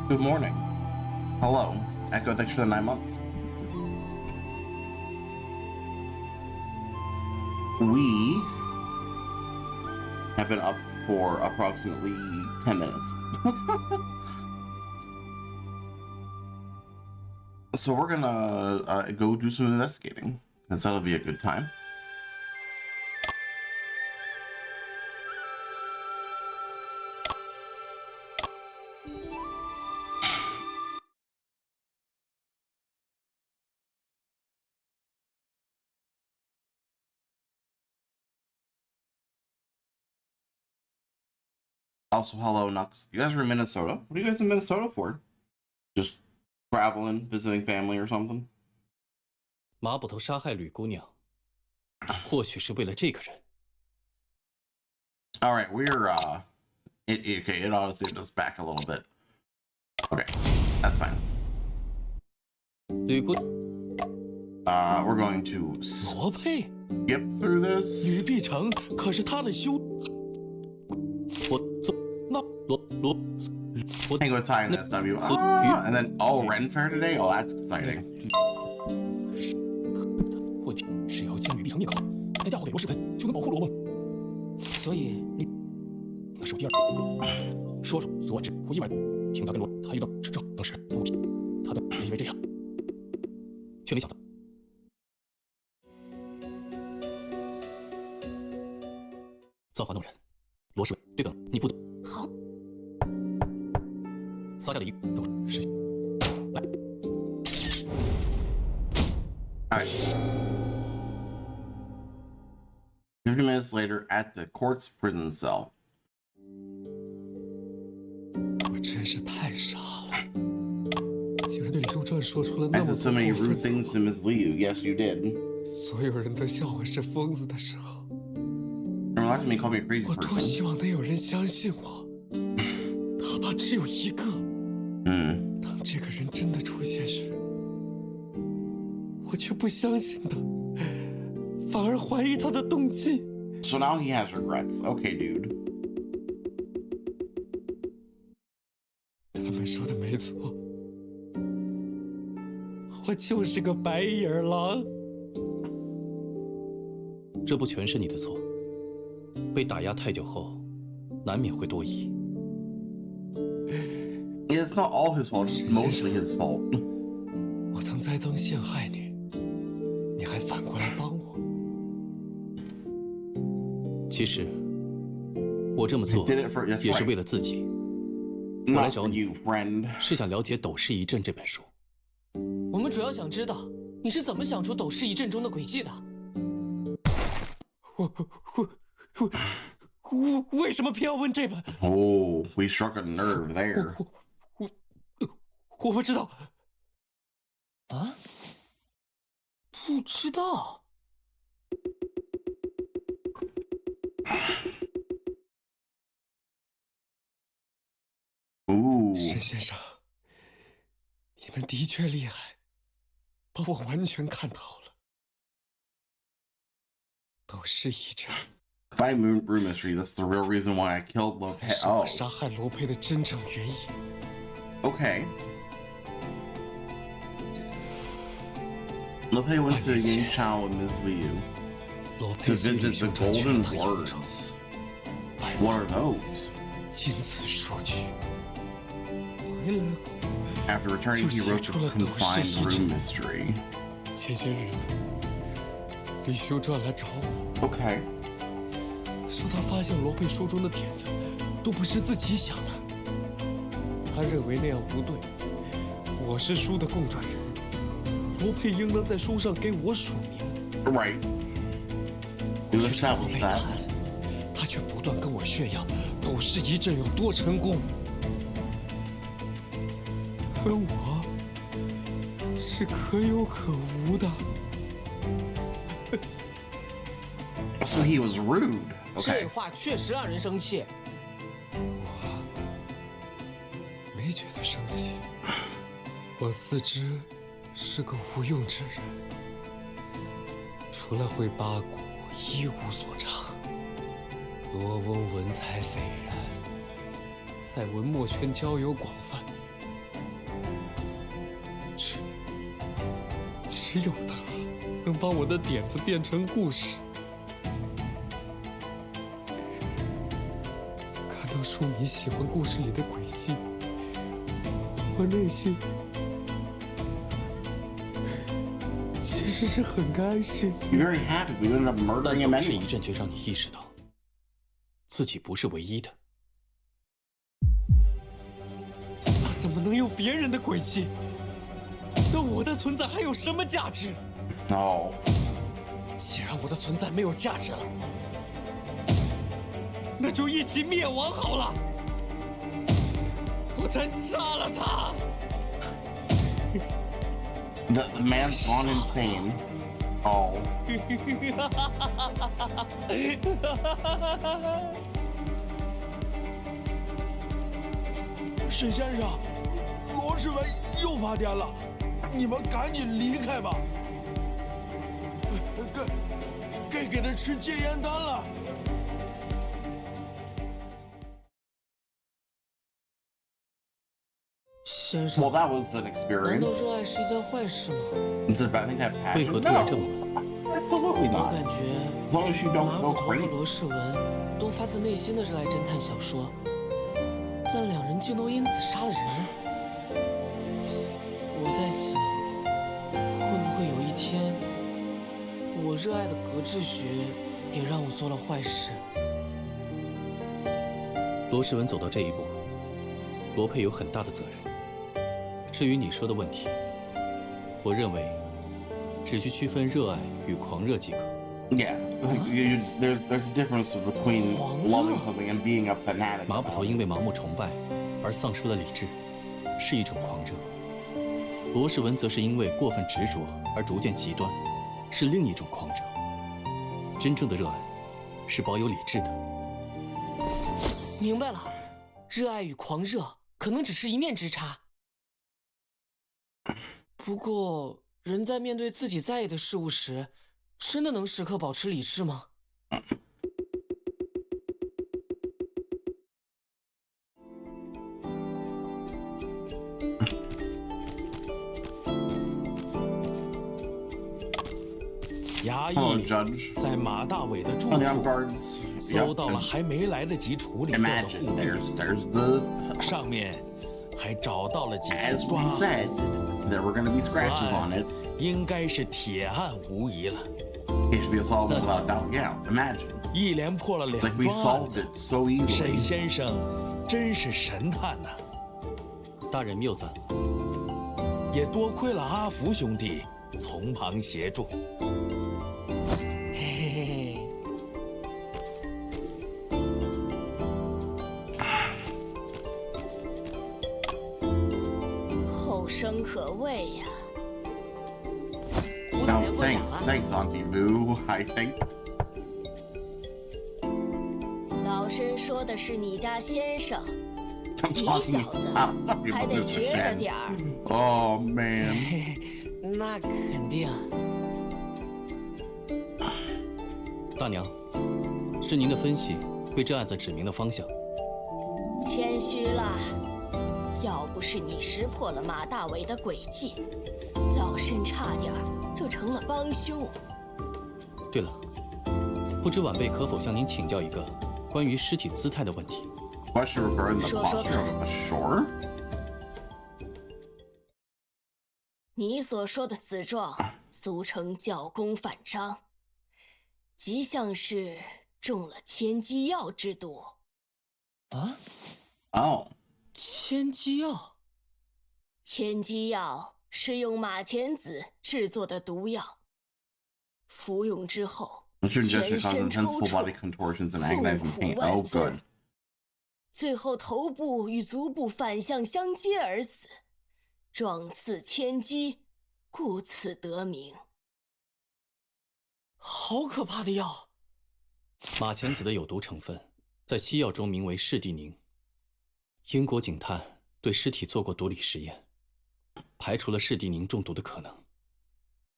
Good morning. Hello. Echo, thanks for the 9 months. We have been up for approximately 10 minutes. So we're gonna go do some investigating, because that'll be a good time. Also, hello, Nux. You guys are in Minnesota? What are you guys in Minnesota for? Just traveling, visiting family or something? 马捕头杀害吕姑娘，或许是为了这个人。All right, we're okay. It ought to save us back a little bit. Okay, that's fine. 吕姑， we're going to 罗佩， skip through this. 吕碧城可是他的兄。我做那罗。 I think we're tying this W. And then Ren Fair today? Oh, that's exciting. 我只要将吕碧城灭口，再嫁祸给罗世文，就能保护罗梦。所以那是我第二。说说昨晚我一晚听他跟罗谈一段吃账，当时等我他的也以为这样，却没想到。造化弄人，罗世文对本你不懂。好。 撒下的一个都实现。来。Alright. 50 minutes later at the court's prison cell. 我真是太傻了，竟然对《刘传》说出了那 I 么 said so 多 many 过分 rude 的 things to Miss Liu. Yes, you did. 所有人都笑我是疯子的时候， You're not me call me a crazy 我多希 person. 望能有人相信我，哪怕只有一个。当这个人真的出现时，我却不相信他，反而怀疑他的动机。 So now he has regrets. Okay, dude. 他们说的没错，我就是个白眼狼。这不全是你的错，被打压太久后，难免会多疑。 It's not all his fault. It's mostly his fault. 我曾栽赃陷害你，你还反过来帮我。其实，我这么做 Did it for that's 也是 right. 为了自己。我来 Not 找 for 你 you, friend. 是想了解《斗士一阵》这本书。我们主要想知道你是怎么想出《斗士一阵》中的诡计的。我为什么偏要问这本？ Oh, we struck a nerve there. 我不知道。啊？不知道？ Ooh. 沈先生，你们的确厉害，把我完全看透了。斗士一阵 If I move Brew Mystery, that's the real reason why I killed 才 Lopez. 是我 Oh, 杀害罗佩的真正原因。 okay. Lopez went to Yangtze with Ms. Liu 罗佩 to 随 visit 李 the 秀传去了 Golden 他扬州， Words. 拜 What 访 are those? 金子数据。回来后， After returning, he wrote the confined room mystery. 前些日子，李修传来找我， Okay. 说他发现罗佩书中的点子都不是自己想的，他认为那样不对。我是书的共撰人，罗佩应当在书上给我署名。 Right. You 我去找罗 established 佩 that. 谈，他却不断跟我炫耀斗士一阵有多成功，而我是可有可无的。 So he was rude. 这 Okay. 话确实让人生气。我没觉得生气，我自知是个无用之人，除了会八股一无所长。罗翁文采斐然，在文墨圈交友广泛，只有他能把我的点子变成故事。 看到书迷喜欢故事里的轨迹，我内心其实是很开心。 You're very happy. We ended up 但 murdering him 斗士 anyway. 一阵却让你意识到，自己不是唯一的。那怎么能有别人的轨迹？那我的存在还有什么价值？ Oh. 既然我的存在没有价值了，那就一起灭亡好了。我才杀了他。 The man's gone insane. Oh. 沈先生，罗世文又发癫了，你们赶紧离开吧。给他吃戒烟丹了。先生， Well, that was an 难道 experience. 热爱是一件坏事吗？ Is it a bad thing to have 为何 passion? 突然这么 No. 晚？ Absolutely 我 not. 感觉 As long as you 马 don't 骨 go 头和 crazy. 罗世文都发自内心的热爱侦探小说，但两人竟都因此杀了人。我在想，会不会有一天，我热爱的格致学也让我做了坏事？罗世文走到这一步，罗佩有很大的责任。至于你说的问题，我认为只需区分热爱与狂热即可。 Yeah. There's a difference between loving something and being a fanatic. 马捕头因为盲目崇拜而丧失了理智，是一种狂热。罗世文则是因为过分执着而逐渐极端，是另一种狂热。真正的热爱是保有理智的。明白了，热爱与狂热可能只是一念之差。不过，人在面对自己在意的事物时，真的能时刻保持理智吗？衙 Hello, 役 Judge. 在马大伟的住 On the armed 处 guards. 搜到了 Yep. 还没来得及处理掉的 Imagine 物 there's the 品，上面还找到了几 as 只 we 抓 said 痕， there were going to be 此 scratches 案 on it. 应该是铁案无疑了。 It should be solved without doubt. Yeah, imagine. 一连破了 It's 2 like we 桩案 solved 子， it so 沈 easily. 先生真是神探呐、大人谬赞。也多亏了阿福兄弟从旁协助。嘿嘿嘿。后生可畏呀！吴大 No, 人过奖 thanks, 了。 thanks, Auntie Boo. I think. 老身说的是你家先生， I'm 你 talking 小子 I'm talking 还 about 得 Mr. 学着 Shen. 点儿。 Oh man. 那肯定。大娘，是您的分析为这案子指明了方向。谦虚了，要不是你识破了马大伟的诡计，老身差点儿就成了帮凶。对了，不知晚辈可否向您请教一个关于尸体姿态的问题？ Question regarding the 说说 posture of 看。 a shore? 你所说的死状，俗称教功反张，极像是中了千机药之毒。啊， Oh. 千机药。千机药是用马钱子制作的毒药，服用之后， The 全 suggestion causes 身 intense 抽 full body 搐， contortions and 痛 agonizing 苦 pain. 万 Oh, 分 good. 最后头部与足部反向相接而死，状似千机，故此得名。好可怕的药！马钱子的有毒成分在西药中名为士地宁。英国警探对尸体做过毒理实验，排除了士地宁中毒的可能。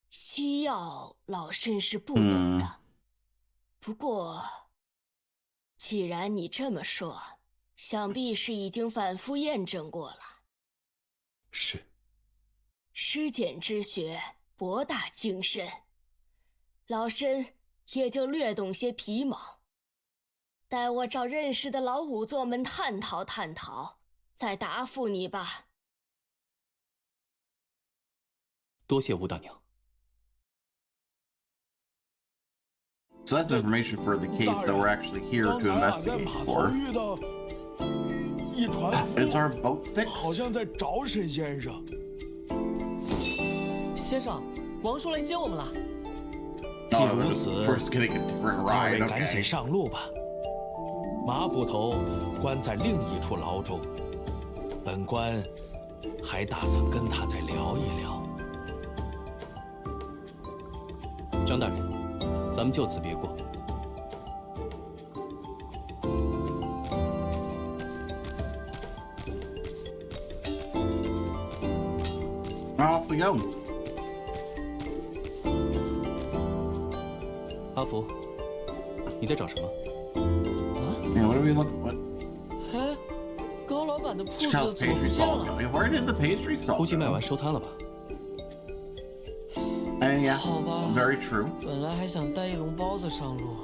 西药老身是不懂的，不过，既然你这么说，想必是已经反复验证过了。是。尸检之学博大精深，老身也就略懂些皮毛。待我找认识的老仵作们探讨探讨，再答复你吧。多谢吴大娘。 So that's information for the case that we're actually here 刚 to 才俺在 investigate 码头 for. 遇到一船 Is 夫， our boat 好 fixed? 像在找沈先生。先生，王叔来接我们了。既 Oh, 如 we're 此， just getting a different 二 ride. 位赶紧 Okay. 上路吧。马捕头关在另一处牢中，本官还打算跟他再聊一聊。张大人，咱们就此别过。 Off we go. 阿福，你在找什么？ Yeah, what do we look? What? 哎，高老板的铺 How's 子怎么 pastry 不见 stalls 了？ going? Where did the pastry stall 估计卖 go? 完收摊了吧？ Yeah, 好吧， very true. 本来还想带一笼包子上路。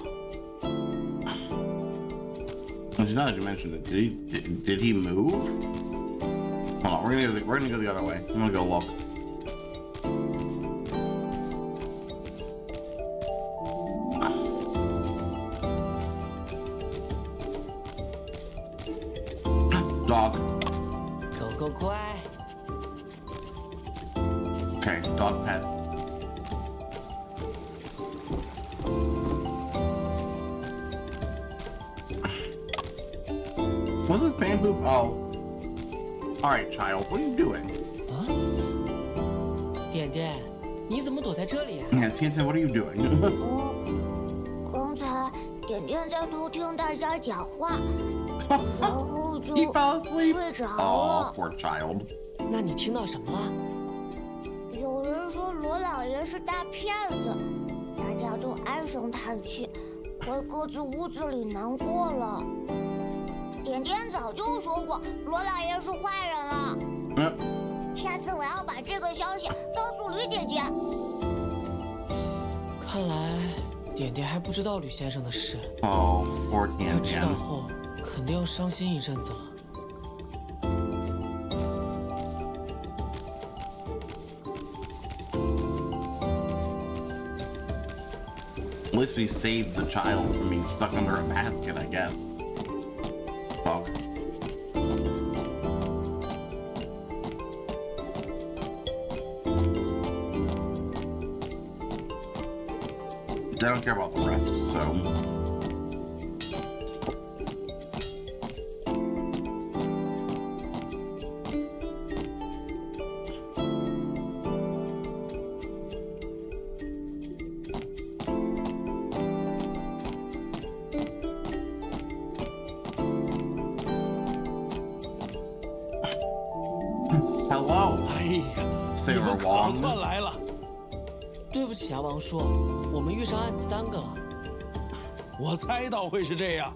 Now that you mentioned it, did he move? Hold on, we're gonna go the other way. I'm gonna go look. Dog. 狗狗快！ Okay, dog pet. What's this bamboo? Oh. Alright, child, what are you doing? 点点，你怎么躲在这里啊？ Yeah, Tiantian, what are you doing? 刚才点点在偷听大家讲话，然后就 He fell asleep. 睡着 Oh, 了。 poor child. 那你听到什么了？有人说罗老爷是大骗子，大家都唉声叹气，回各自屋子里难过了。点点早就说过罗老爷是坏人了。下次我要把这个消息告诉吕姐姐。看来点点还不知道吕先生的事， Oh, poor 他知道 Tiantian. 后肯定要伤心一阵子了。 At least we saved the child from being stuck under a basket, I guess. Dog. I don't care about the rest, so. Hello, 哎呀，你 Sailor 们可 Wong. 算来了！对不起啊，王叔，我们遇上案子耽搁了。我猜到会是这样，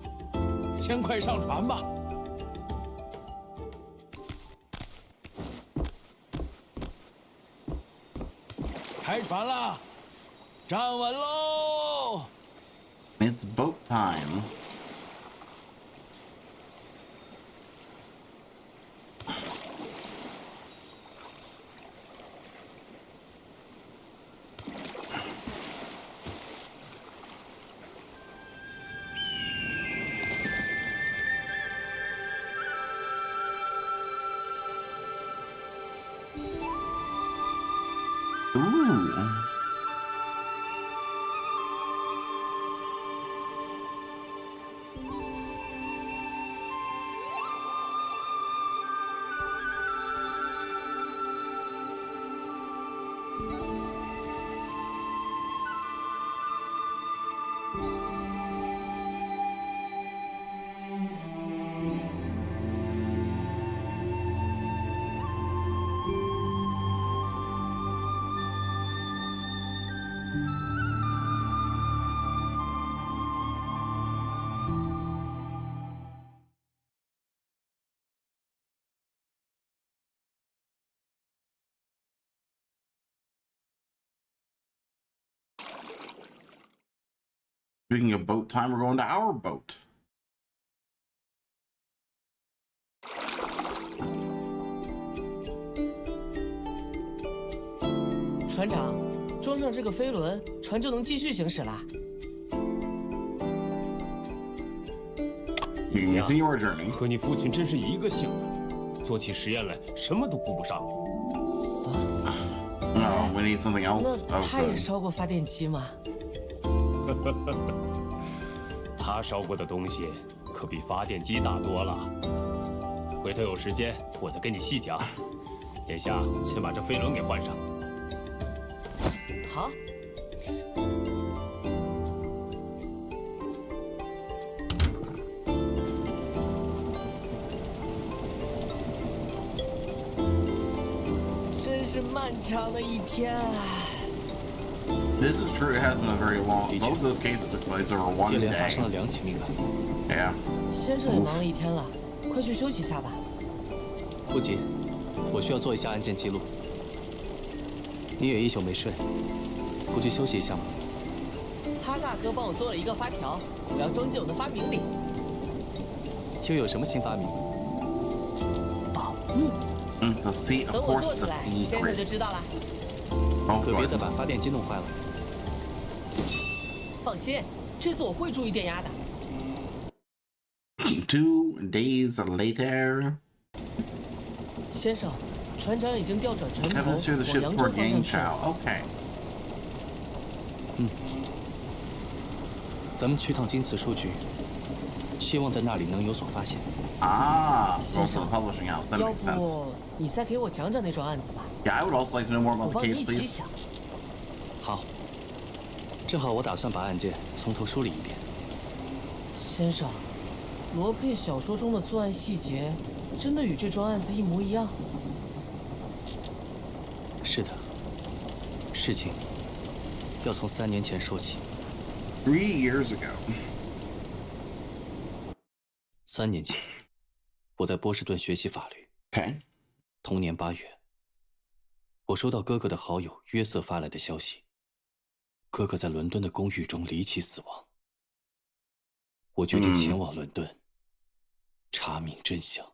先快上船吧。开船了，站稳喽！ It's boat time. Ooh. Speaking of boat time, we're going to our boat. 船长，装上这个飞轮，船就能继续行驶啦。 You can continue our journey. 和你父亲真是一个性子，做起实验来什么都顾不上。 No, we need something else. 那 Oh, 他也 good. 烧过发电机吗？他烧过的东西可比发电机大多了。回头有时间我再跟你细讲。眼下先把这飞轮给换上。好。真是漫长的一天啊！ This is true. It has been a very long. Both of those cases took place over one 接连发生了 day. 2起命案。 Yeah. 先生也忙了一天了，快去休息一下吧。不急，我需要做一下案件记录。你也一宿没睡，不去休息一下吗？哈大哥帮我做了一个发条，我要装进我的发明里。又有什么新发明？保密， It's a secret. 等 Of 我 course, 做 it's 起 a 来，先生就 secret. 知道了。 Oh, 可别 good. 再把发电机弄坏了。放心，这次我会注意电压的。 2 days later. 先生，船长已经调转船头 Kevin steer the 往 ship 扬州 toward 方向去 Yangtze. 了。 Okay. 咱们去趟京瓷书局，希望在那里能有所发现。Ah, 先 going for 生 the publishing house. That 要 makes sense. 不你再给我讲讲那桩案子吧， Yeah, I would also like to know more 我 about 帮 the 你 case, 一起 please. 想。好，正好我打算把案件从头梳理一遍。先生，罗佩小说中的作案细节真的与这桩案子一模一样？是的，事情要从3年前说起。 3 years ago. 3年前，我在波士顿学习法律。 Okay. 同年8月，我收到哥哥的好友约瑟发来的消息，哥哥在伦敦的公寓中离奇死亡。我决定前往伦敦，查明真相。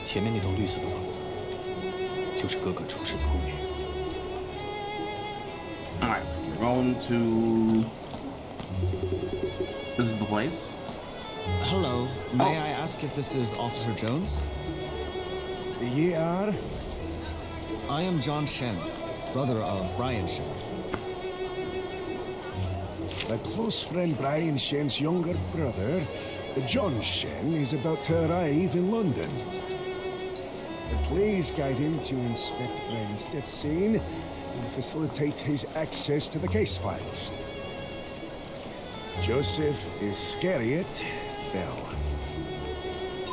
前面那栋绿色的房子，就是哥哥出事的公寓。 Alright, we're going to... This is the place? Hello. May Oh. I ask if this is Officer Jones? Ye are? I am John Shen, brother of Brian Shen. My close friend Brian Shen's younger brother, John Shen, is about to arrive in London. Please guide him to inspect Brian's death scene and facilitate his access to the case files. Joseph Iscariot Bell.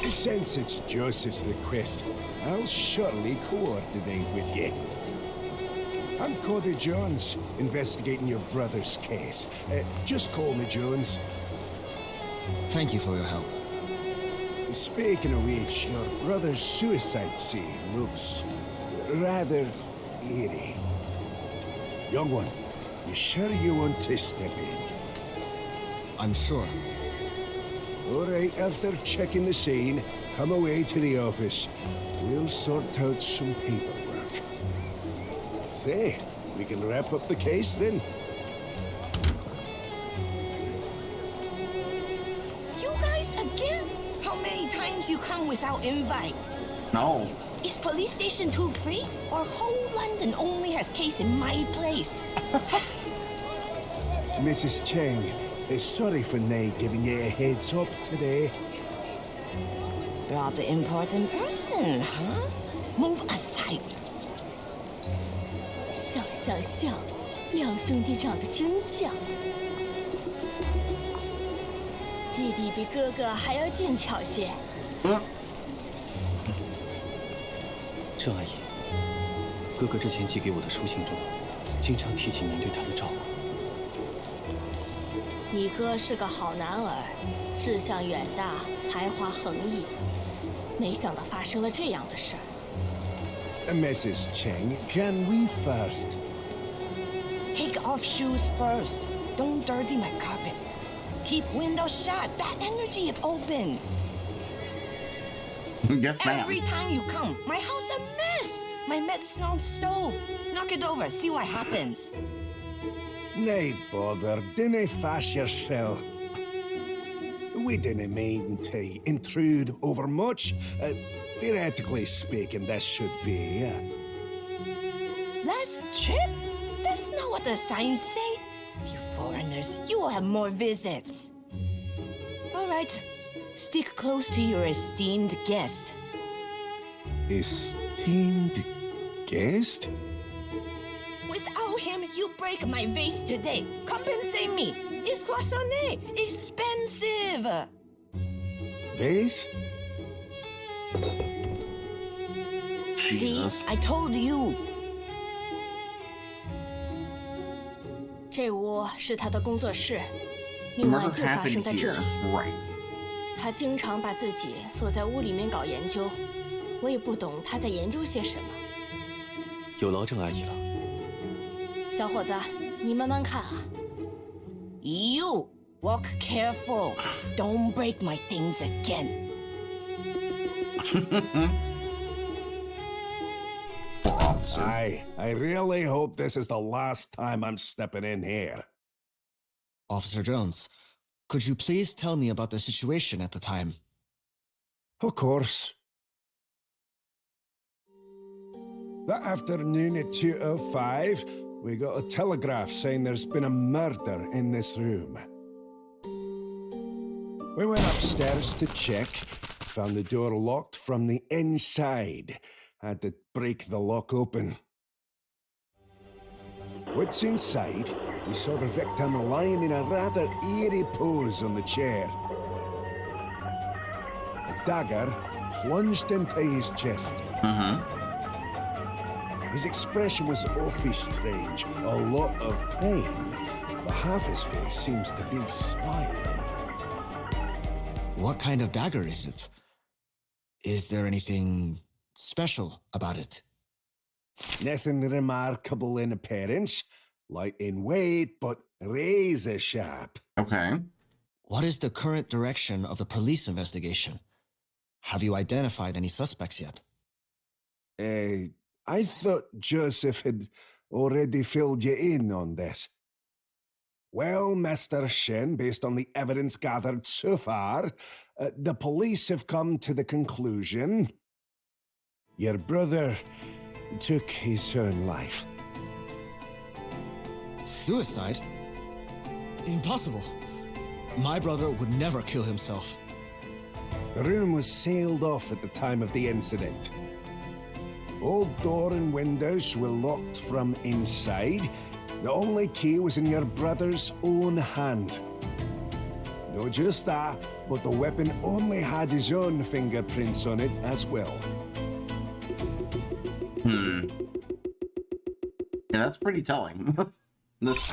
Since it's Joseph's request, I'll surely coordinate with you. I'm Cody Jones, investigating your brother's case. Just call me Jones. Thank you for your help. Speaking of which, your brother's suicide scene looks rather eerie. Young one, you sure you want to step in? I'm sure. All right, after checking the scene, come away to the office. We'll sort out some paperwork. Say, we can wrap up the case then. You guys again? How many times you come without invite? No. Is police station too free? Or whole London only has case in my place? Mrs. Chang, sorry for not giving you a heads up today. Rather important person, huh? Move aside. 像，两兄弟长得真像。弟弟比哥哥还要俊俏些。郑阿姨，哥哥之前寄给我的书信中，经常提起您对他的照顾。你哥是个好男儿，志向远大，才华横溢。没想到发生了这样的事儿。 Mrs. Chang, can we first? Take off shoes first. Don't dirty my carpet. Keep windows shut. Bad energy if open. Yes, ma'am. Every time you come, my house a mess. My medicine on stove. Knock it over. See what happens. Nay, bother. Dinna fash yourself. We didn't mean to intrude overmuch. Theoretically speaking, this should be, Less trip? That's not what the signs say. You foreigners, you will have more visits. All right. Stick close to your esteemed guest. esteemed guest? Without him, you break my vase today. Compensate me. It's cloisonné. Expensive. Vase? Jesus. See, I told you. 这屋是他的工作室， The 命案 murder 就发生 happened 在这 here. 里。 Right. 他经常把自己锁在屋里面搞研究，我也不懂他在研究些什么。有劳郑阿姨了。小伙子，你慢慢看啊。 You walk careful. Don't break my things again. Poor officer. I really hope this is the last time I'm stepping in here. Officer Jones, Could you please tell me about the situation at the time? Of course. That afternoon at 2:05, we got a telegraph saying there's been a murder in this room. We went upstairs to check, found the door locked from the inside. Had to break the lock open. Once inside, we saw the victim lying in a rather eerie pose on the chair. A dagger plunged into his chest. His expression was awfully strange, a lot of pain, but half his face seems to be smiling. What kind of dagger is it? Is there anything special about it? Nothing remarkable in appearance, light in weight, but razor sharp. Okay. What is the current direction of the police investigation? Have you identified any suspects yet? I thought Joseph had already filled you in on this. Well, Mr. Shen, based on the evidence gathered so far, the police have come to the conclusion your brother took his own life. Suicide? Impossible. My brother would never kill himself. The room was sealed off at the time of the incident. All door and windows were locked from inside. The only key was in your brother's own hand. Not just that, but the weapon only had his own fingerprints on it as well. Yeah, that's pretty telling.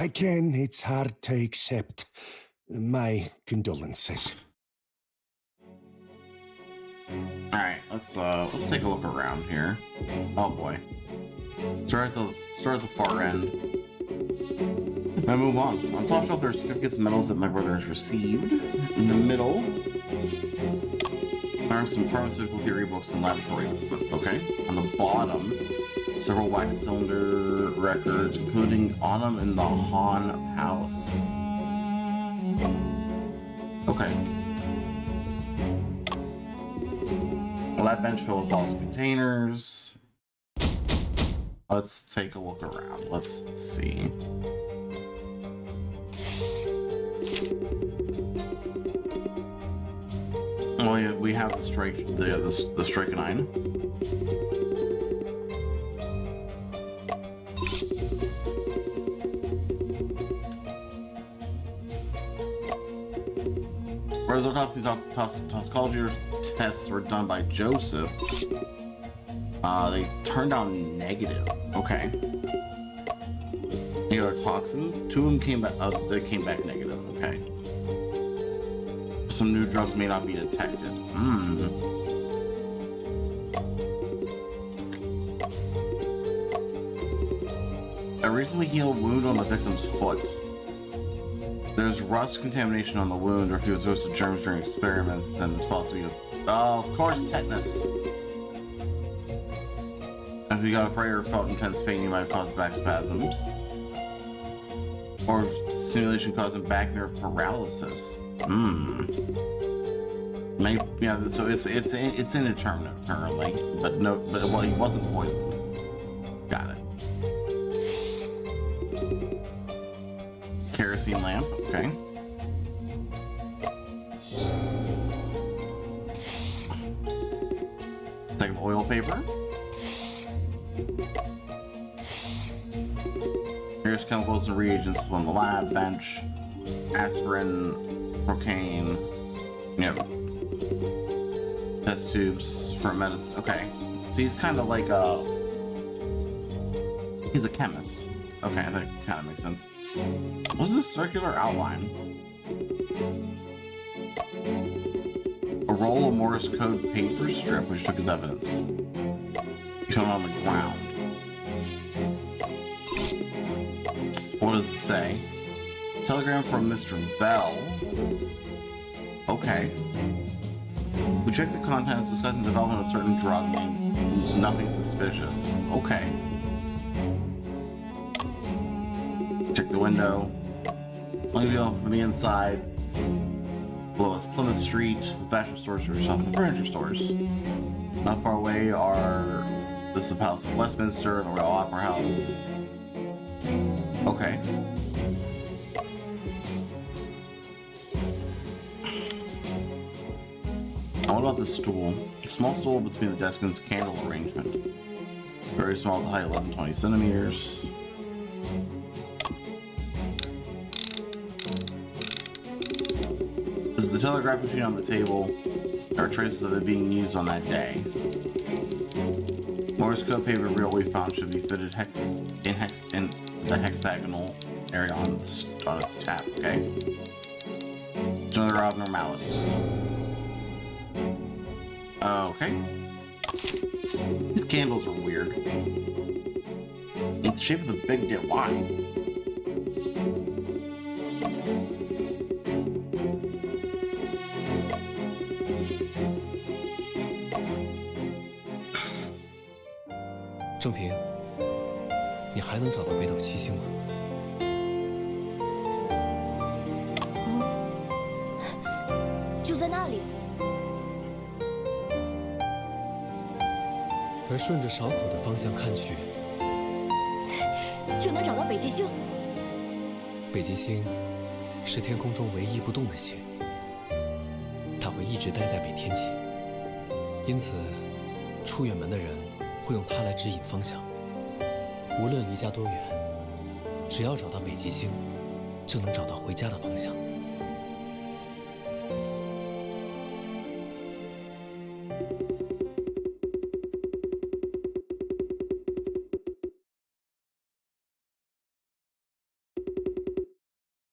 Again, it's hard to accept. My condolences. Alright, let's take a look around here. Oh boy. Start at the far end. And move on. On top shelf, there are certificates and medals that my brother has received. In the middle, there are some pharmaceutical theory books and laboratory equipment. Okay. On the bottom, several wax cylinder records, including Autumn in the Han Palace. Okay. A lab bench filled with bottles and containers. Let's take a look around. Let's see. Oh yeah, we have the strychnine. Whereas autopsy toxicology tests were done by Joseph, they turned out negative. Okay. Any other toxins? 2 of them came back. They came back negative. Okay. Some new drugs may not be detected. A recently healed wound on the victim's foot. There's rust contamination on the wound, or if he was exposed to germs during experiments, then it's possibly of course, tetanus. If you got afraid or felt intense pain, you might have caused back spasms. Or stimulation causing back nerve paralysis. Maybe, yeah, so it's indeterminate currently, but well, he wasn't poisoned. Got it. Kerosene lamp, okay. Type of oil paper. Here's chemicals and reagents on the lab bench. Aspirin, cocaine, test tubes for medicine. Okay, so he's kind of like he's a chemist. Okay, that kind of makes sense. What's this circular outline? A roll of Morse code paper strip which took as evidence. Found on the ground. What does it say? Telegram from Mr. Bell. Okay. We checked the contents discussing the development of certain drug named nothing suspicious. Okay. Check the window. Only view from the inside. Below us, Plymouth Street, with fashion stores, shop and furniture stores. Not far away are... This is the Palace of Westminster, the Royal Opera House. Okay. What about this stool? A small stool between the desk and its candle arrangement. Very small, the height 11 to 20 centimeters. This is the telegraph machine on the table. There are traces of it being used on that day. Morse code paper reel we found should be fitted in the hexagonal area on its tab, okay? There's another abnormalities. Okay. These candles are weird. In the shape of the big dip. Why?郑平，你还能找到北斗七星吗？就在那里。而顺着勺口的方向看去，就能找到北极星。北极星是天空中唯一不动的星，它会一直待在北天界，因此出远门的人会用它来指引方向。无论离家多远，只要找到北极星，就能找到回家的方向。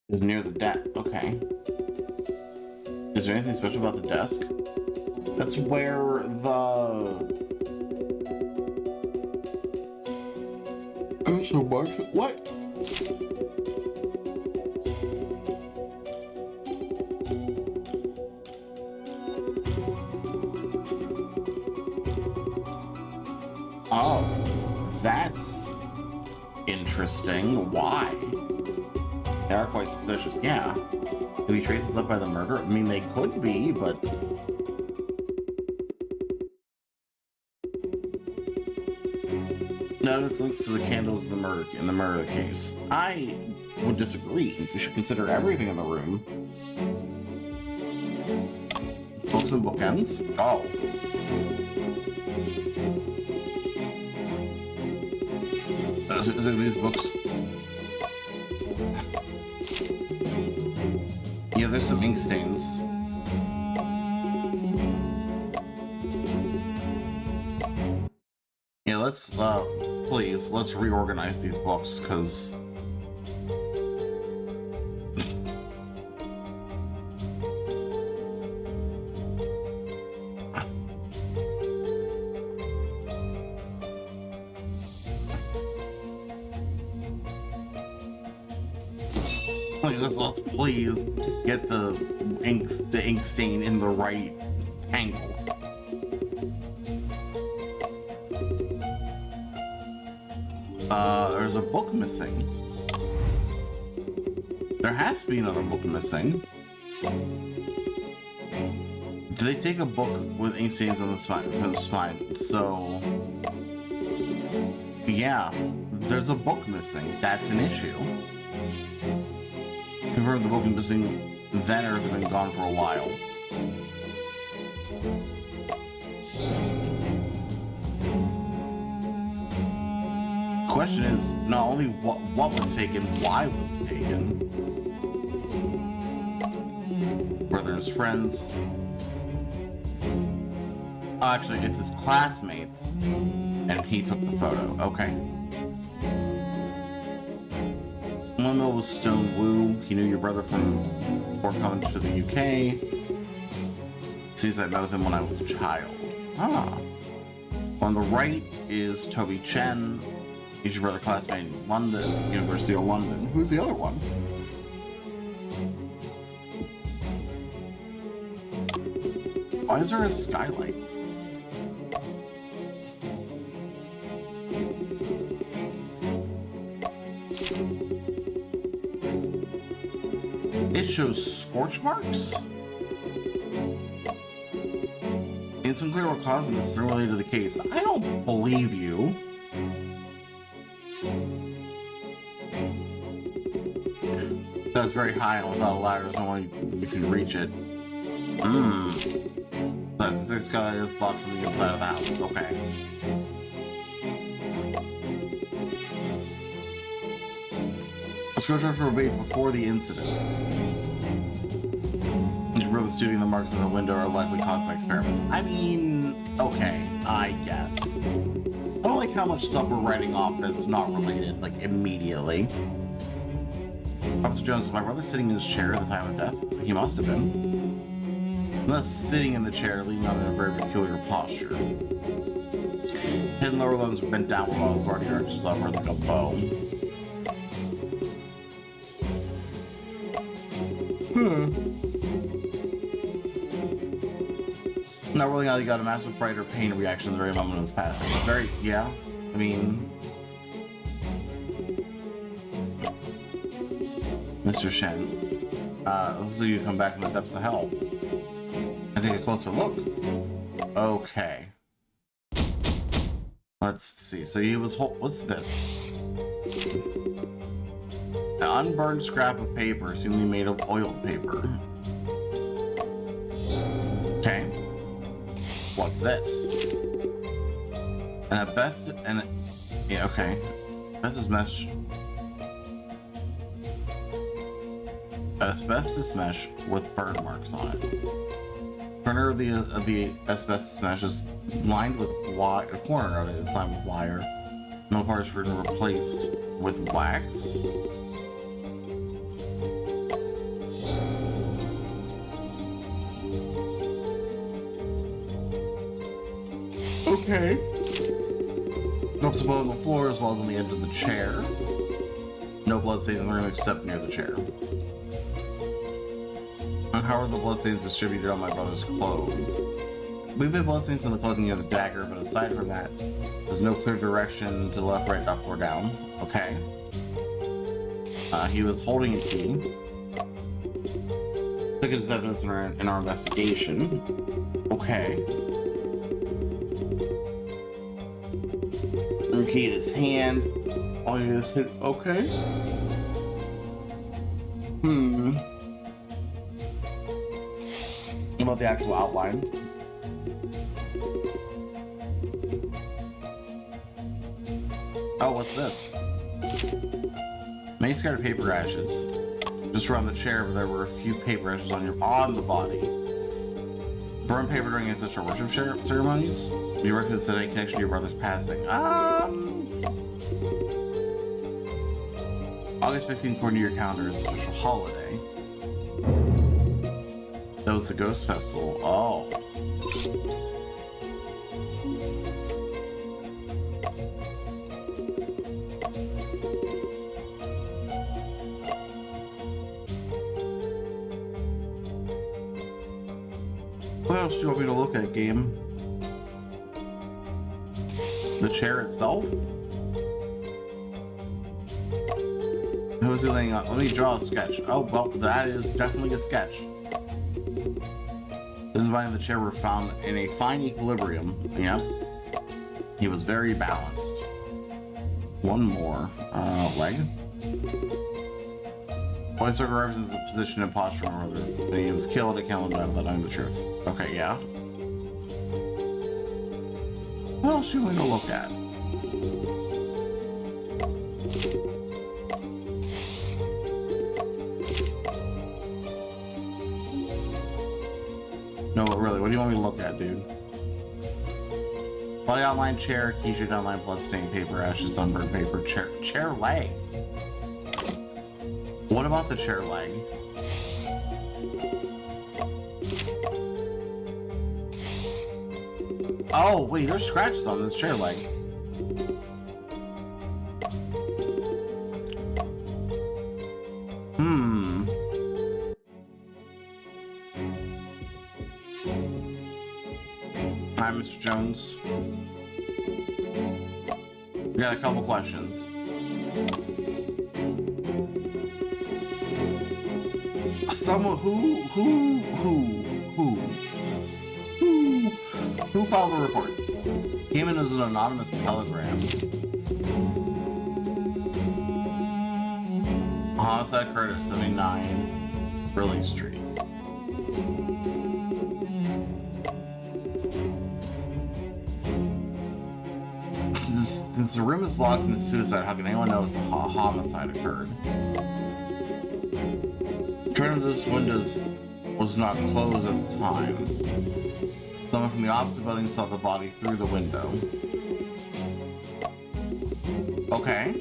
Is near the desk. Okay. Is there anything special about the desk? That's where the... Oh, so much. What? Oh, that's interesting. Why? They are quite suspicious, yeah. Could be traces up by the murder? I mean, they could be, but... None of this links to the candles in the murder case. I would disagree. You should consider everything in the room. Books and bookends? Oh. Is it these books? Yeah, there's some ink stains. Yeah, let's, please, let's reorganize these books, because... let's please get the ink stain in the right angle. There's a book missing. There has to be another book missing. Did they take a book with ink stains on the spine from the spine? So yeah, there's a book missing. That's an issue. Confirm the book is missing then, or has been gone for a while. Question is not only what was taken, why was it taken? Were there his friends? Oh, actually, it's his classmates, and he took the photo. Okay. One mill was Stone Wu. He knew your brother from before coming to the UK. Seems I met with him when I was a child. Ah. On the right is Toby Chen. He's your brother classmate in London, University of London. Who's the other one? Why is there a skylight? It shows scorch marks? It's unclear what caused him is related to the case. I don't believe you. That's very high, and without a ladder, there's no way you can reach it. That six guy is locked from the inside of the house. Okay. A screwdriver were made before the incident. Your brother's shooting the marks on the window are likely caused by experiments. I mean, okay, I guess. I don't like how much stuff we're writing off that's not related, like, immediately. Officer Jones, was my brother sitting in his chair at the time of death? He must have been. Unless sitting in the chair, leaning on in a very peculiar posture. Head and lower limbs were bent downward while his body arches upward like a bow. Not ruling out he got a massive fright or pain reaction at the very moment of his passing. It's very, yeah, I mean... Mr. Shen, looks like you come back from the depths of hell. And take a closer look. Okay. Let's see, so he was, what's this? An unburned scrap of paper, seemingly made of oiled paper. Okay. What's this? An asbestos, yeah, okay. Asbestos mesh. Asbestos mesh with burn marks on it. The corner of the asbestos mesh is lined with wire. The corner of it is lined with wire. No parts were replaced with wax. Okay. Drops of blood on the floor as well as on the edge of the chair. No blood stains in the room except near the chair. And how are the bloodstains distributed on my brother's clothes? We've been bloodstains on the clothing near the dagger, but aside from that, there's no clear direction to the left, right, up, or down. Okay. He was holding a key. Took it as evidence in our investigation. Okay. And key in his hand. All you just hit. Okay. About the actual outline. Oh, what's this? Many scattered paper ashes. Just around the chair, but there were a few paper ashes on the body. Burned paper during ancestral worship ceremonies? Do you reckon it's any connection to your brother's passing? August 15th, according to your calendar, is a special holiday. That was the Ghost Festival. Oh. What else do you want me to look at, game? The chair itself? Who is he laying on? Let me draw a sketch. Oh, well, that is definitely a sketch. This is why the chair were found in a fine equilibrium. Yep. He was very balanced. One more. Leg. White circle represents the position and posture of my brother. When he was killed, it can't let knowing the truth. Okay, yeah. What else should we go look at? No, but really, what do you want me to look at, dude? Body outline, chair, key shaped outline, bloodstained paper, ashes, unburned paper, chair leg. What about the chair leg? Oh, wait, there's scratches on this chair leg. Hi, Mr. Jones. We got a couple questions. Someone who Who filed the report? Came in as an anonymous telegram. Homicide occurred at 79 Burley Street. Since the room is locked in suicide, how can anyone know it's a homicide occurred? Turn of those windows was not closed at the time. Someone from the opposite building saw the body through the window. Okay.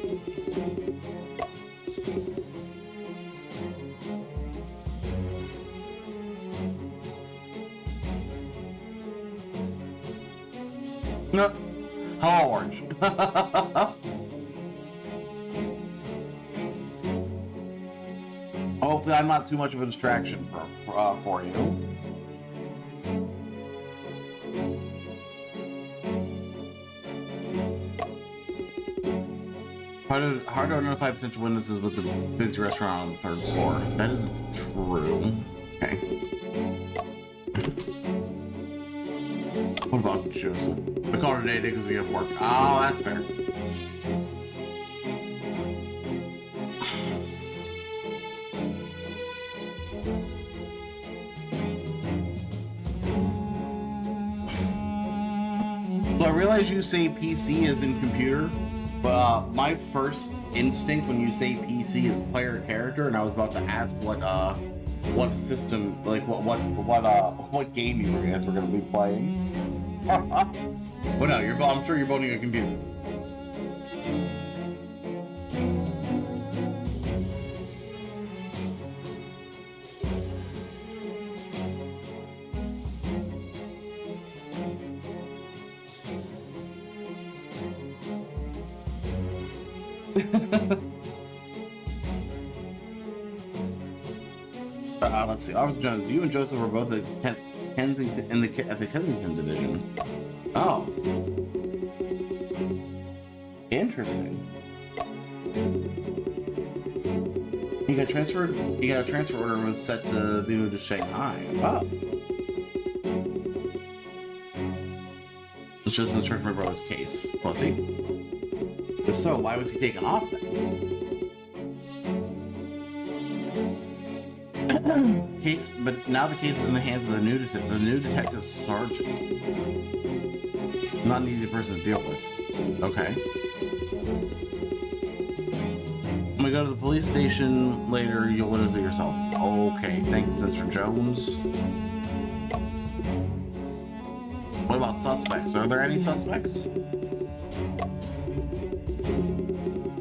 No. Hello, Orange. Hopefully I'm not too much of a distraction for you. Hard to identify potential witnesses with the busy restaurant on the 3rd floor. That is true. Okay. What about Joseph? We called it a day because we have work. Oh, that's fair. So I realize you say PC is in computer, but my first instinct when you say PC is player character, and I was about to ask what system, like what game you guys were going to be playing. Well, no, I'm sure you're voting a computer. Let's see. Officer Jones, you and Joseph were both at Kensington at the Kensington division. Oh, interesting. You got transferred. You got a transfer order and was set to be moved to Shanghai. Oh. It's just in the search for my brother's case. Was he? If so, why was he taken off then? But now the case is in the hands of the new detective sergeant. Not an easy person to deal with. Okay. When we go to the police station later, you'll witness it yourself. Okay, thanks, Mr. Jones. What about suspects? Are there any suspects?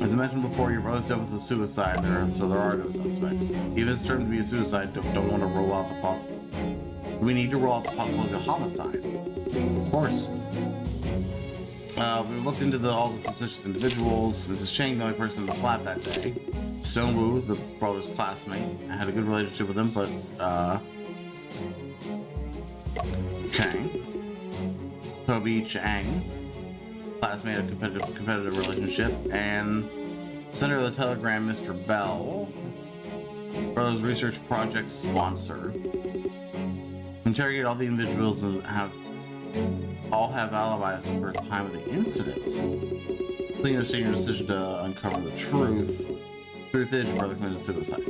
As I mentioned before, your brother's dealt with a suicide, so there are no suspects. Even if it's turned to be a suicide, don't want to rule out the possible. We need to rule out the possibility of homicide. Of course. We looked into all the suspicious individuals. Mrs. Chang, the only person in the flat that day. Stonewu, the brother's classmate. I had a good relationship with him, but, okay. Toby Chang, classmate, a competitive relationship, and sender of the telegram, Mr. Bell, brother's research project sponsor. Interrogate all the individuals and all have alibis for the time of the incident. Please understand your decision to uncover the truth. Truth is, your brother committed suicide.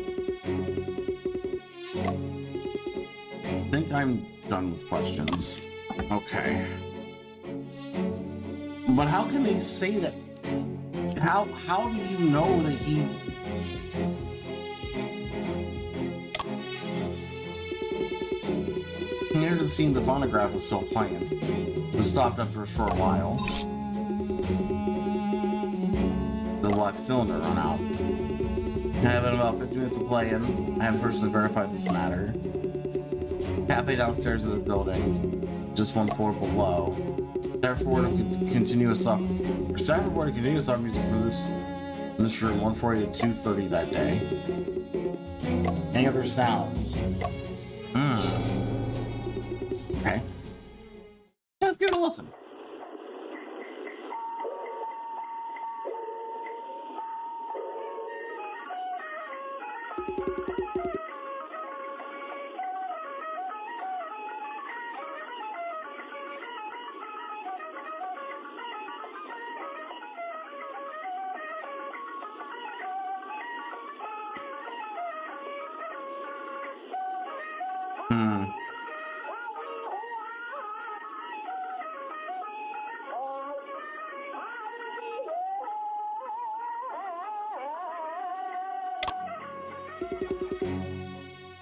I think I'm done with questions. Okay. But how can they say that? How do you know that he... Near the scene, the phonograph was still playing. It was stopped after a short while. The black cylinder run out. I have about 50 minutes of playing. I haven't personally verified this matter. Cafe downstairs in this building, just one floor below. Therefore, to continue stock music from this room 1:40 to 2:30 that day. Any other sounds? Okay. Let's give it a listen. Hmm.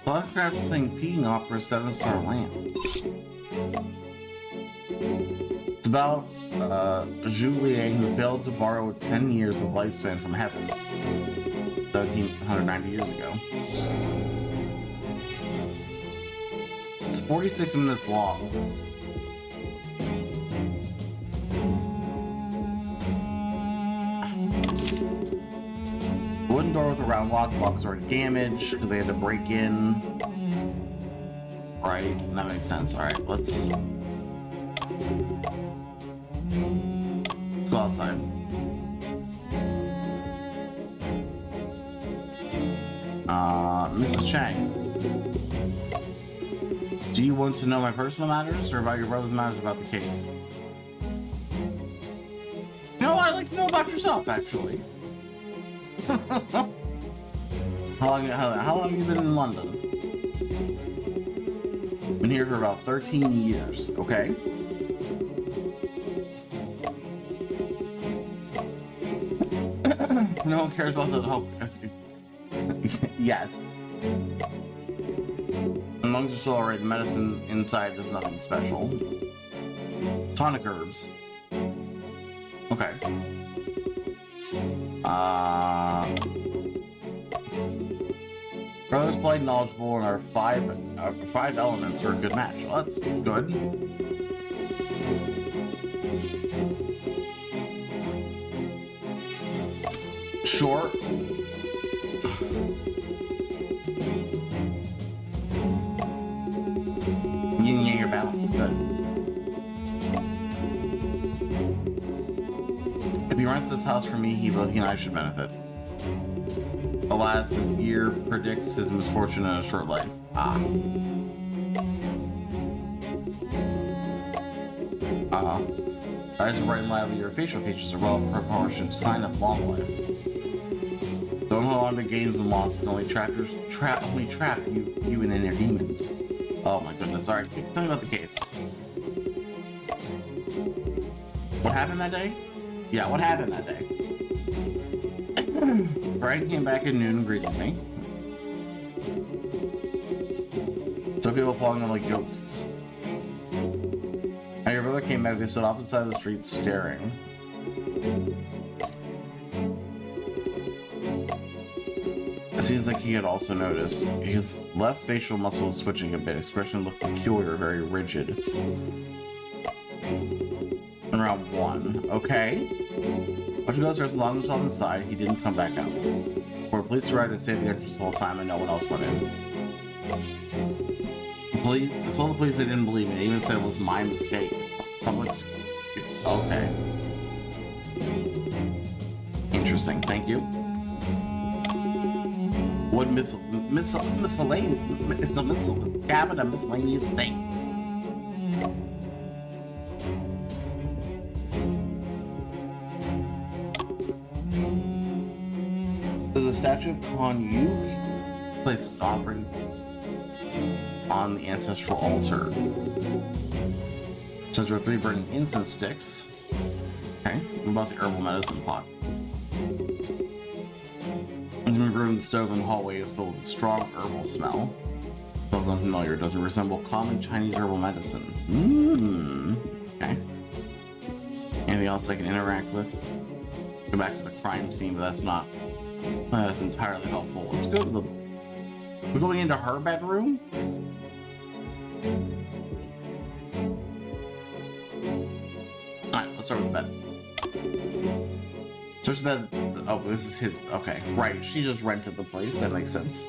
Lovecraft's playing Peeing Opera 7-star lamp. It's about Zhu Liang who failed to borrow 10 years of lifespan from heavens 1790 years ago. It's 46 minutes long. The wooden door with a round lock is already damaged because they had to break in. Right, that makes sense. Alright, let's go outside. Mrs. Chang. Do you want to know my personal matters or about your brother's matters about the case? No, I'd like to know about yourself, actually. How long have you been in London? Been here for about 13 years, okay? No one cares about the whole... Yes. The lungs are still alright, the medicine inside is nothing special. Tonic herbs. Okay. Brothers played knowledgeable and our five elements are a good match. Well, that's good. Sure. Yin and yang balance. Good. If he rents this house for me, he and I should benefit. Alas, his ear predicts his misfortune in a short life. Eyes are bright and lively, your facial features are well proportioned, sign of long life. Don't hold on to gains and losses, only trap you and inner demons. Oh my goodness, alright, tell me about the case. What happened that day? Yeah, what happened that day? Brian came back at noon and greeted me. Some people following him like ghosts. And your brother came back, they stood opposite side of the street staring. It seems like he had also noticed. His left facial muscle was switching a bit. Expression looked peculiar, very rigid. Around 1. Okay. Once he goes upstairs and locked himself inside, he didn't come back out. For the police arrived to save the entrance the whole time and no one else went in. I told the police they didn't believe me. They even said it was my mistake. Public's... Okay. Interesting, thank you. What miscellaneous thing? The statue of Kuan Yu places an offering on the ancestral altar. Says there are 3 burning incense sticks. Okay, what about the herbal medicine pot? As we room, the stove in the hallway is filled with a strong herbal smell. Smells unfamiliar, doesn't resemble common Chinese herbal medicine. Okay. Anything else I can interact with? Go back to the crime scene, but that's not... That's entirely helpful. Let's go to the... We're going into her bedroom? Alright, let's start with the bed. Search the bed. Oh, this is his... Okay, right. She just rented the place. That makes sense.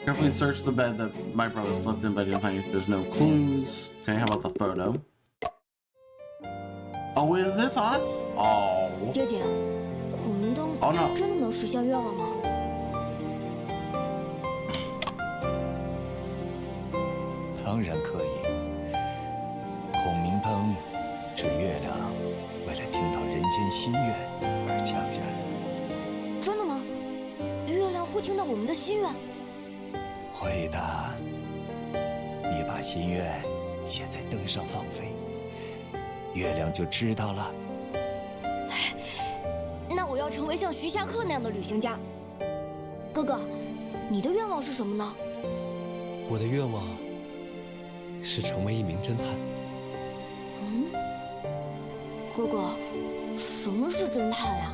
Carefully search the bed that my brother slept in, but I didn't find there's no clues. Okay, how about the photo? Oh, is this us? Oh. 爹爹，孔明灯 Oh no. 真的能实现愿望吗？ 当然可以。孔明灯是月亮为了听到人间心愿而降下的。真的吗？月亮会听到我们的心愿？会的。你把心愿写在灯上放飞，月亮就知道了。那我要成为像徐霞客那样的旅行家。哥哥，你的愿望是什么呢？我的愿望是成为一名侦探。哥哥，什么是侦探呀？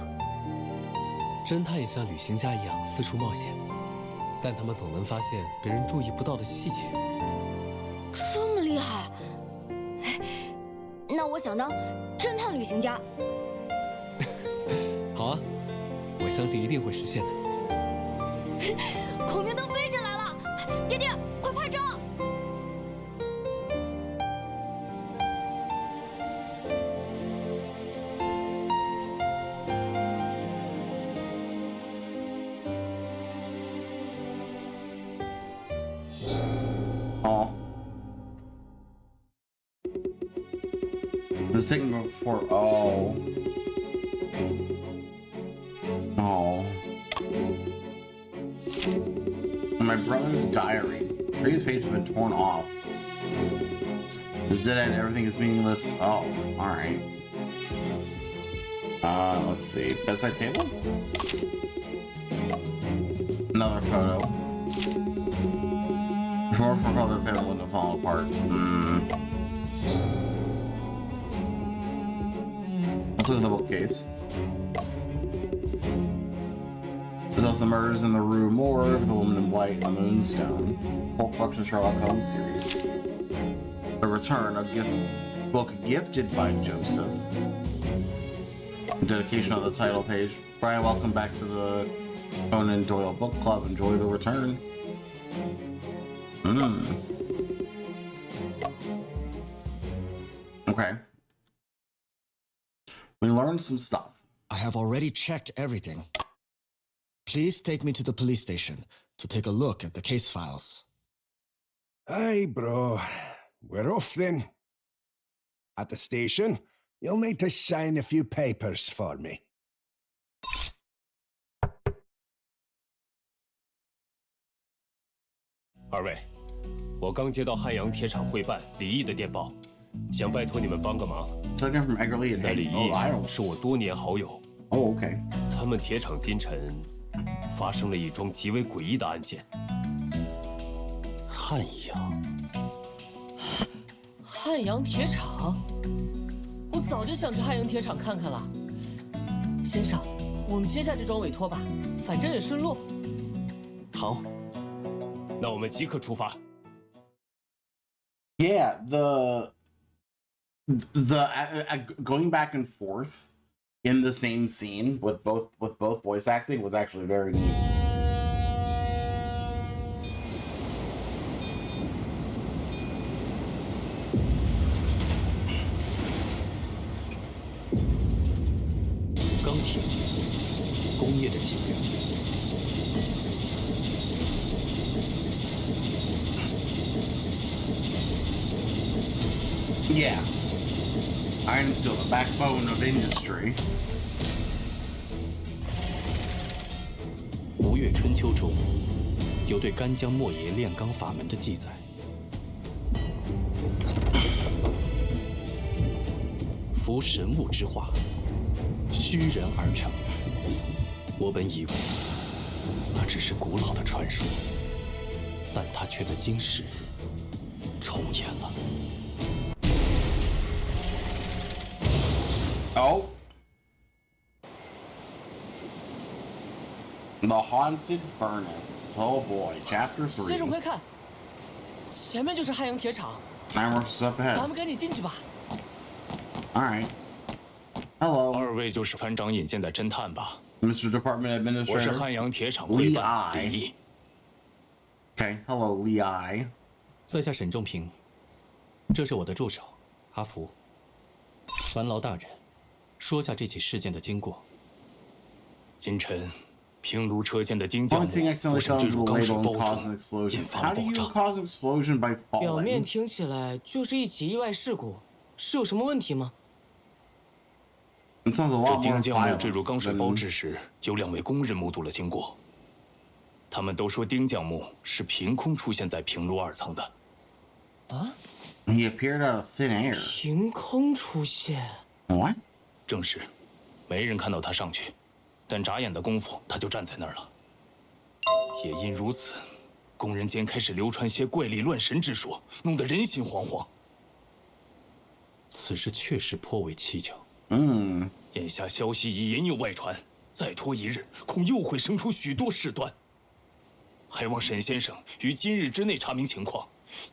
侦探也像旅行家一样四处冒险，但他们总能发现别人注意不到的细节。这么厉害！那我想当侦探旅行家。好啊，我相信一定会实现的。孔明灯飞起来了，爹爹，快拍照！Oh. This is taking before. Oh. Oh. My brother's diary. Previous page has been torn off. This dead end, everything is meaningless. Oh, alright. Let's see. Bedside table? Another photo. Before father family wouldn't fall apart. Let's look at the bookcase. There's also murders in the Rue Morgue, The Woman in White, The Moonstone, whole collection of Sherlock Holmes series. The Return, a book gifted by Joseph. Dedication on the title page. Brian, welcome back to the Conan Doyle Book Club. Enjoy The Return. Okay. We learned some stuff. I have already checked everything. Please take me to the police station to take a look at the case files. Aye, bro. We're off then. At the station, you'll need to sign a few papers for me. 二位，我刚接到汉阳铁厂会办李毅的电报，想拜托你们帮个忙。Second from Edgar Lee and 那李 Hank. 毅 Oh, I don't. 是我多年好友。Oh, okay. 他们铁厂今晨发生了一桩极为诡异的案件。汉阳，汉阳铁厂，我早就想去汉阳铁厂看看了。先生，我们接下这桩委托吧，反正也顺路。好，那我们即刻出发。Yeah, the going back and forth in the same scene with both voice acting was actually very neat. Yeah. Iron is still the backbone of industry. 吴越春秋中有对干将莫邪炼钢法门的记载。夫神物之化，虚人而成。我本以为那只是古老的传说，但它却在今时重演了。 Oh. The Haunted Furnace. Oh boy, Chapter 3. 先生快看，前面就是汉阳铁厂。 Fireworks up ahead. 咱们赶紧进去吧。Alright. Hello. 二位就是船长引荐的侦探吧？ Mr. Department 我是 Administrator. 汉阳铁厂会办李毅。 Okay, hello, Lee I. 在下沈仲平，这是我的助手阿福。烦劳大人，说下这起事件的经过。今晨，平卢车间的钉匠 One thing 木 accidentally 不慎 fell 坠 into 入 the 钢水 ladle 包 and caused 中， an explosion. 引发 How 了 do 爆 you 炸。 cause an explosion by 表面 falling? 听起来就是一起意外事故，是有什么问题吗？ It sounds a 这 lot more 钉匠木 violent 坠入钢水包 than- 之时，有2位工人目睹了经过。他们都说钉匠木是凭空出现在平卢2层的。He appeared out of thin air. 凭空出现。 What? 正是，没人看到他上去，但眨眼的功夫他就站在那儿了。也因如此，工人间开始流传些怪力乱神之说，弄得人心惶惶。此事确实颇为蹊跷。眼下消息已隐有外传，再拖一日，恐又会生出许多事端。还望沈先生于今日之内查明情况，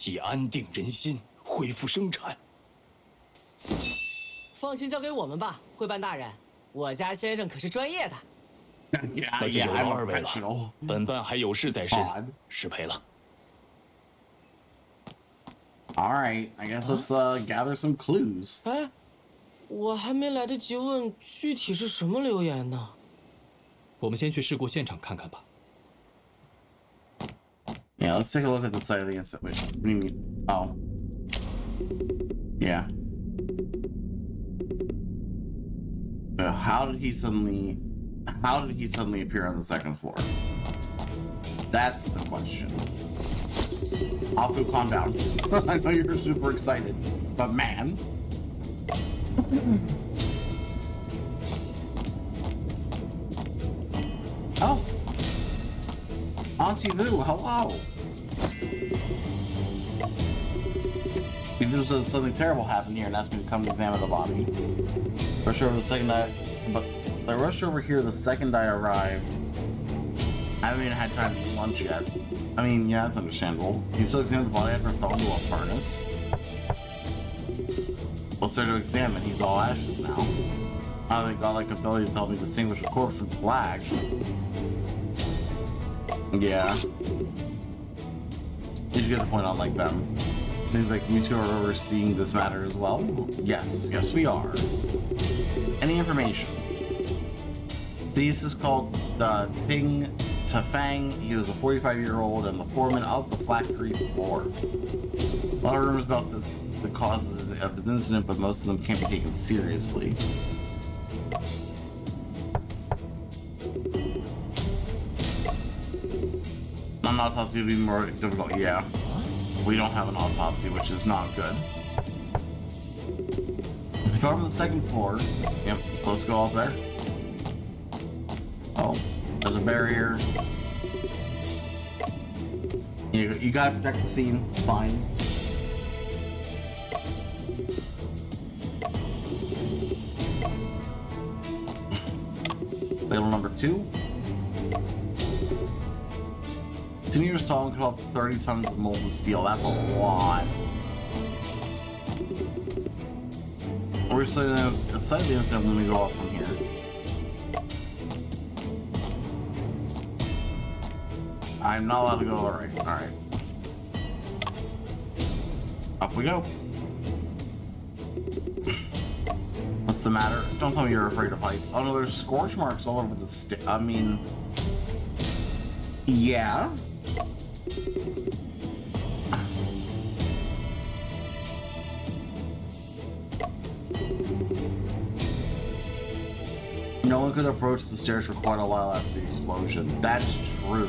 以安定人心，恢复生产。放心交给我们吧，会办大人，我家先生可是专业的。那就有劳二位了，本办还有事在身，失陪了。 All right, I guess let's gather some clues. 哎，我还没来得及问具体是什么留言呢。我们先去事故现场看看吧。 Yeah, let's take a look at the site of the incident. Wait, what do you mean? Oh. Yeah. How did he suddenly appear on the second floor? That's the question. Afu, calm down. I know you're super excited, but man. Oh. Auntie Vu, hello. Vu says something terrible happened here and asked me to come examine the body. Rushed over the second I rushed over here the second I arrived. I haven't even had time to eat lunch yet. I mean, yeah, that's understandable. You still examined the body after it fell into a furnace? Well, there to examine, he's all ashes now. I don't think godlike ability to help me distinguish a corpse from the flag. Yeah. You should get the point on like them. Seems like you two are overseeing this matter as well. Yes, yes we are. Any information? This is called Ting Tafang. He was a 45-year-old and the foreman of the factory floor. A lot of rumors about the cause of his incident, but most of them can't be taken seriously. An autopsy would be more difficult, yeah. We don't have an autopsy, which is not good. If I over the second floor, yep, so let's go up there. Oh, there's a barrier. You gotta protect the scene, it's fine. Label number 2. 2 meters tall and could hold up to 30 tons of molten steel. That's a lot. We're slightly the incident when we go up from here. I'm not allowed to go right. Alright. Up we go. What's the matter? Don't tell me you're afraid of heights. Oh no, there's scorch marks all over the I mean... Yeah? No one could approach the stairs for quite a while after the explosion. That's true.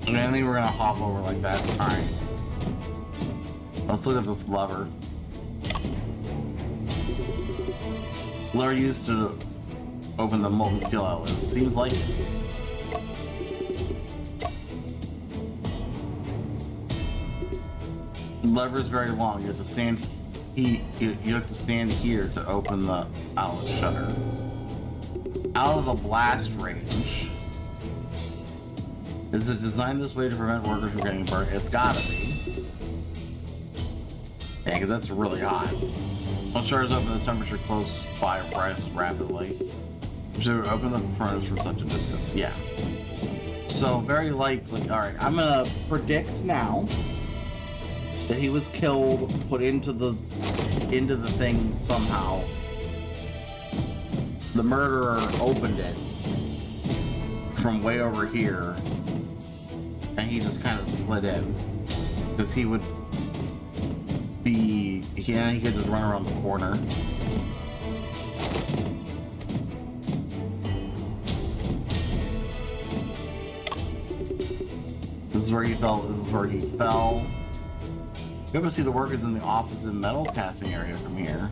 I think we're gonna hop over like that. Alright. Let's look at this lever. Lever used to open the molten steel outlet. It seems like it. The lever is very long. You have to stand. You have to stand here to open the outlet shutter. Out of the blast range. Is it designed this way to prevent workers from getting burnt? It's gotta be. Yeah, because that's really hot. Once shutters open, the temperature close by rises rapidly. Should open the furnace from such a distance. Yeah. So very likely. All right, I'm gonna predict now that he was killed, put into the thing somehow. The murderer opened it from way over here, and he just kind of slid in because he would be. He could just run around the corner. where he fell. This is where he fell. You able to see the workers in the opposite metal casting area from here.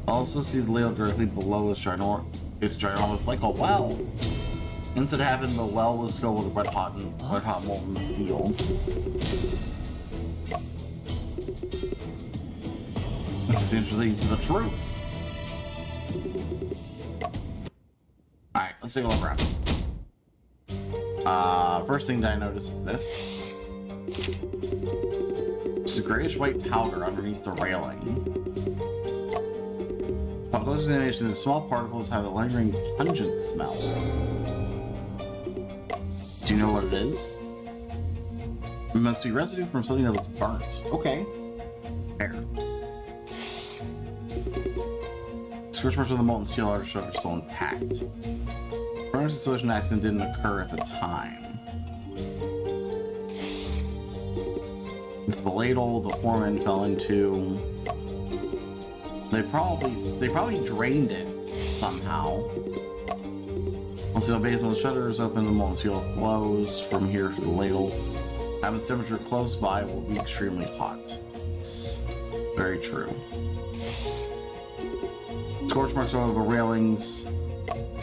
Also see the ladle directly below its ginormous like a well. Instead of happened, the well was filled with red hot molten steel. This seems to lead to the truth. Alright, let's take a look around. First thing that I noticed is this. There's a grayish white powder underneath the railing. Upon close examination, the small particles have a lingering pungent smell. Do you know what it is? It must be residue from something that was burnt. Okay. Fair. Scorch marks of the molten steel are still intact. Furnace explosion accident didn't occur at the time. It's the ladle the foreman fell into. They probably drained it somehow. Once the basement shutters open, the molten steel flows from here to the ladle. Atmospheric temperature close by will be extremely hot. It's very true. Scorch marks all over the railings.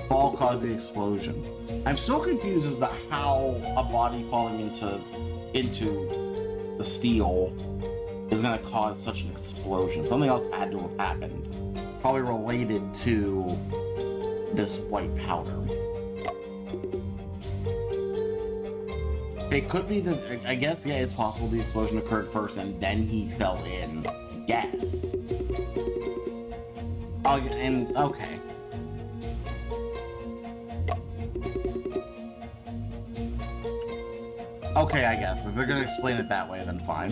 Fall caused the explosion. I'm still confused as to how a body falling into the steel is going to cause such an explosion. Something else had to have happened. Probably related to this white powder. It could be that, I guess, yeah, it's possible the explosion occurred first and then he fell in. Yes. Oh, and, okay. Okay, I guess. If they're gonna explain it that way, then fine.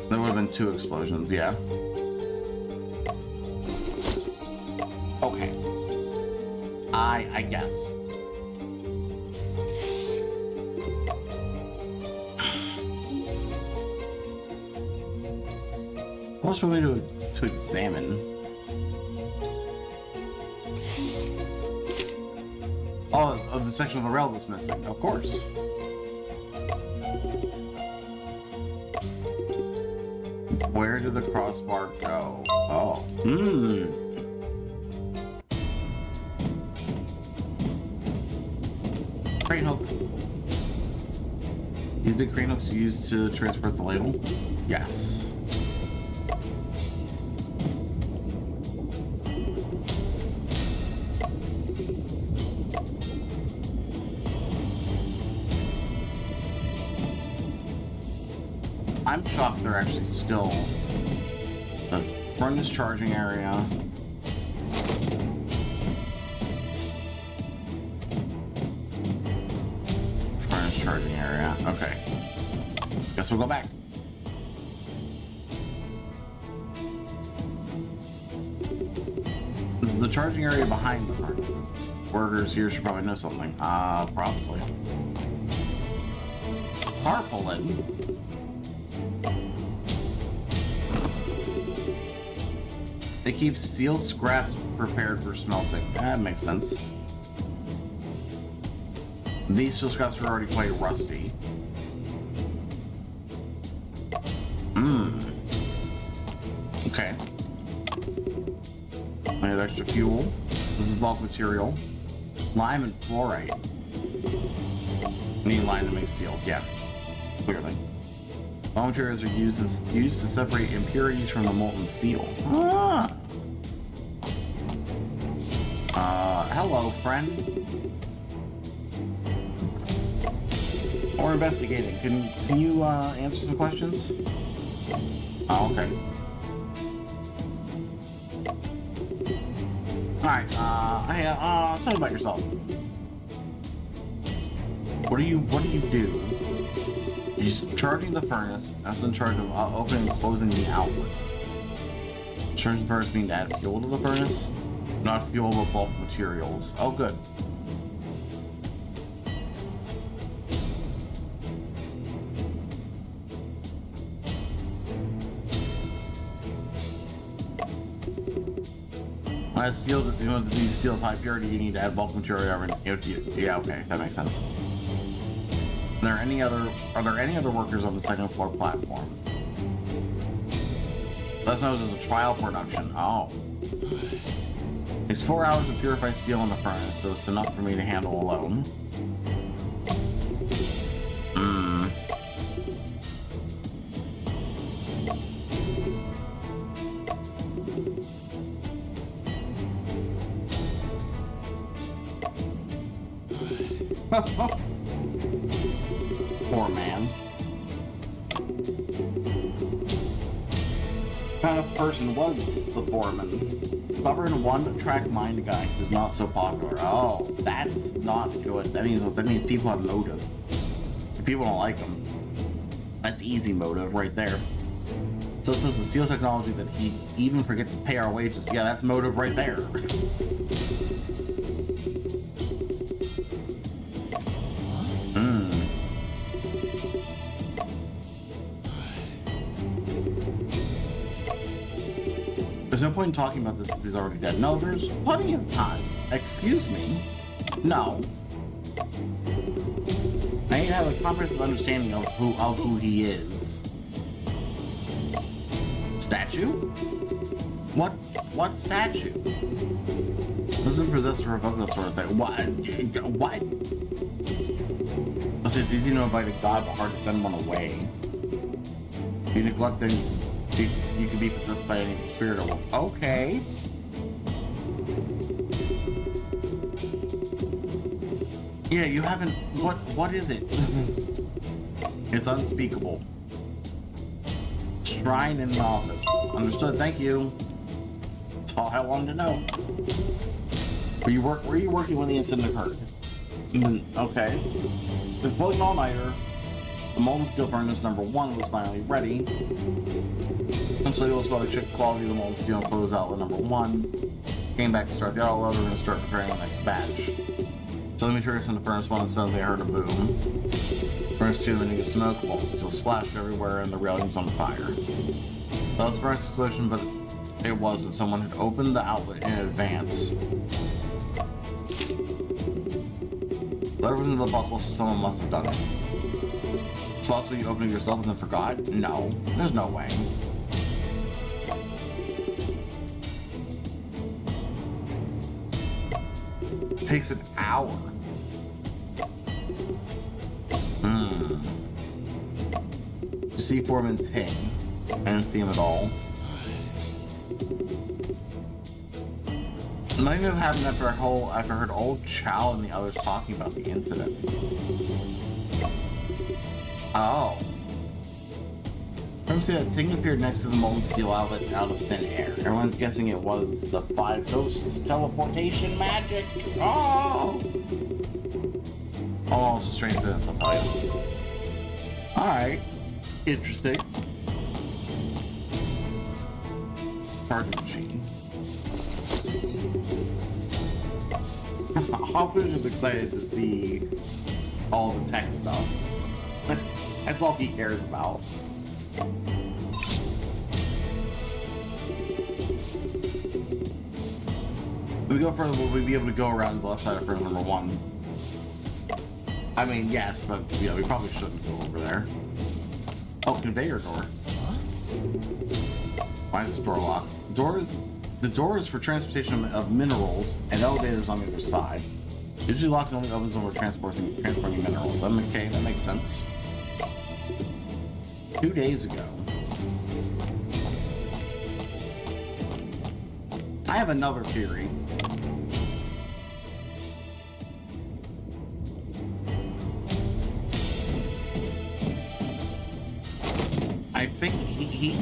There would have been 2 explosions, yeah. Okay. I guess. What else would we do to examine? Oh, the section of the rail that's missing, of course. Where did the crossbar go? Oh. Crane hook. These big crane hooks used to transport the ladle? Yes. I'm shocked they're actually still the furnace charging area. Furnace charging area. Okay. Guess we'll go back. This is the charging area behind the furnaces. Workers here should probably know something. Probably. Tarpaulin. They keep steel scraps prepared for smelting. That makes sense. These steel scraps are already quite rusty. Okay. I have extra fuel. This is bulk material. Lime and fluorite. Need lime to make steel. Yeah. Clearly. Raw materials are used to separate impurities from the molten steel. Hello, friend. Or investigating. Can you answer some questions? Oh, okay. Alright, hey, tell me about yourself. What do you do? He's charging the furnace. I was in charge of opening and closing the outlet. Charging the furnace mean to add fuel to the furnace? Not fuel, but bulk materials. Oh, good. When you want to be steel of high purity, you need to add bulk material. Yeah, okay, that makes sense. Are there any other workers on the second floor platform? That's known as a trial production. Oh. It's 4 hours to purify steel in the furnace, so it's enough for me to handle alone. Poor man. What kind of person was the foreman? Stubborn one-track mind guy who's not so popular. Oh, that's not good. That means people have motive. If people don't like him, that's easy motive right there. So it says the steel technology that he even forget to pay our wages. Yeah, that's motive right there. There's no point in talking about this since he's already dead. No, there's plenty of time. Excuse me. No. I need to have a comprehensive understanding of who he is. Statue? What statue? Doesn't possess or revoke that sort of thing. What? It's easy to invite a god, but hard to send one away. You neglect them, you can be possessed by any spirit or wolf. Okay. Yeah, you haven't. What is it? It's unspeakable. Shrine in the office. Understood. Thank you. That's all I wanted to know. Were you working when the incident occurred? Okay. Been pulling an all-nighter. The molten steel furnace number 1 was finally ready. So you'll spot to check the quality of the molten steel and close outlet number 1. Came back to start the auto loader and start preparing the next batch. So the materials in the furnace 1 and suddenly I heard a boom. Furnace 2 emitting smoke, molten steel splashed everywhere and the railings on fire. Well, it's furnace explosion, but it wasn't. Someone had opened the outlet in advance. Lever's into the buckle, so someone must have done it. It's possible you opened it yourself and then forgot? No, there's no way. It takes an hour. See Foreman Ting. I didn't see him at all. It might have happened after I heard old Chow and the others talking about the incident. Oh. From see that Ting appeared next to the molten steel outlet out of thin air. Everyone's guessing it was the 5 ghosts teleportation magic. Oh! Oh, it's a strange business, I'll tell you. Alright. Interesting. Target machine. Hopper's just excited to see all the tech stuff. That's all he cares about. If we go further, will we be able to go around the left side of furnace number 1? I mean, yes, but yeah, we probably shouldn't go over there. Oh, conveyor door. Why is this door locked? The door is for transportation of minerals and elevators on the other side. Usually locked and only opens when we're transporting minerals. Okay, that makes sense. 2 days ago. I have another theory.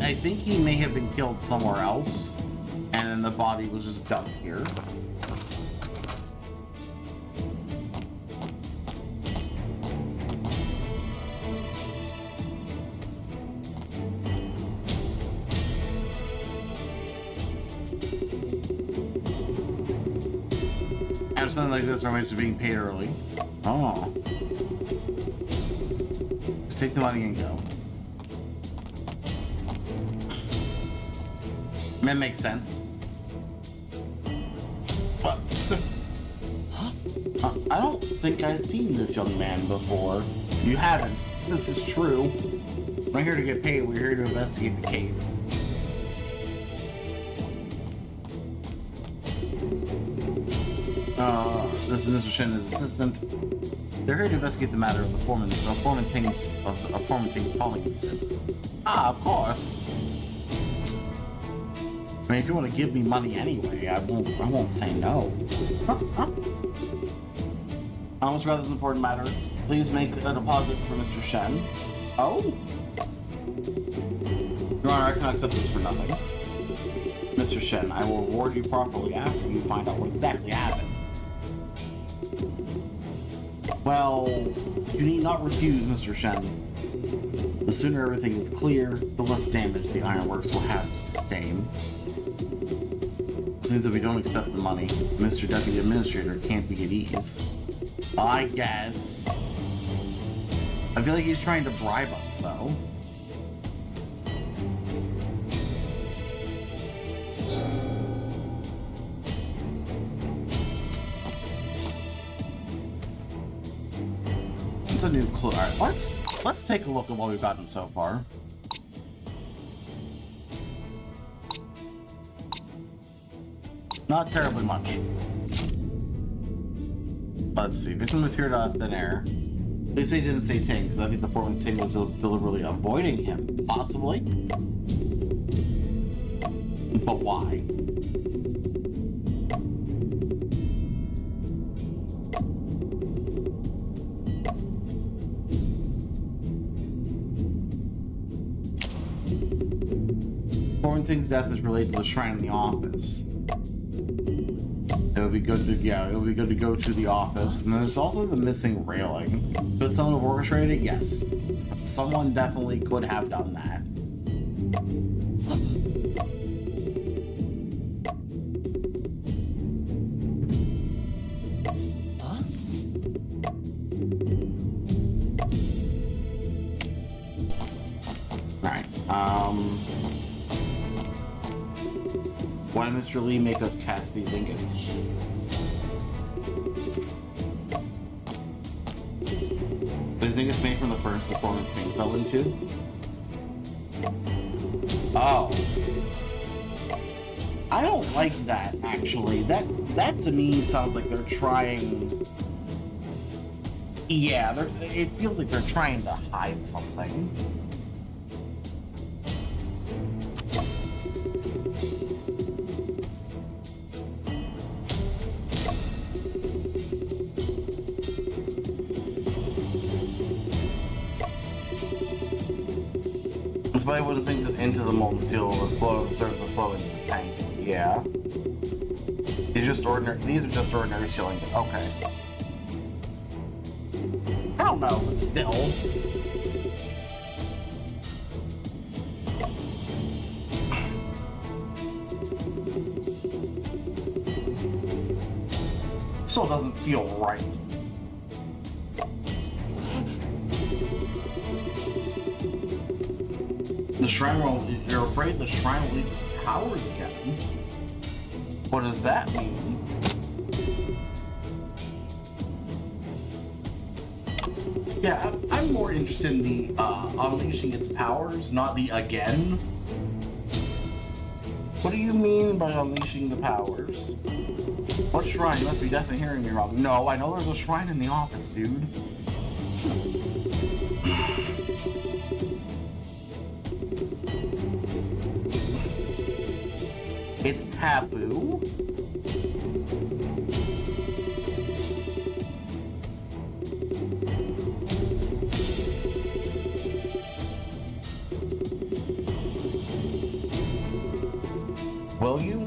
I think he may have been killed somewhere else, and then the body was just dumped here. And something like this, our ways to being paid early. Oh. Just take the money and go. That makes sense. What? Huh? I don't think I've seen this young man before. You haven't. This is true. We're not here to get paid, we're here to investigate the case. This is Mr. Shen, his assistant. They're here to investigate the matter of the foreman Ting's falling incident. Ah, of course. I mean, if you want to give me money anyway, I won't say no. How much about this important matter? Please make a deposit for Mr. Shen. Oh? Your Honor, I cannot accept this for nothing. Mr. Shen, I will reward you properly after you find out what exactly happened. Well, you need not refuse, Mr. Shen. The sooner everything is clear, the less damage the ironworks will have to sustain. Since if we don't accept the money, Mr. Deputy Administrator can't be at ease. I guess. I feel like he's trying to bribe us, though. It's a new clue. All right, let's take a look at what we've gotten so far. Not terribly much. Let's see. Victim appeared out of thin air. They say didn't say Ting, because I think the foreman Ting was deliberately avoiding him. Possibly. But why? Foreman Ting's death is related to the shrine in the office. It would be good to, yeah, it would be good to go to the office. And there's also the missing railing. Could someone have orchestrated it? Yes. Someone definitely could have done that. Huh? Alright, why did Mr. Lee make us cast these ingots? These ingots made from the furnace the foreman Ting fell into? Oh. I don't like that, actually. That to me sounds like they're trying... Yeah, it feels like they're trying to hide something. Somebody would have sinked into the molten steel with flow that serves the flow into the tank. Yeah. These are just ordinary steel ingots. Okay. I don't know, but still. Still doesn't feel right. The shrine will, you're afraid the shrine will lose its powers again? What does that mean? Yeah, I'm more interested in the unleashing its powers, not the again. What do you mean by unleashing the powers? What shrine? You must be definitely hearing me wrong. No, I know there's a shrine in the office, dude. It's taboo? Will you?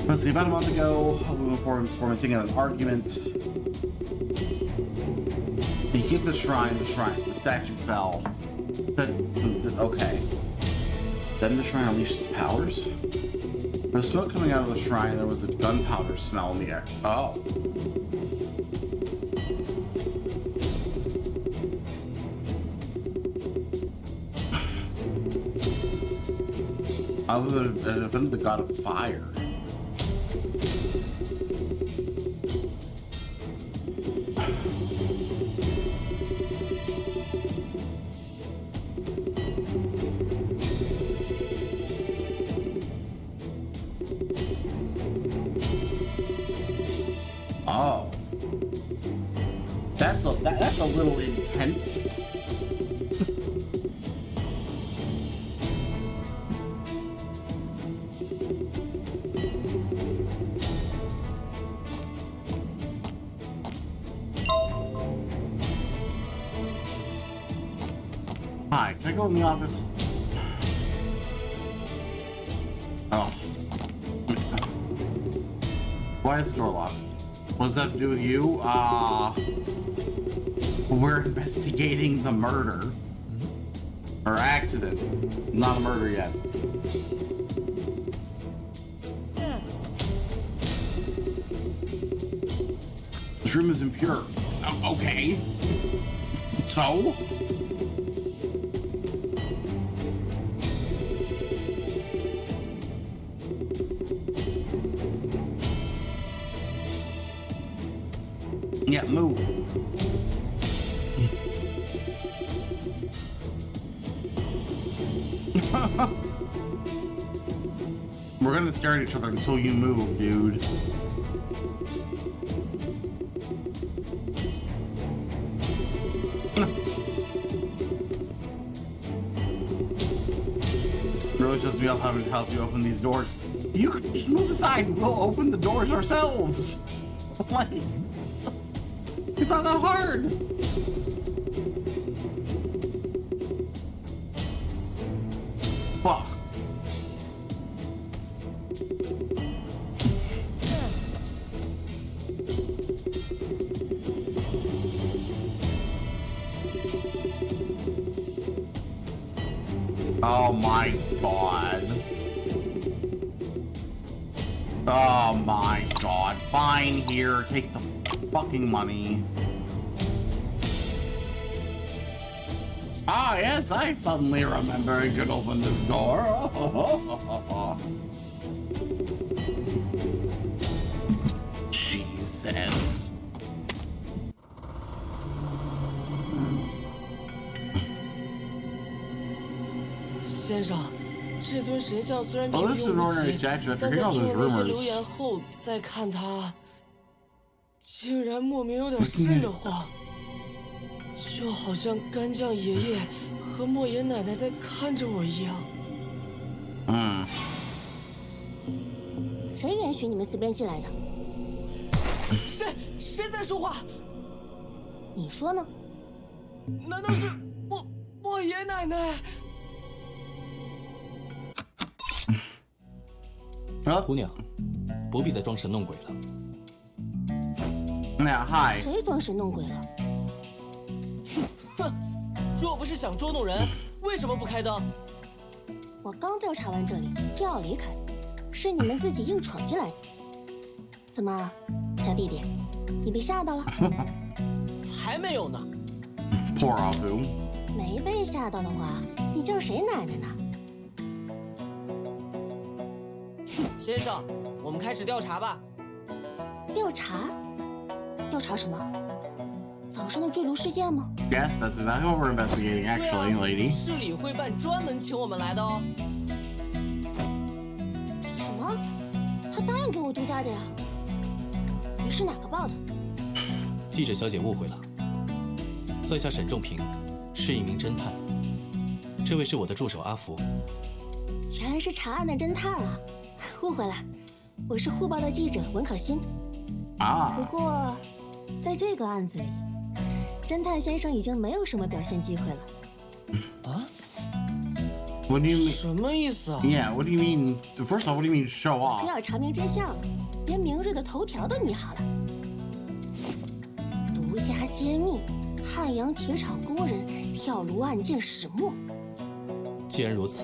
Let's see, about a month ago, we were formatting an argument. He kicked the shrine, the statue fell. Okay. Then the shrine unleashed its powers? There was smoke coming out of the shrine, there was a gunpowder smell in the air. Oh. I would have offended the god of fire. Oh. That's a little intense. Hi, can I go in the office? Oh. Why is the door locked? What does that have to do with you? We're investigating the murder. Or accident. Not a murder yet. This room is impure. Oh, okay. So? Yeah, move. We're gonna stare at each other until you move, dude. Really just me up having to help you open these doors. You could just move aside and we'll open the doors ourselves. Like, it's not that hard. Fuck. Oh my god. Oh my god. Fine, here, take the fucking money. Ah, yes, I suddenly remember I could open this door. Jesus.先生，这尊神像虽然平 Oh, this is an 庸无 ordinary 奇， statue. 但 After 在 hearing all 听 those 了那些流言 rumors. 后，再看它，竟然莫名有点瘆得慌，就好像干将爷爷和莫爷奶奶在看着我一样。嗯。谁允许你们随便进来的？谁在说话？你说呢？难道是莫爷奶奶？姑娘，不必再装神弄鬼了。那嗨，谁装神弄鬼了？哼，若不是想捉弄人，为什么不开灯？我刚调查完这里，正要离开，是你们自己硬闯进来的。怎么，小弟弟，你被吓到了？才没有呢。Poor Abu。没被吓到的话，你叫谁奶奶呢？先生，我们开始调查吧。调查？调查什么？早上的坠炉事件吗？ Yes, that's exactly what we're investigating, actually, lady. 市里会办专门请我们来的哦。什么？他答应给我独家的呀？你是哪个报的？记者小姐误会了，在下沈仲平，是一名侦探。这位是我的助手阿福。原来是查案的侦探啊！误会了，我是沪报的记者文可欣。啊。不过，在这个案子里，侦探先生已经没有什么表现机会了。啊 What do you mean? 什么意思啊 Yeah, what do you mean? First off, what do you mean show 只 off? 要查明真相了，连明日的头条都拟好了。独家揭秘汉阳铁厂工人跳炉案件始末。既然如此，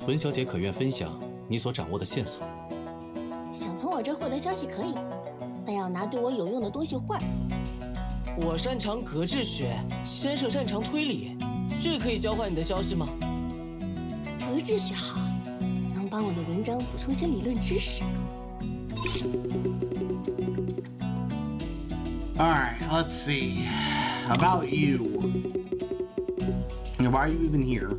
文小姐可愿分享你所掌握的线索？想从我这获得消息可以，但要拿对我有用的东西换。我擅长格致学，先生擅长推理，这可以交换你的消息吗？格致学好，能帮我的文章补充些理论知识。All right, let's see. About you. Why are you even here?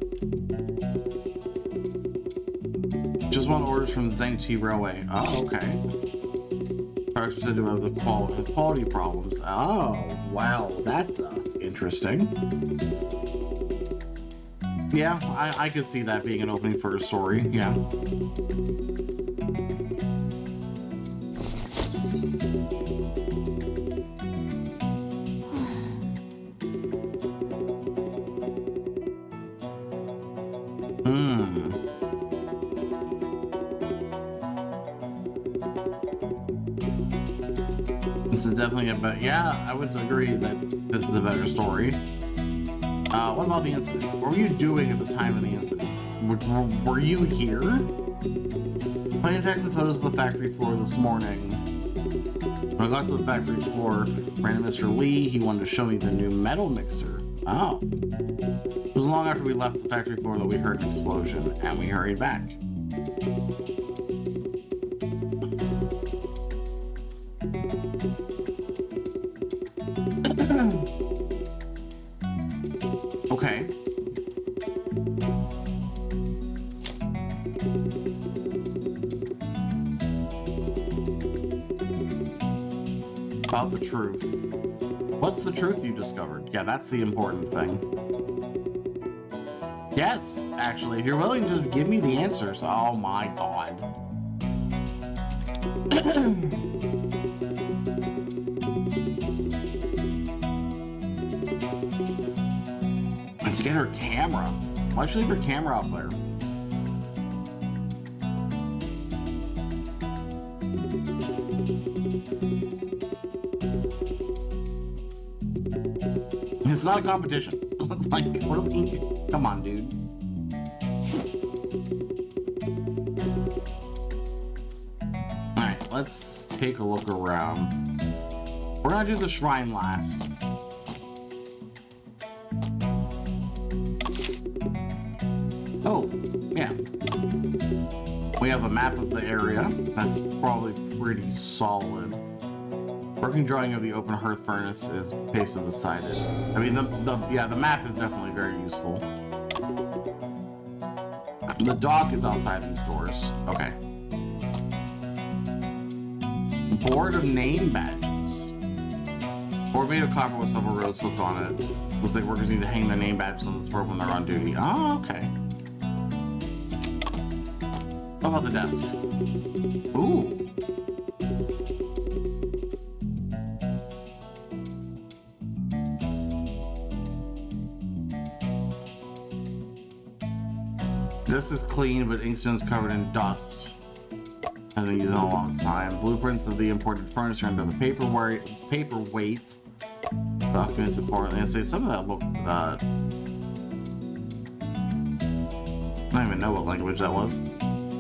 Just want orders from the Yangtze Railway. Oh, okay. actually said about the quality problems. Oh, wow, that's interesting. Yeah, I could see that being an opening for a story, yeah. This is definitely a better, yeah, I would agree that this is a better story. What about the incident? What were you doing at the time of the incident? Were you here? Playing text and photos of the factory floor this morning. When I got to the factory floor, ran into Mr. Lee. He wanted to show me the new metal mixer. Oh. It was long after we left the factory floor that we heard an explosion, and we hurried back. Okay. About the truth. What's the truth you discovered? Yeah, that's the important thing. Yes, actually, if you're willing to just give me the answers. Oh my god. Let's get her camera. Why'd she leave her camera up there? It's not a competition. It's like, what are we? Come on, dude. Alright, let's take a look around. We're gonna do the shrine last. Oh, yeah. We have a map of the area. That's probably pretty solid. Working drawing of the open hearth furnace is pasted beside it. I mean, the map is definitely very useful. The dock is outside these doors. Okay. Board of name badges. Board made of copper with several rows hooked on it. Looks like workers need to hang their name badges on this board when they're on duty. Oh, okay. How about the desk? Ooh. This is clean, but inkstone's covered in dust. I've been using it a long time. Blueprints of the imported furniture under the paperweight. Documents important. And say some of that looked. I don't even know what language that was.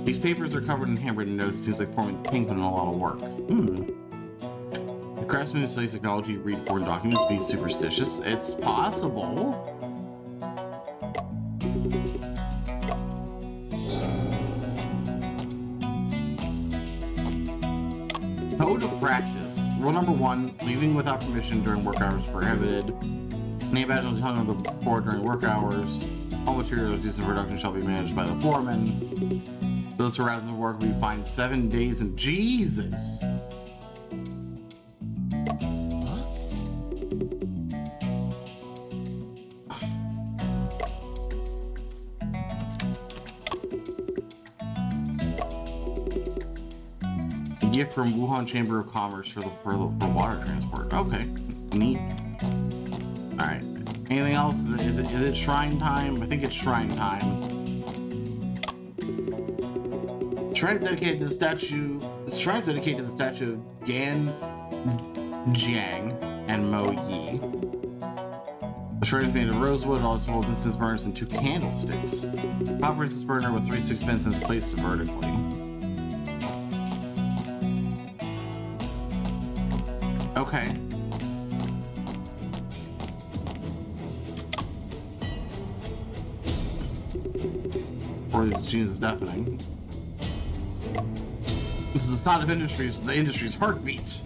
These papers are covered in handwritten notes. Seems like forming Ting put in a lot of work. The craftsman who studies technology read foreign documents be superstitious. It's possible. Code of practice. Rule number 1, leaving without permission during work hours is prohibited. Name badge on the tongue of the board during work hours. All materials used in production shall be managed by the foreman. Those who are absent from work will be fined 7 days in Jesus. Gift from Wuhan Chamber of Commerce for water transport. Okay, neat. All right. Anything else? Is it shrine time? I think it's shrine time. Shrine dedicated to the statue. The shrine is dedicated to the statue of Gan Jiang and Mo Yi. The shrine is made of rosewood. Also holds incense burners and 2 candlesticks. Copper incense burner with 3 6 incense placed vertically. Okay. Or the machine is deafening. This is the sound of industries, the industry's heartbeat.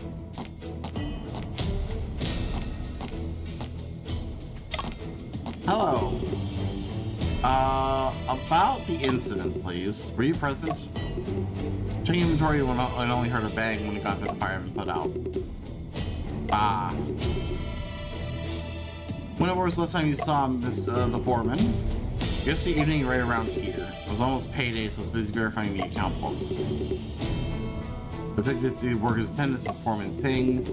Hello. About the incident, please. Were you present? Taking inventory when I only heard a bang when it got to the fireman put out. Ah. When was the last time you saw the foreman? Yesterday evening, right around here. It was almost payday, so I was busy verifying the account book. I took it to work his attendance with Foreman Ting.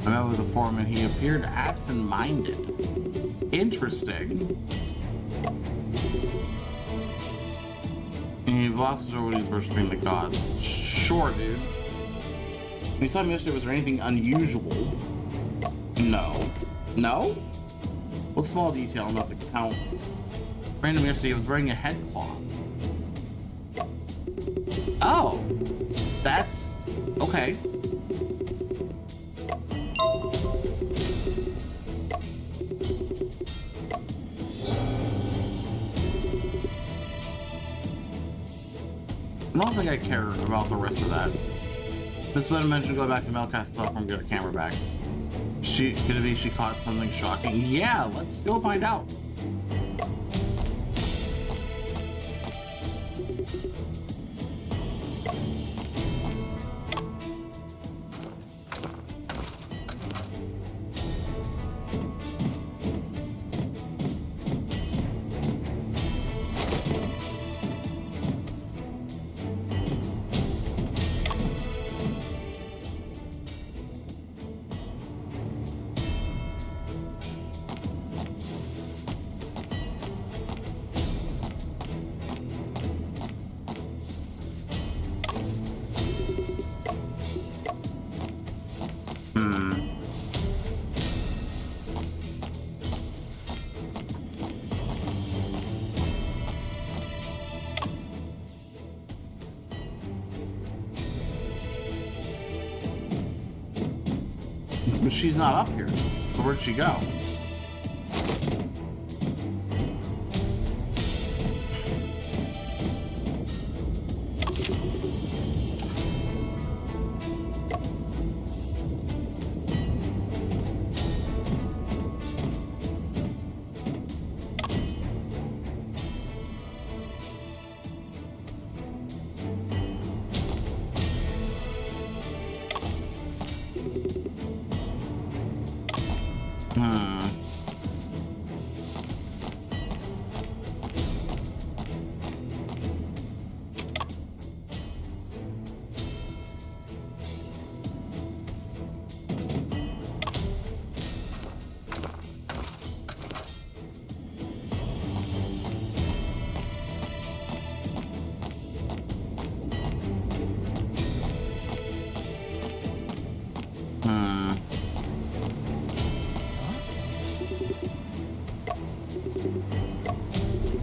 I met with the foreman. He appeared absent-minded. Interesting. He blocks the door when he's worshiping the gods. Sure, dude. When you saw him yesterday, was there anything unusual? No. No? What small detail enough to count? Random yesterday, he was wearing a head cloth. Oh. That's... okay. I don't think I care about the rest of that. Just let him mention go back to Melcast's platform, get her camera back. Could it be she caught something shocking? Yeah, let's go find out. She's not up here. So where'd she go?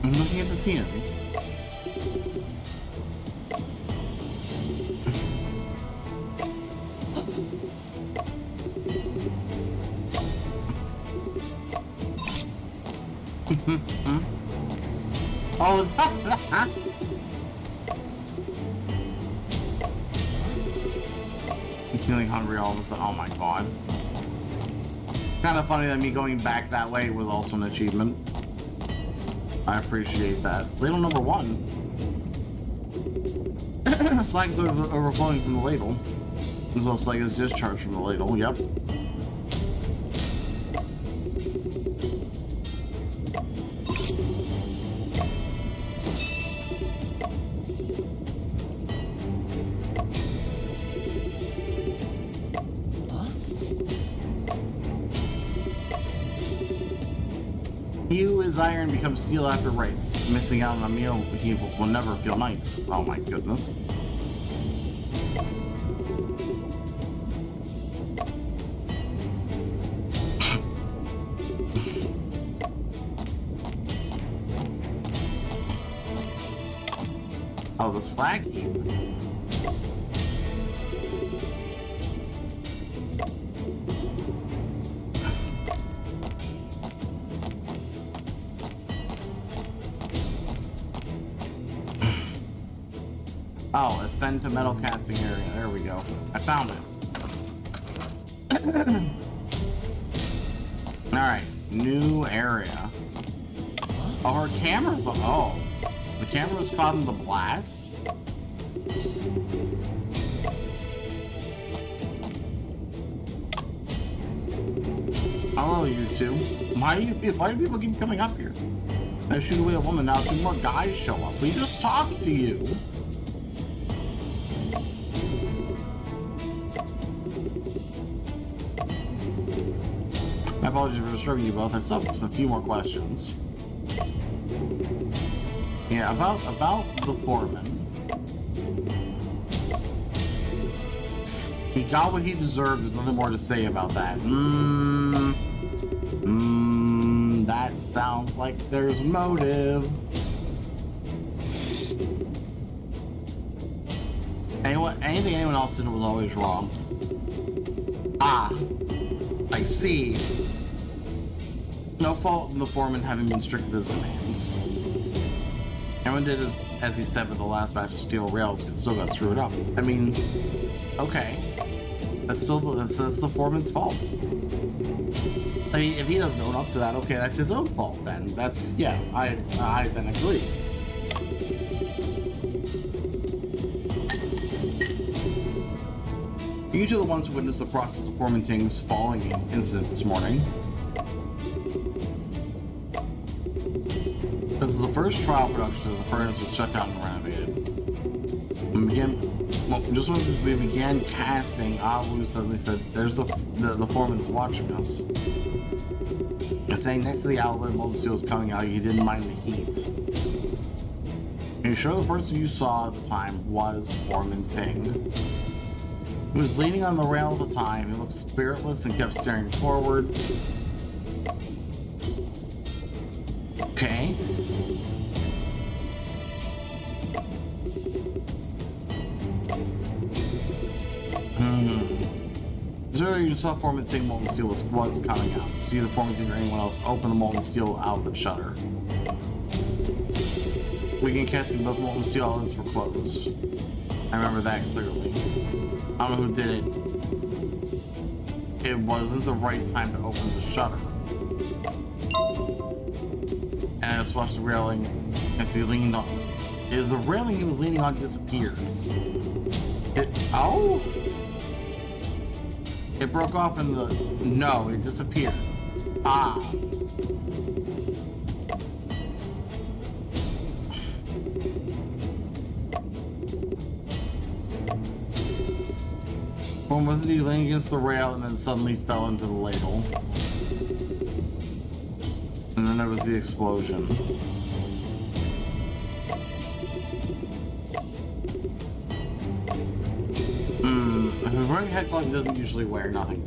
I'm looking at the scenery. Oh, I'm feeling hungry all of a sudden. Oh my god. Kind of funny that me going back that way was also an achievement. I appreciate that. Ladle number 1. Slag is overflowing from the ladle. As well as slag is discharged from the ladle. Yep. He who is iron becomes steel after rice. Missing out on a meal, he will never feel nice. Oh my goodness. Oh, the slag heap. Oh, ascend to metal casting area. There we go. I found it. Alright, new area. Oh, her camera's on. Oh, the camera was caught in the blast? Hello, you two. Why do people keep coming up here? I shoot away a woman, now 2 more guys show up. We just talked to you. My apologies for disturbing you both. I still have just a few more questions. Yeah, about the foreman. He got what he deserved. There's nothing more to say about that. That sounds like there's motive. Anything anyone else did was always wrong. Ah, I see. No fault in the foreman having been strict with his demands. Everyone did as he said, but the last batch of steel rails still got screwed up. I mean, okay. That's the foreman's fault. I mean, if he doesn't own up to that, okay, that's his own fault then. That's, yeah, I then agree. You two are the ones who witnessed the process of Foreman Ting's falling incident this morning. This is the first trial production of the furnace was shut down and renovated. Just when we began casting, Awu suddenly said, "There's the foreman's watching us." Saying next to the outlet while the steel was coming out, he didn't mind the heat. Are you sure the person you saw at the time was Foreman Ting? He was leaning on the rail at the time. He looked spiritless and kept staring forward. Okay. Earlier you saw Foreman Ting molten steel was coming out. See the Foreman Ting or anyone else open the molten steel outlet shutter. We can casting both molten steel outlets were closed. I remember that clearly. I don't know who did it. It wasn't the right time to open the shutter. And I just watched the railing as he leaned on. The railing he was leaning on disappeared. It broke off in the... No, it disappeared. Ah. Well, wasn't he leaning against the rail and then suddenly fell into the ladle? And then there was the explosion. If he's wearing headcloth, he doesn't usually wear nothing.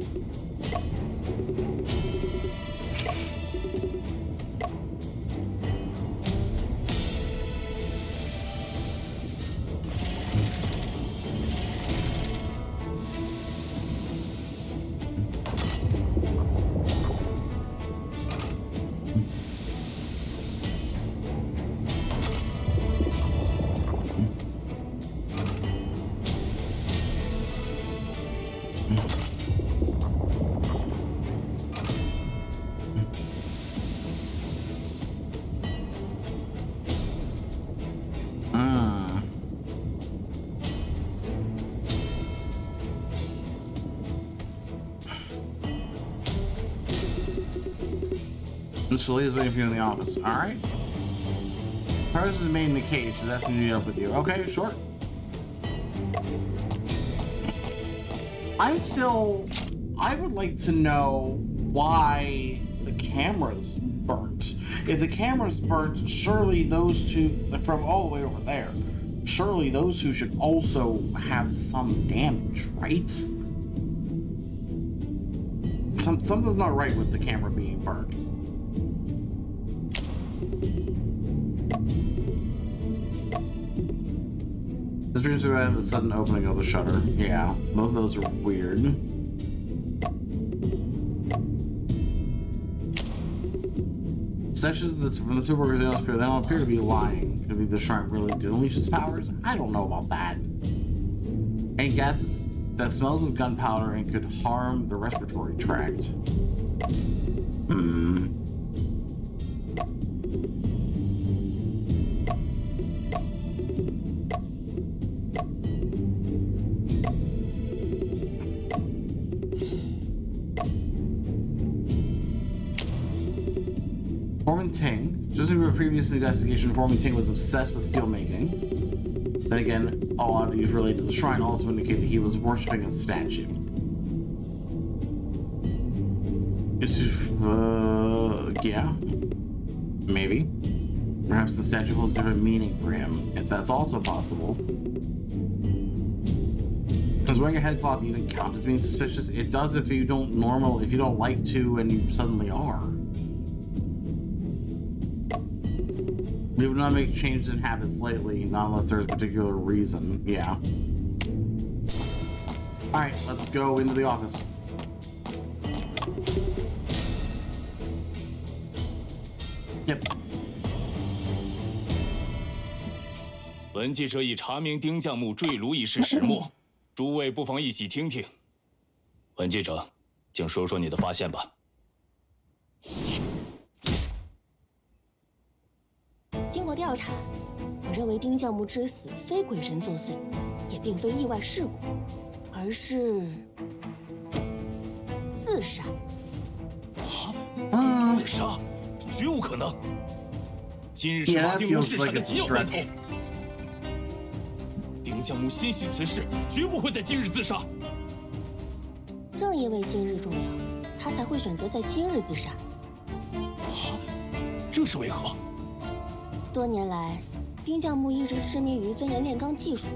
So Lee's waiting for you in the office. Alright. Hers is made in the case, so that's to meet up with you. Okay, sure. I would like to know why the camera's burnt. If the camera's burnt, surely those two, from all the way over there, surely those two should also have some damage, right? Something's not right with the camera being burnt. This brings me right to the sudden opening of the shutter. Yeah, both of those are weird. Sections from the two workers they don't appear to be lying. Could be the shrine really did unleash its powers? I don't know about that. Any gases that smells of gunpowder and could harm the respiratory tract. Foreman Ting, just like a previous investigation, Foreman Ting was obsessed with steelmaking. Then again, all oddities related to the shrine also indicate that he was worshipping a statue. It's, yeah. Maybe. Perhaps the statue holds different meaning for him, if that's also possible. Does wearing a headcloth even count as being suspicious? It does if you don't like to and you suddenly are. We would not make changes in habits lately, not unless there's a particular reason. Yeah. Alright, let's go into the office. Yep. 本记者已查明丁匠木坠炉一事始末，诸位不妨一起听听。本记者，请说说你的发现吧。经过调查，我认为丁匠木之死非鬼神作祟，也并非意外事故，而是自杀。自杀？绝无可能！今日是马丁炉试产的紧要关头。丁匠木心系此事，绝不会在今日自杀。正因为今日重要，他才会选择在今日自杀。这是为何？多年来，丁匠木一直痴迷于钻研炼钢技术。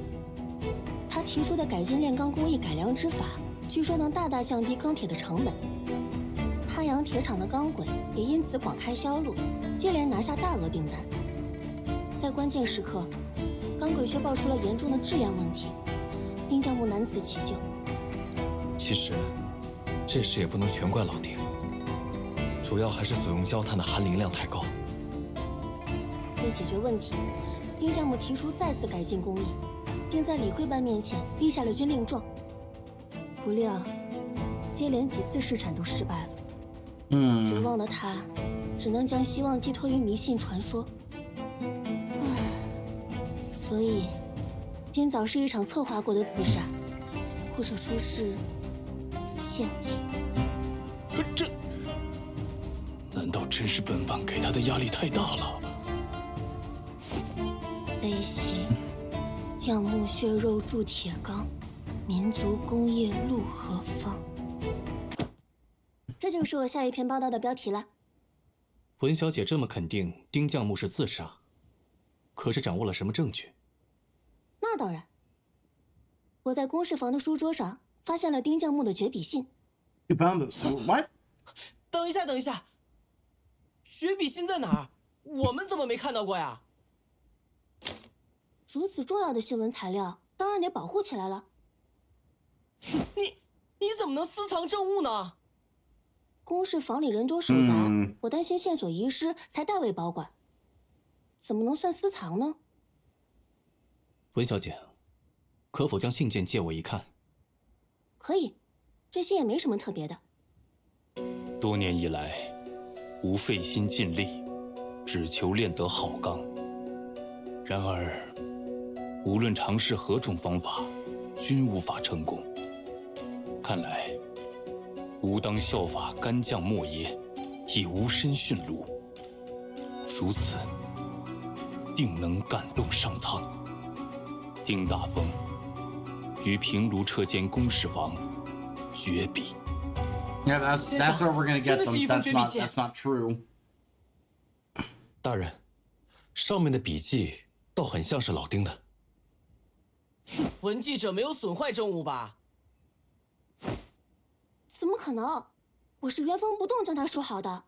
他提出的改进炼钢工艺改良之法，据说能大大降低钢铁的成本。哈阳铁厂的钢轨也因此广开销路，接连拿下大额订单。在关键时刻，钢轨却爆出了严重的质量问题，丁匠木难辞其咎。其实，这事也不能全怪老丁，主要还是所用焦炭的含磷量太高。为解决问题，丁匠木提出再次改进工艺，并在李会班面前立下了军令状。不料，接连几次试产都失败了。绝望的他，只能将希望寄托于迷信传说。所以，今早是一场策划过的自杀，或者说是陷阱。这，难道真是本王给他的压力太大了？悲喜，匠木血肉铸铁钢，民族工业路何方？这就是我下一篇报道的标题了。文小姐这么肯定丁匠木是自杀，可是掌握了什么证据？那当然，我在公事房的书桌上发现了丁匠木的绝笔信。What？ 等一下，等一下，绝笔信在哪儿？我们怎么没看到过呀？如此重要的新闻材料，当然得保护起来了。你怎么能私藏证物呢？公事房里人多手杂，我担心线索遗失，才代为保管。怎么能算私藏呢？文小姐，可否将信件借我一看？可以，这信也没什么特别的。多年以来，吾费心尽力，只求炼得好钢。然而，无论尝试何种方法，均无法成功。看来，吾当效法干将莫邪，以无身驯鹿。如此，定能感动上苍。丁大风于平卢车间公事房绝笔。Yeah, that's where we're gonna get them. That's not true. 大人，上面的笔记倒很像是老丁的。文记者没有损坏证物吧？怎么可能？我是原封不动将它收好的。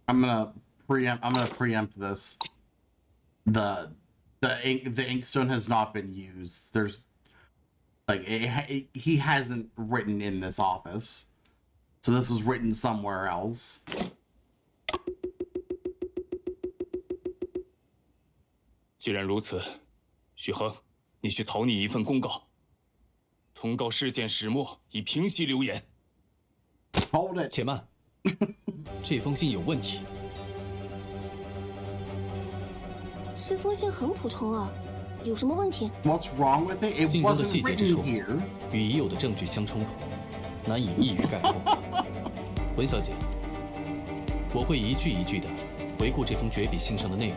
I'm gonna preempt this. The inkstone has not been used. There's like he hasn't written in this office, so this was written somewhere else. 既然如此，许恒，你去草拟一份公告，通告事件始末，以平息流言。Hold it. 且慢，这封信有问题。这封信很普通啊，有什么问题？ What's wrong with it? It 信中的 wasn't 细节之 written 处 here. 与已有的证据相冲突，难以一语概括。文小姐，我会一句一句的回顾这封绝笔信上的内容，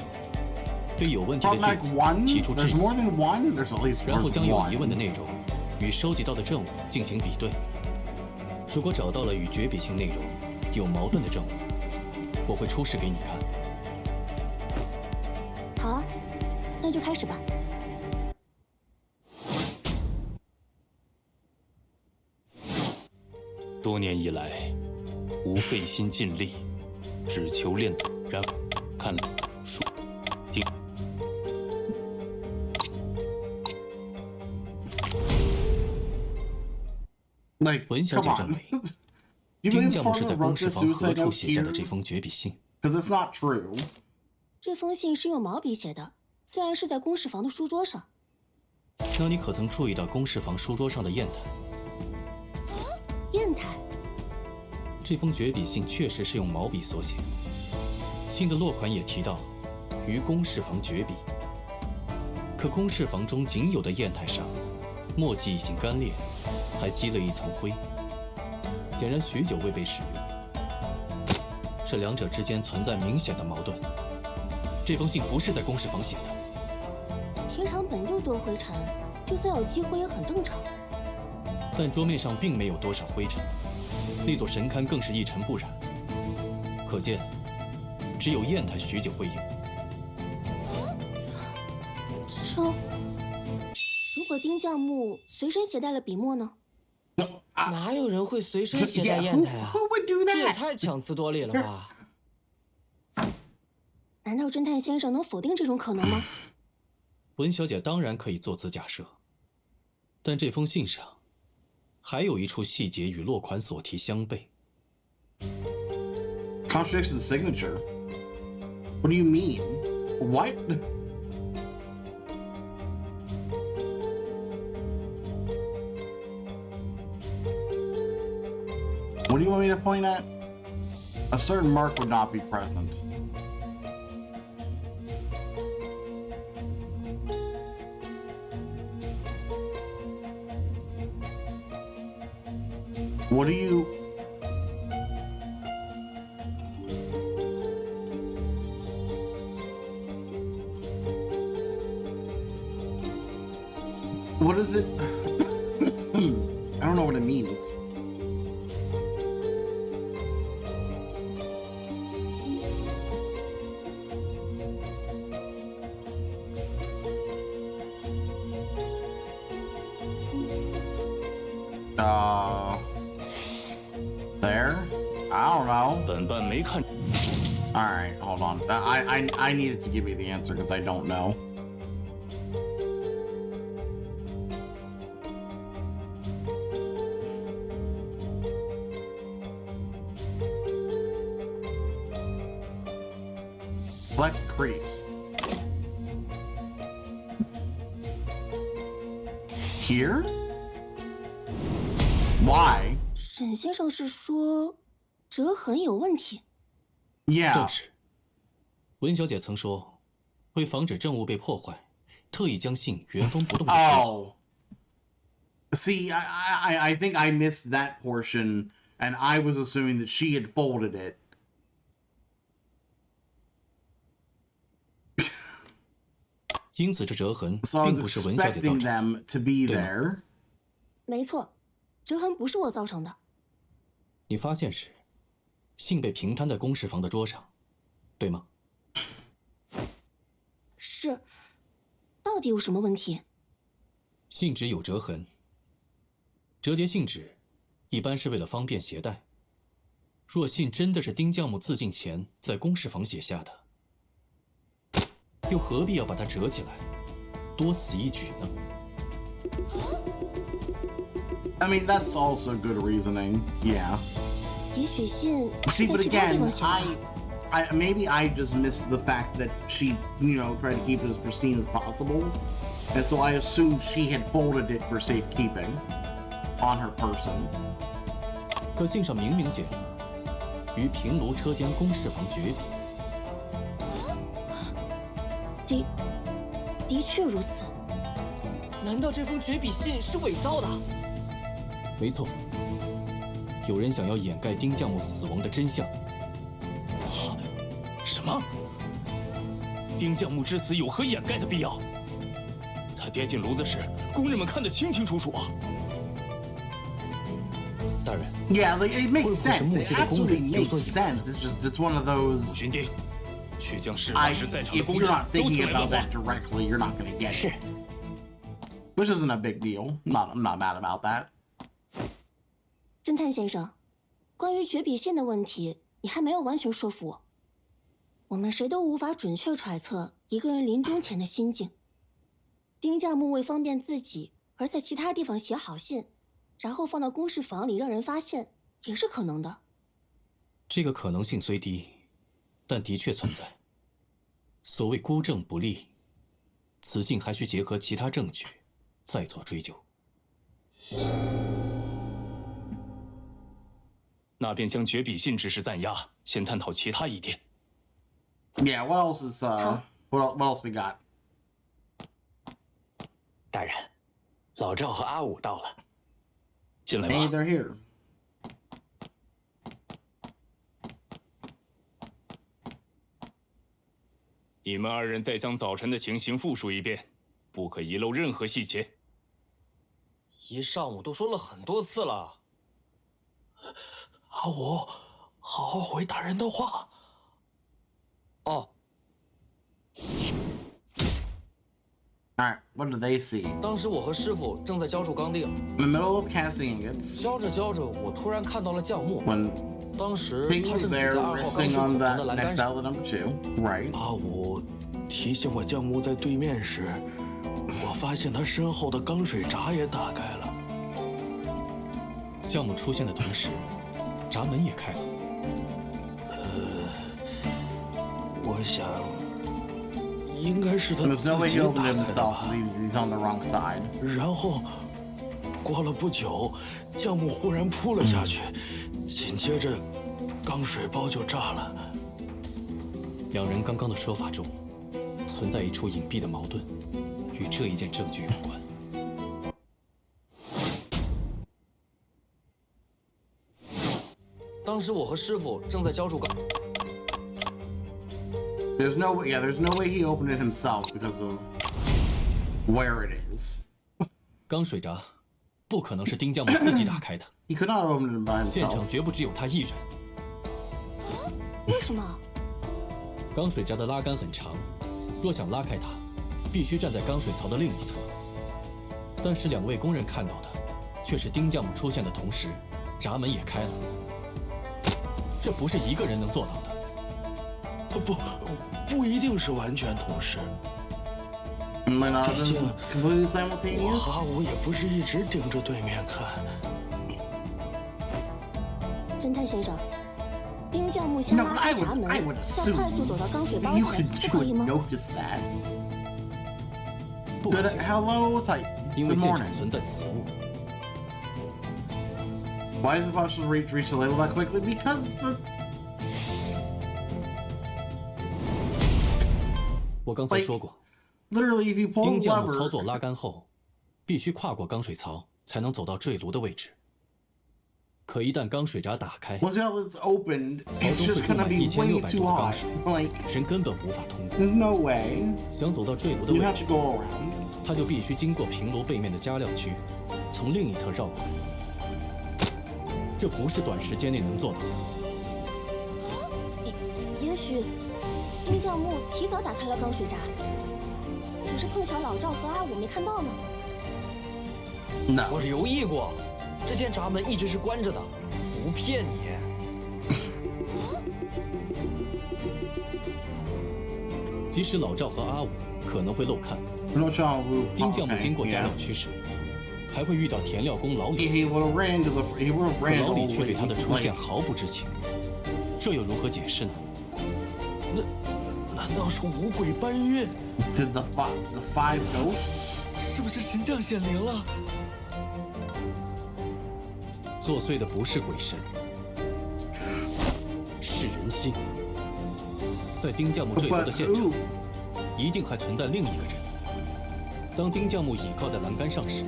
对有问题的 From 句 like 子 one? 提出质 There's 疑， more than one? There's at least 然后 there's 将有疑问的 one. 内容与收集到的证物进行比对。如果找到了与绝笔信内容有矛盾的证物，我会出示给你看。好啊，那就开始吧。多年以来，吾费心尽力，只求练。然看来，书经 Like, 文小 come 姐认 on. 为， You 丁 believe 教母是 Farmer 在 wrote 公事 this 房何 suicide 处 note 写下的 here? 这封绝笔信。 Because it's not true. 这封信是用毛笔写的，虽然是在公事房的书桌上。那你可曾注意到公事房书桌上的砚台？砚台，这封绝笔信确实是用毛笔所写，信的落款也提到于公事房绝笔。可公事房中仅有的砚台上，墨迹已经干裂，还积了一层灰，显然许久未被使用。这两者之间存在明显的矛盾。这封信不是在公事房写的，天上本就多灰尘，就算有积灰也很正常。但桌面上并没有多少灰尘，那座神龛更是一尘不染。可见，只有砚台许久未用。如果丁匠木随身携带了笔墨呢？哪有人会随身携带 Yeah, 砚台啊？ who would do 这也 that? 太强词夺理了吧！难道侦探先生能否定这种可能吗？文小姐当然可以做此假设，但这封信上还有一处细节与落款所题相悖。 Contradicts the signature. What do you mean? What? What do you want me to point at? A certain mark would not be present. What do you... What is it? I don't know what it means. There? I don't know. 本班没看。 All right, hold on. I needed to give you the answer because I don't know. Select crease. Here? Why? 沈先生是说折痕有问题。正 Yeah. 是。文小姐曾说，为防止证物被破坏，特意将信原封不动地收好。 Oh. See, I think I missed that portion, and I was assuming that she had folded it. 因此，这折痕 So I 并 was 不是文小姐造 expecting 成的。 them to be Yeah. there. 没错，折痕不是我造成的。你发现时，信被平摊在公事房的桌上，对吗？是，到底有什么问题？信纸有折痕，折叠信纸一般是为了方便携带。若信真的是丁教母自尽前在公事房写下的，又何必要把它折起来，多此一举呢？ I mean, that's also good reasoning. Yeah. 也许信是 See, 在 but 其他地 again, 方写的吧。 maybe I just missed the fact that she, tried to keep it as pristine as possible, and so I assumed she had folded it for safekeeping on her person. 可信上明明写着“于平炉车间公事房绝笔”。的确如此。难道这封绝笔信是伪造的？没错，有人想要掩盖丁教母死亡的真相。什什么？丁将木之死有何掩盖的必要？他跌进炉子时，工人们看得清清楚楚啊！大人， Yeah, like it makes 会不会是 sense. 墓 It 穴的工 absolutely 人有 makes 所隐 sense. It's just it's one of those. 军丁，去将事发 I 时在场的 if 工 you're 人 not 都 thinking 请来问 about 话 that。directly, you're not gonna get 是 it. Which isn't a big deal. I'm not mad about that. 侦探先生，关于绝笔信的问题，你还没有完全说服我。我们谁都无法准确揣测一个人临终前的心境。丁匠木为方便自己，而在其他地方写好信，然后放到公事房里让人发现，也是可能的。这个可能性虽低，但的确存在。所谓孤证不立，此信还需结合其他证据，再做追究。那便将绝笔信之事暂压，先探讨其他疑点。Yeah. What else is what else we got? 大人，老赵和阿武到了。进来 Hey, 吧。 they're here. 你们二人再将早晨的情形复述一遍，不可遗漏任何细节。一上午都说了很多次了。阿武，好好回大人的话。哦， All right. What do they see? 当时我和师傅正在浇筑钢锭， In the middle of casting ingots, 浇着浇着，我突然看到了匠木。 when 当时 Ping 他 was 正举 there 在2号钢 resting 水口 on 旁 that 的栏杆 next 上。 outlet number 2, right? 阿武提醒我将木在对面时，我发现他身后的钢水闸也打开了。项目出现的同时，闸门也开了。我想，应该是他 And 自 there's no way 己 he 打 opened it 开的 himself 吧 because。he's on the wrong side. 然后，过了不久，将木忽然扑了下去，紧接着，钢水包就炸了。两人刚刚的说法中，存在一处隐蔽的矛盾，与这一件证据有关。当时我和师傅正在浇筑钢。 There's no way. Yeah, there's no way he opened it himself because of where it is. 钢水闸不可能是丁匠木自己打开的， He could not open it by 现场 himself. 绝不只有他一人。为什么？钢水闸的拉杆很长，若想拉开它，必须站在钢水槽的另一侧。但是两位工人看到的，却是丁匠木出现的同时，闸门也开了。这不是一个人能做到的。不一定是完全同时。 Might not have 毕竟 been completely 我 simultaneous. 和阿武也不是一直盯着对面看。侦探先生，丁匠木先 No, 拉 I 开闸 would 门， assume 再快速走到钢水包 you 前， could 这 you 可以 would 吗？ notice that. 不可 Good. 行， Hello, it's like 因为 good 现场 morning. 存在此物。 Why does the bottle reach the label that quickly? Because the 我刚才说过， literally if you pull 丁 the 匠木操 lever, 作拉杆后，必须跨过钢水槽，才能走到坠炉的位置。可一旦钢水闸打开， once the outlet's opened, 槽 it's 中会 just 注 gonna 满 be 1600 way 度 too 的钢 hot. 水， Like 人根本无法通过。 there's no way. 想走到坠炉的 You 位 have 置 to，go around. 他就必须经过平炉背面的加料区，从另一侧绕过来。这不是短时间内能做到的。也许丁匠木提早打开了钢水闸，只是碰巧老赵和阿武没看到呢。我 No. 留意过，这间闸门一直是关着的，不骗你。即使老赵和阿武可能会漏看， No child will. 丁匠木 Okay, 经过加 yeah. 料区时，还会遇到填料工老李， He would have ran into the. He would have 可 ran 老 all 李 the 却 way. 对他的出现 Like, 毫不知情，这又如何解释呢？难道是五鬼搬运？ did the five ghosts? 是不是神像显灵了？作祟的不是鬼神，是人心。在丁匠木坠楼 But 的现场 who?，一定还存在另一个人。当丁匠木倚靠在栏杆上时，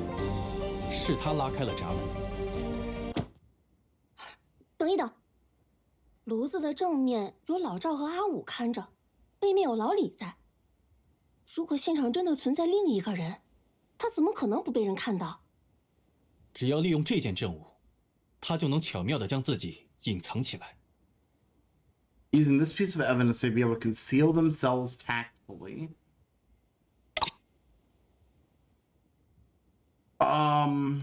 是他拉开了闸门。等一等，炉子的正面有老赵和阿武看着，背面有老李在。如果现场真的存在另一个人，他怎么可能不被人看到？只要利用这件证物，他就能巧妙地将自己隐藏起来。Using this piece of evidence, they'd be able to conceal themselves tactfully. Um...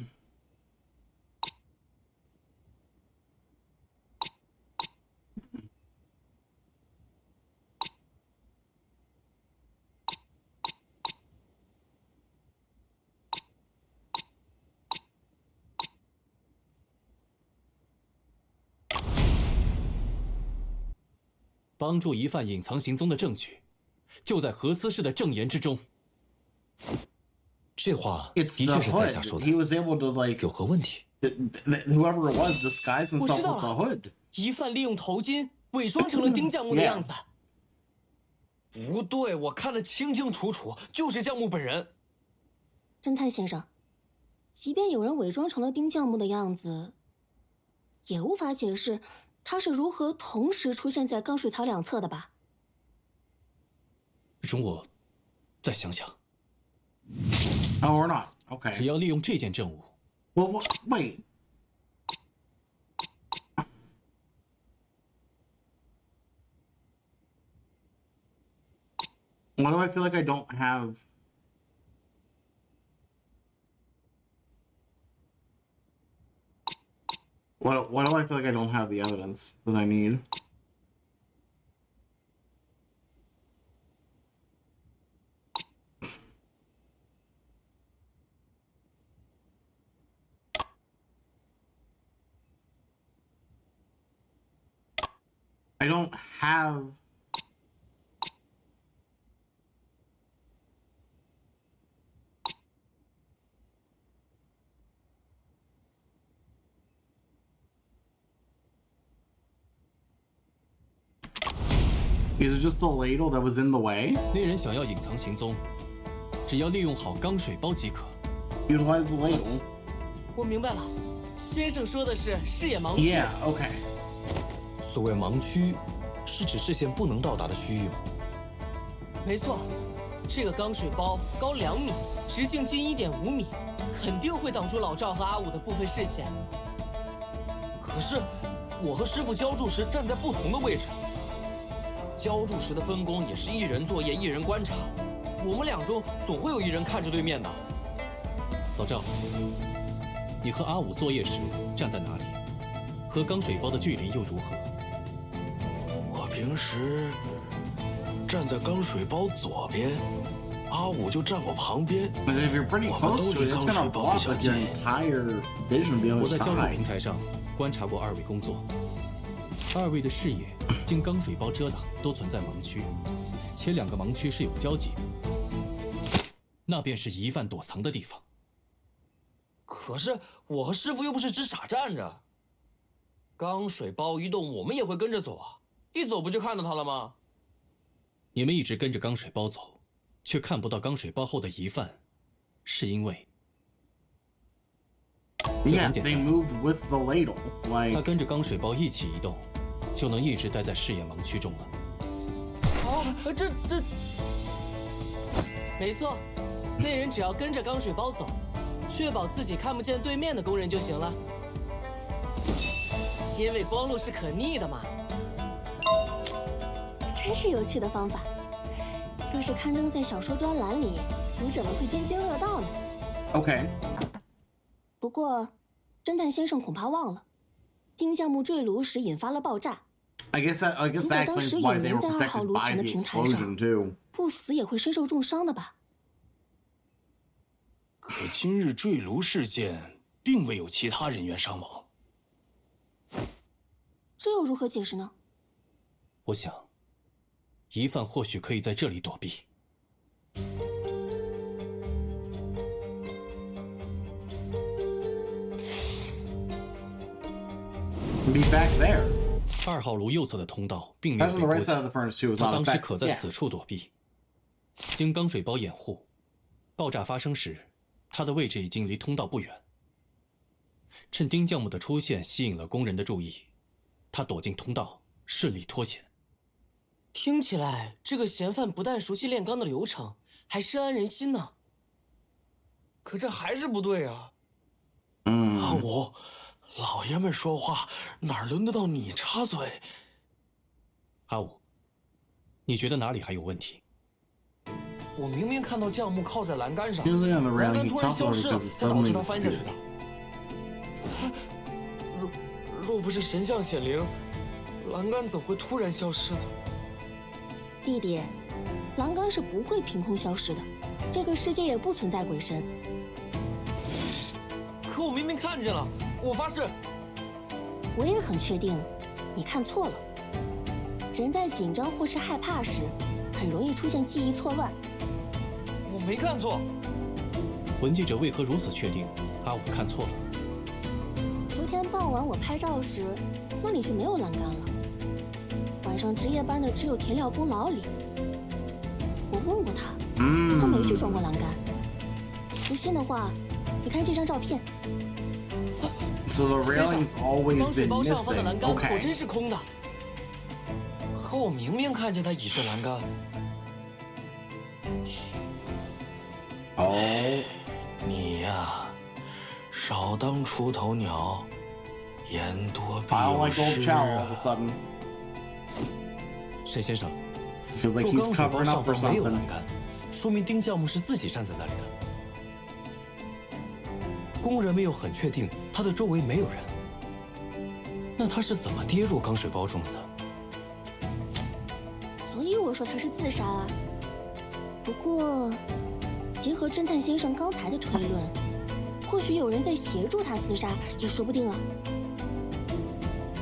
帮助疑犯隐藏行踪的证据，就在何思氏的证言之中。这话 It's 的 the 确是在下 hood. 说的， He was able to, like, 有何问题？ whoever it was disguise 我 himself 知道 with the 了， hood. 疑犯利用头巾伪装成了丁将木的样子。不对，我看得清清楚楚，就是将木本人。侦探先生，即便有人伪装成了丁将木的样子，也无法解释他是如何同时出现在钢水槽两侧的吧？容我再想想。 Oh, or not. Okay. 只要利用这件证物， Well, wait. Why do I feel like I don't have... Why do I feel like I don't have the evidence that I need? I don't have... Is it just the ladle that was in the way? 猎人想要隐藏行踪，只要利用好钢水包即可。 Utilize the ladle. 我明白了，先生说的是视野盲区。 Yeah, okay. 所谓盲区，是指视线不能到达的区域吗？没错，这个钢水包高2米，直径近1.5米，肯定会挡住老赵和阿武的部分视线。可是，我和师傅浇筑时站在不同的位置。浇筑时的分工也是一人作业，一人观察。我们俩中总会有一人看着对面的。老赵，你和阿武作业时站在哪里？和钢水包的距离又如何？我平时站在钢水包左边，阿武就站我旁边。 But if you're pretty 我们 close 都 to 离 it, it's 钢 gonna 水包比 block 较 like your 近。 entire vision the 我 other 在交流 side. 平台上观察过二位工作，二位的视野经钢水包遮挡，都存在盲区，且2个盲区是有交集的，那便是疑犯躲藏的地方。可是我和师傅又不是只傻站着，钢水包一动，我们也会跟着走啊！一走不就看到他了吗？你们一直跟着钢水包走，却看不到钢水包后的疑犯，是因为 Yeah, they moved with the ladle. 他 Like, 跟着钢水包一起移动，就能一直待在视野盲区中了。啊，这……没错，那人只要跟着钢水包走，确保自己看不见对面的工人就行了。因为光路是可逆的嘛。真是有趣的方法。若是刊登在小说专栏里，读者们会津津乐道呢。 okay. 不过，侦探先生恐怕忘了，丁匠木坠炉时引发了爆炸。 I guess that 如果 explains 当时 why 有 they 人 were 在2号 protected 炉 by 前的 the 平台 explosion 上， too. 不死也会身受重伤的吧？可今日坠炉事件并未有其他人员伤亡。这又如何解释呢？我想，疑犯或许可以在这里躲避。 Be back there. 2号炉右侧的通道并没 That's 有 on 被 the 波 right 及， side of the furnace too. It's 他 not 当时 affected. 可在 Yeah. 此处躲避。经钢水包掩护，爆炸发生时，他的位置已经离通道不远。趁丁匠木的出现吸引了工人的注意，他躲进通道，顺利脱险。听起来这个嫌犯不但熟悉炼钢的流程，还深谙人心呢。可这还是不对啊！嗯，武，老爷们说话哪轮得到你插嘴？阿武，你觉得哪里还有问题？我明明看到橡木靠在栏杆上， Usually on the 栏 rail, 杆 he 突然 topped 消 over 失了， because it 才导 suddenly 致他翻下去 disappeared. 的。若不是神像显灵，栏杆怎会突然消失呢？弟弟，栏杆是不会凭空消失的，这个世界也不存在鬼神。可我明明看见了，我发誓。我也很确定，你看错了。人在紧张或是害怕时，很容易出现记忆错乱。我没看错。文记者为何如此确定阿武看错了？昨天傍晚我拍照时，那里就没有栏杆了。晚上值夜班的只有填料工老李。我问过他，他没去装过栏杆。不信的话，你看这张照片。So the railing's always 钢水 been 包上方的 missing. 栏杆果 Okay. 真是空的。可我明明看见他倚着栏杆。Oh. 你呀，少当出头鸟，言多必 I don't 有 like old 失 Chow all of 啊 a。sudden. 沈先生， Feels like 若 he's 钢水包 covering 上 up for 方没有 something. 栏杆，说明丁教木是自己站在那里的。工人们又很确定他的周围没有人，那他是怎么跌入钢水包中的呢？所以我说他是自杀啊。不过，结合侦探先生刚才的推论，或许有人在协助他自杀，也说不定啊。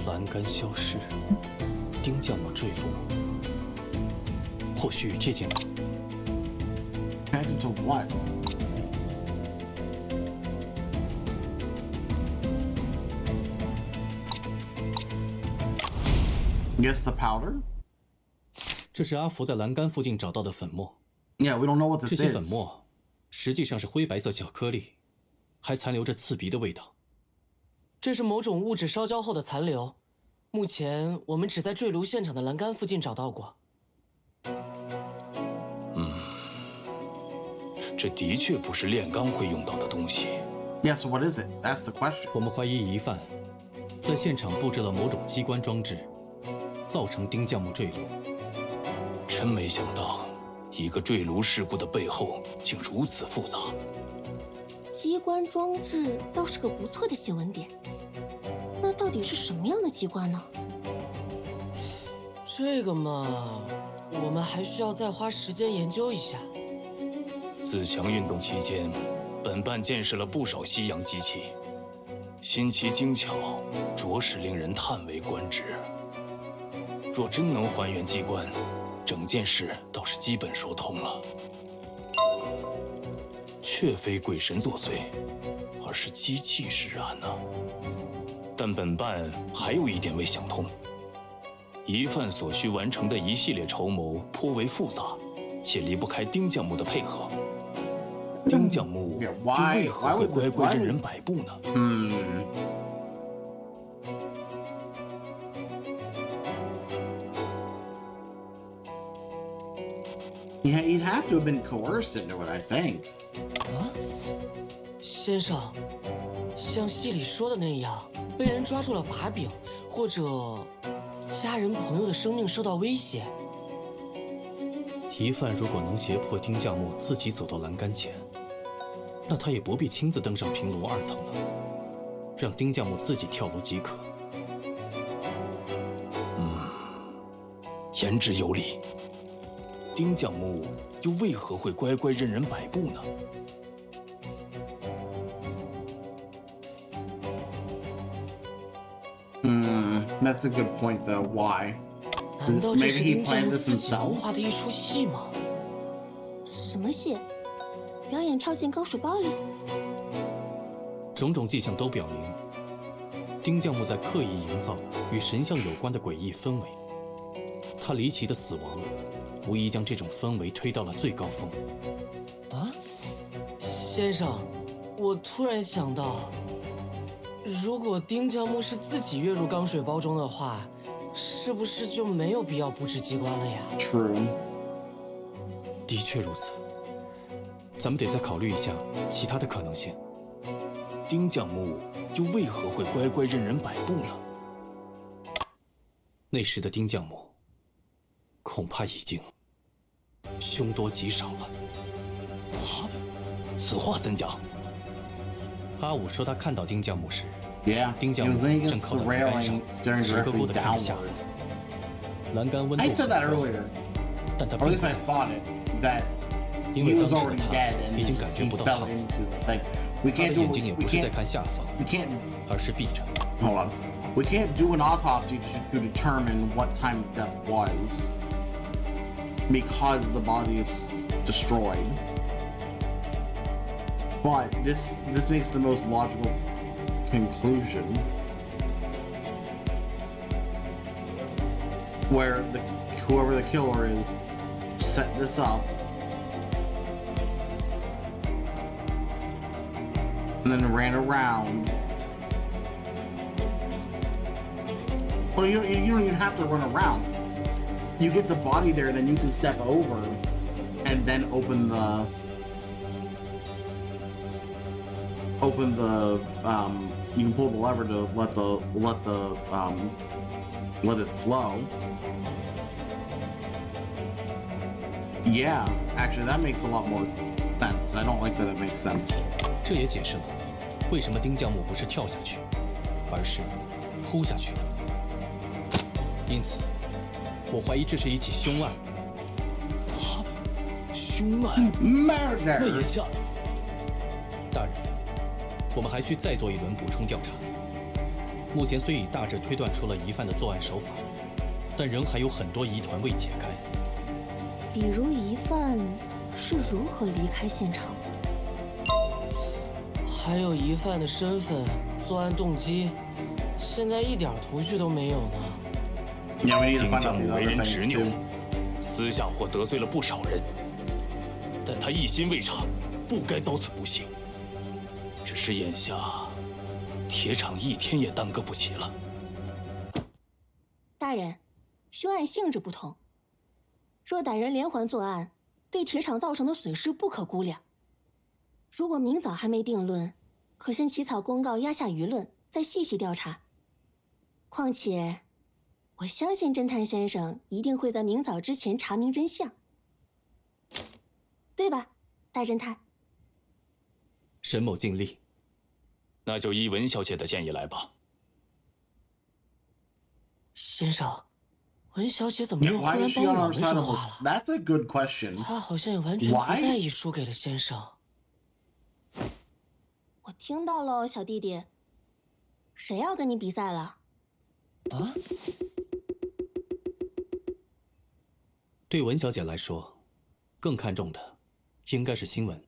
栏杆消失，丁教母坠落，或许这件 Headed to what? Guess the powder? 这是阿福在栏杆附近找到的粉末。 Yeah, we don't know what 这 this 些粉 is. 末实际上是灰白色小颗粒，还残留着刺鼻的味道。这是某种物质烧焦后的残留。目前我们只在坠炉现场的栏杆附近找到过。这的确不是炼钢会用到的东西。 Yeah, so what is it? That's the question. 我们怀疑疑犯在现场布置了某种机关装置，造成丁匠木坠落。真没想到，一个坠炉事故的背后竟如此复杂。机关装置倒是个不错的新闻点。那到底是什么样的机关呢？这个嘛，我们还需要再花时间研究一下。自强运动期间，本办见识了不少西洋机器，新奇精巧，着实令人叹为观止。若真能还原机关，整件事倒是基本说通了。却非鬼神作祟，而是机器使然呢。但本办还有一点未想通：疑犯所需完成的一系列筹谋颇为复杂，且离不开丁匠木的配合。丁匠木又为何会乖乖任人摆布呢？Yeah, he'd have to have been coerced into it, I think. 先生，像戏里说的那样，被人抓住了把柄，或者家人朋友的生命受到威胁。疑犯如果能胁迫丁匠木自己走到栏杆前，那他也不必亲自登上平楼2层了，让丁匠木自己跳楼即可。言之有理。丁匠木又为何会乖乖任人摆布呢？That's a good point, though. Why? 难道这是 Maybe he 丁匠 planned 木 this 自己谋 himself? 划的一出戏吗？什么戏？表演跳进钢水包里？种种迹象都表明，丁匠木在刻意营造与神像有关的诡异氛围。他离奇的死亡，无疑将这种氛围推到了最高峰。啊，先生，我突然想到，如果丁匠木是自己跃入钢水包中的话，是不是就没有必要布置机关了呀 True. 的确如此，咱们得再考虑一下其他的可能性。丁将木又为何会乖乖任人摆布呢？那时的丁将木，恐怕已经凶多吉少了。此话怎讲？阿武说他看到丁将木时， Yeah, 丁 he 将木 was 正 against 靠 the 在栏杆上， railing, staring 直勾勾 directly 地看着下 downward. 方。栏杆温度 I said that 很高， earlier, 但他 or 并 at 不 least I 在乎， thought it, that 因 he 为当 was 时的 already 他 dead and 已 he 经 just 感觉 he 不到 fell 烫， into the thing. We 他的 can't do 眼睛也 we 不是在 can't 看下方， we can't 而是闭着。 hold on. We can't do an autopsy to determine what time of death was because the body is destroyed. But this makes the most logical conclusion, where whoever the killer is set this up and then ran around. Well, you don't even have to run around. You get the body there, then you can step over and then open the you can pull the lever to let it flow. Yeah, actually that makes a lot more sense. I don't like that it makes sense. 这也解释了为什么丁将木不是跳下去，而是扑下去。因此，我怀疑这是一起凶案。凶案 Murder. 那眼下，大人，我们还需再做一轮补充调查。目前虽已大致推断出了疑犯的作案手法，但仍还有很多疑团未解开。比如疑犯是如何离开现场的？还有疑犯的身份、作案动机，现在一点头绪都没有呢。Yeah, we need to 丁 find 将 out 木 these 为 other 人 things 执拗 too.，私下或得罪了不少人，但他一心为查，不该遭此不幸。只是眼下，铁厂一天也耽搁不起了。大人，凶案性质不同，若歹人连环作案，对铁厂造成的损失不可估量。如果明早还没定论，可先起草公告压下舆论，再细细调查。况且，我相信侦探先生一定会在明早之前查明真相，对吧，大侦探？沈某尽力。那就依文小姐的建议来吧。先生，文小姐怎么 Yeah, 又忽 why 然 is 帮 she on 我 our 们 side 说 of 话 this? 了？ That's a good question. 她好像也完全不 Why? 在意输给了先生。我听到了，小弟弟。谁要跟你比赛了？啊？对文小姐来说，更看重的应该是新闻。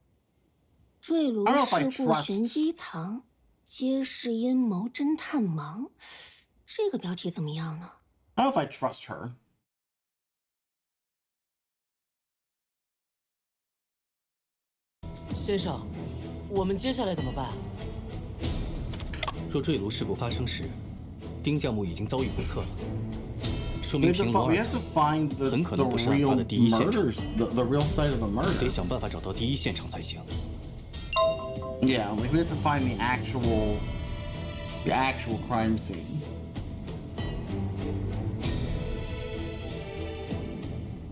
坠炉 I don't know if I 事故 trust- 寻机藏，揭示阴谋侦探忙。这个标题怎么样呢？ I don't know if I trust her. 先生，我们接下来怎么办？若坠炉事故发生时，丁将木已经遭遇不测了，说 We 明 have to 平 fi- 罗 we 二 have to 层 find the 很可能不是案 real 发的第一现场， murders, the real site of the 得 murder. 想办法找到第一现场才行。 Yeah, like we have to find the actual crime scene.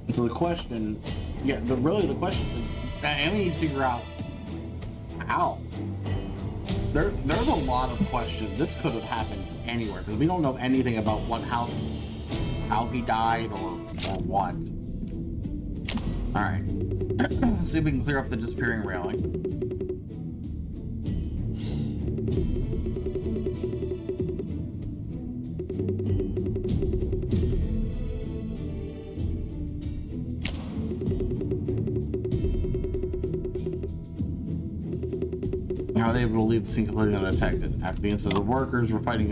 And so the question, the question, and we need to figure out how. There's a lot of questions. This could have happened anywhere because we don't know anything about how he died or what. All right, see if we can clear up the disappearing railing. How are they able to leave the scene completely undetected? After the incident, the workers were fighting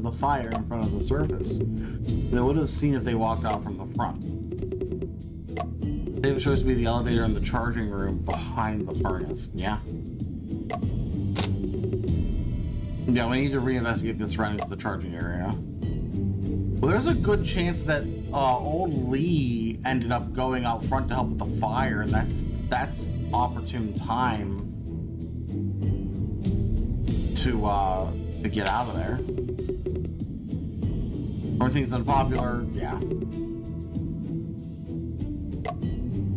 the fire in front of the surface. They would have seen if they walked out from the front. They chose to be the elevator in the charging room behind the furnace. Yeah. Yeah, we need to reinvestigate this run into the charging area. Well, there's a good chance that old Lee ended up going out front to help with the fire, and that's opportune time to get out of there. Everything's unpopular, yeah.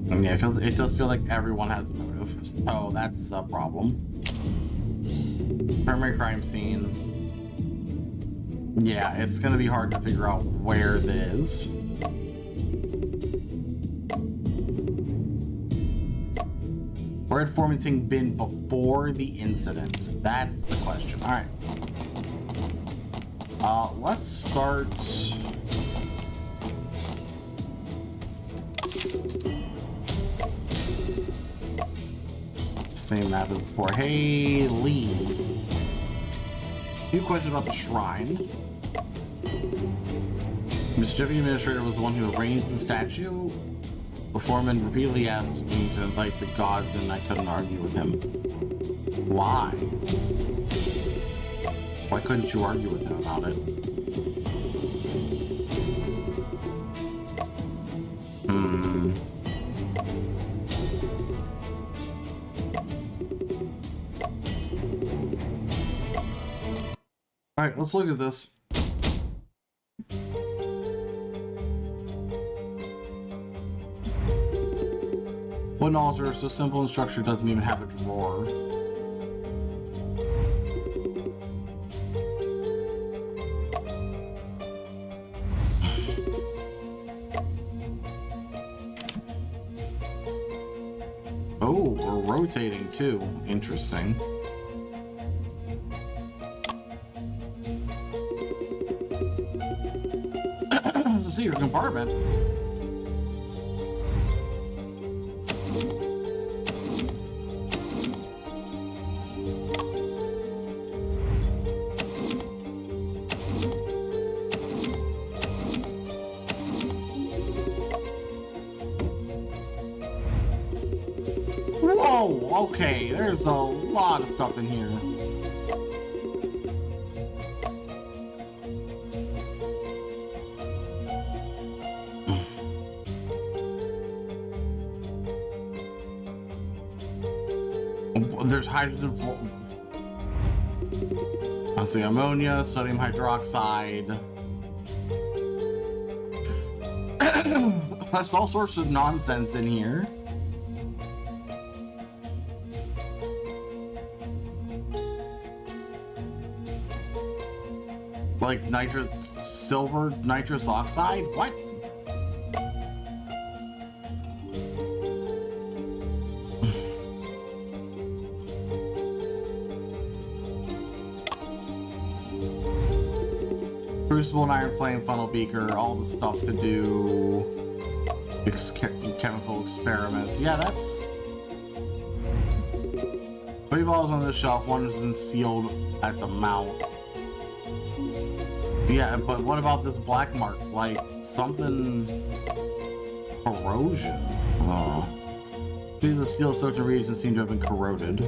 And yeah, it does feel like everyone has a motive, so that's a problem. Primary crime scene. Yeah, it's gonna be hard to figure out where it is. Where had Formanton been before the incident? That's the question. All right. Let's start. Same map as before. Hey, Lee. A few questions about the shrine. Mr. Deputy Administrator was the one who arranged the statue. The foreman repeatedly asked me to invite the gods, and I couldn't argue with him. Why? Why couldn't you argue with him about it? Alright, let's look at this. Wooden altar, so simple and structure, doesn't even have a drawer. Oh, we're rotating too. Interesting. There's a secret compartment. Whoa, okay, there's a lot of stuff in here. There's hydrogen, let's see, ammonia, sodium hydroxide. There's all sorts of nonsense in here. Like silver nitrous oxide? What? Crucible and iron flame funnel beaker, all the stuff to do chemical experiments. Yeah, that's 3 bottles on this shelf, one is sealed at the mouth. Yeah, but what about this black mark? Like something corrosion. Oh. These the steel soaked reagents seem to have been corroded.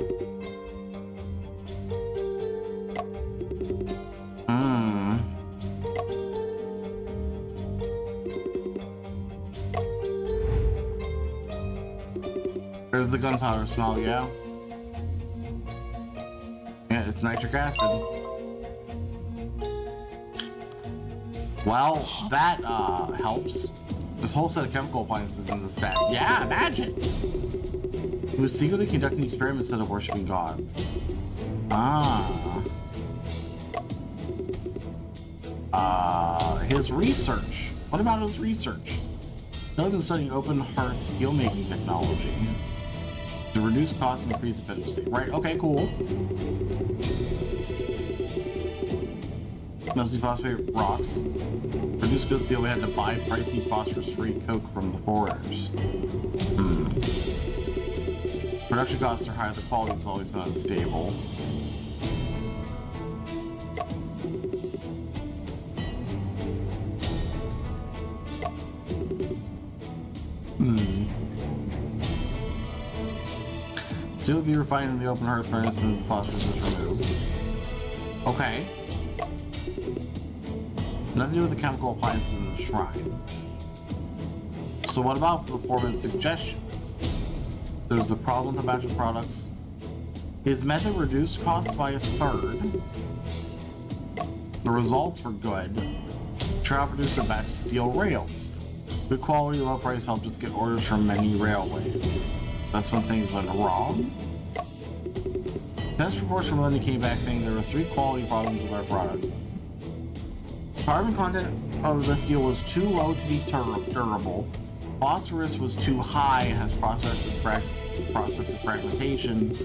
There's the gunpowder smell, yeah. Yeah, it's nitric acid. Well, that helps. This whole set of chemical appliances in the stack. Yeah, imagine! He was secretly conducting experiments instead of worshipping gods. His research. What about his research? He's been studying open hearth steelmaking technology to reduce costs and increase efficiency. Right, okay, cool. Mostly phosphate rocks. Produce good steel, we had to buy pricey phosphorus-free coke from the foreigners. Production costs are high, the quality has always been unstable. Steel will be refined in the open hearth furnace since phosphorus is removed. Okay. Nothing to do with the chemical appliances in the shrine. So what about the foreman's suggestions? There's a problem with the batch of products. His method reduced costs by 1/3. The results were good. Trout produced a batch of steel rails. Good quality, low price helped us get orders from many railways. That's when things went wrong. Test reports from Linda came back saying there were 3 quality problems with our products. Carbon content of the steel was too low to be durable. Phosphorus was too high and has prospects of fragmentation.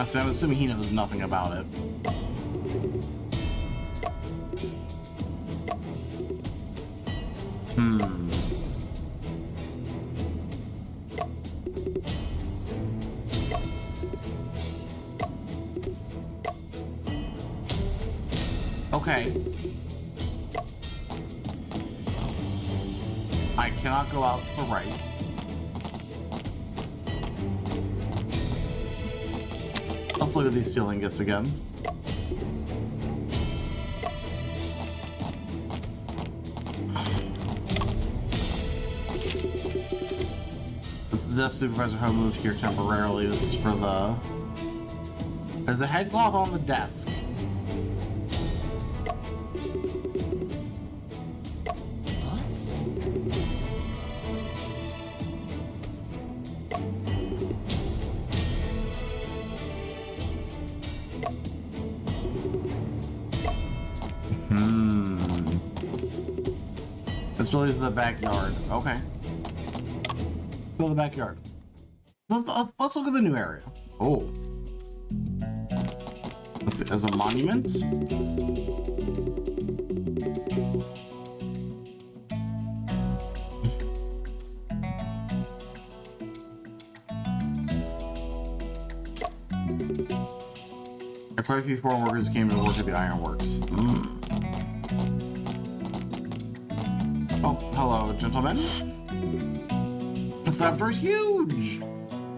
So I'm assuming he knows nothing about it. Okay. I cannot go out to the right. Let's look at these steel ingots again. This is the supervisor who moved here temporarily. This is for the... There's a headcloth on the desk. This really is the backyard. Okay. Go to the backyard. Let's look at the new area. Oh. Let's see, there's a monument. Quite a few foreign workers came to work at the ironworks. Oh, hello, gentlemen. This laboratory's huge!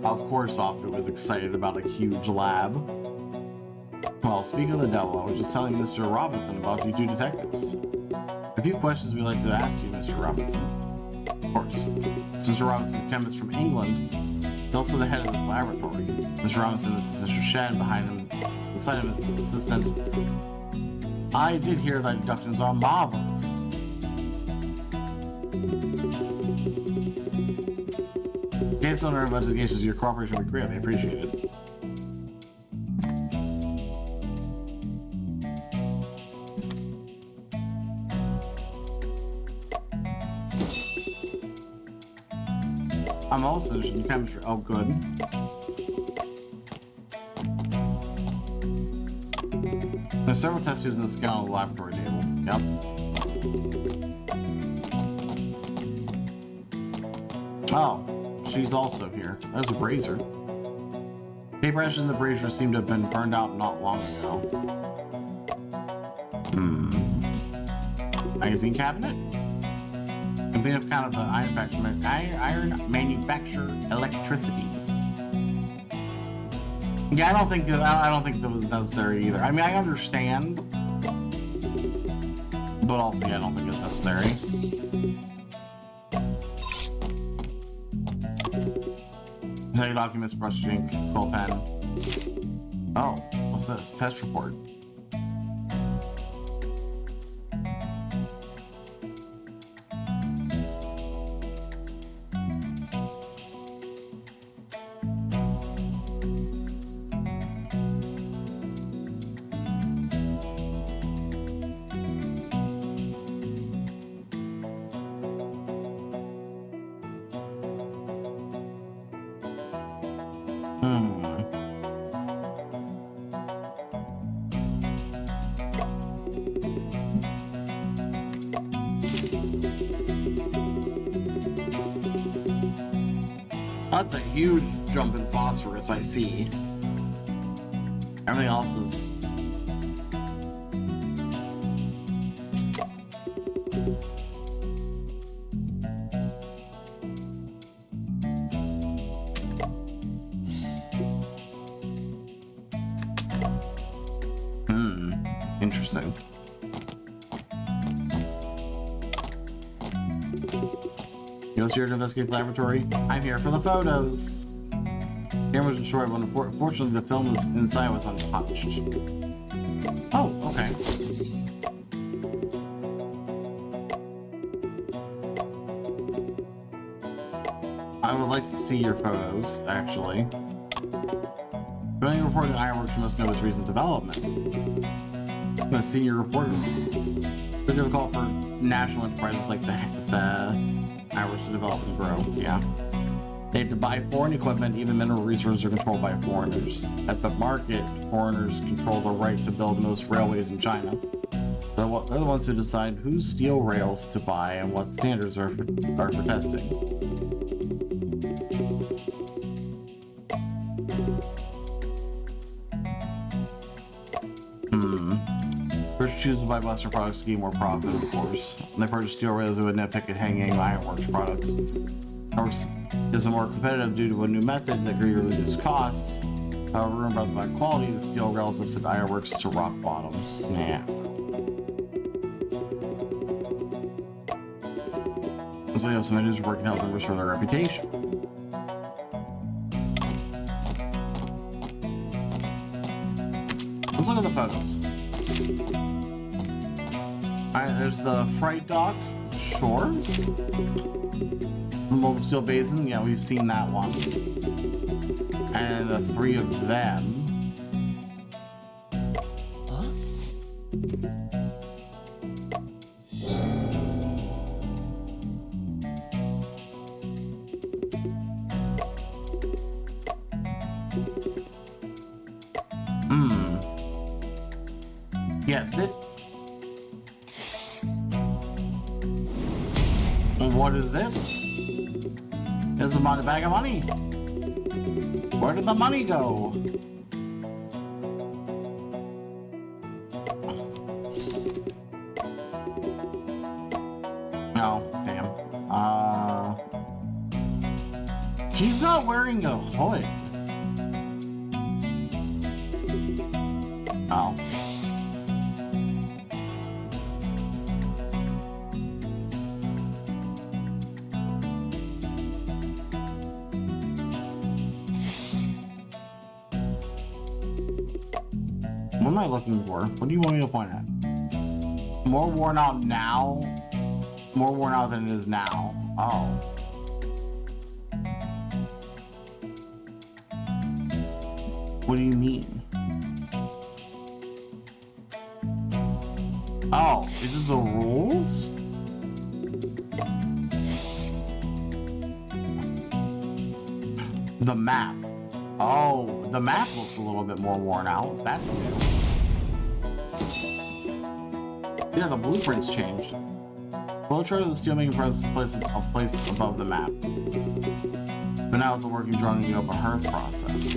Of course, Software was excited about a huge lab. Well, speaking of the devil, I was just telling Mr. Robinson about you 2 detectives. A few questions we'd like to ask you, Mr. Robinson. Of course. It's Mr. Robinson, a chemist from England. He's also the head of this laboratory. Mr. Robinson, this is Mr. Shen. Beside him is his assistant. I did hear that deductions are marvelous. Based on our investigations, your cooperation would be greatly appreciated. I'm also interested in chemistry. Oh, good. There's several test tubes in the scan on the laboratory table. Yep. Oh. She's also here. There's a brazier. Paper ashes in the brazier seem to have been burned out not long ago. Magazine cabinet? Complete account of the iron manufacture electricity. Yeah, I don't think that was necessary either. I mean, I understand, but also, yeah, I don't think it's necessary. Tell documents, brush ink, quill pen. Oh, what's this? Test report. That's a huge jump in phosphorus, I see. Everything else is Interesting. You was here to investigate the laboratory? I'm here for the photos. The camera was destroyed when unfortunately the film inside was untouched. Oh, okay. I would like to see your photos, actually. When you report to Ironworks, you must know its recent development. I'm a senior reporter. It's difficult for national enterprises like the Ironworks to develop and grow. Yeah. They have to buy foreign equipment, even mineral resources are controlled by foreigners. At the market, foreigners control the right to build most railways in China. They're the ones who decide whose steel rails to buy and what standards are for testing. First, choose to buy Western products to gain more profit, of course. When they purchase steel rails, they would nitpick at hanging Ironworks products. Ironworks is more competitive due to a new method that greatly reduces costs. However, about the bad quality, the steel rails have sent Ironworks to rock bottom. Yeah. That's why you have some individuals working to help them restore their reputation. Let's look at the photos. Alright, there's the freight dock. Sure. The molten steel basin. Yeah, we've seen that one. And the three of them. Huh? Yeah, what is this? It's a bag of money. Where did the money go? Oh, damn. He's not wearing a hood. Oh. What am I looking for? What do you want me to point at? More worn out now? More worn out than it is now. Oh. What do you mean? Oh, is it the rules? The map. Oh, the map looks a little bit more worn out. That's new. Yeah, the blueprint's changed. Flowchart of the steelmaking press is placed above the map. But now it's a working drawing of the open hearth process.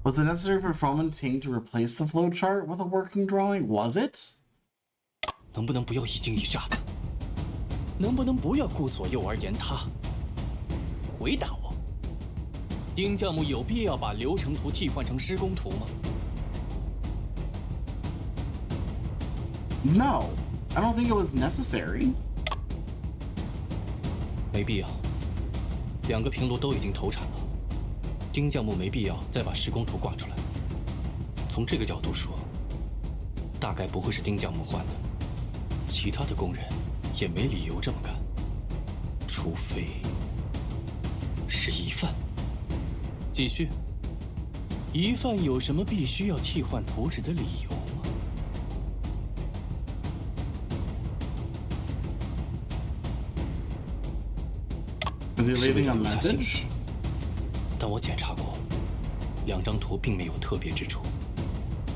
Was it necessary for Foreman Ting to replace the flowchart with a working drawing? Was it? 能不能不要一惊一乍的？能不能不要顾左右而言他？回答我，丁教母有必要把流程图替换成施工图吗 ？No, I don't think it was necessary. 没必要。两个平炉都已经投产了，丁教母没必要再把施工图挂出来。从这个角度说，大概不会是丁教母换的，其他的工人也没理由这么干，除非是疑犯。继续，疑犯有什么必须要替换图纸的理由吗？ Is he leaving a message? 但我检查过，两张图并没有特别之处，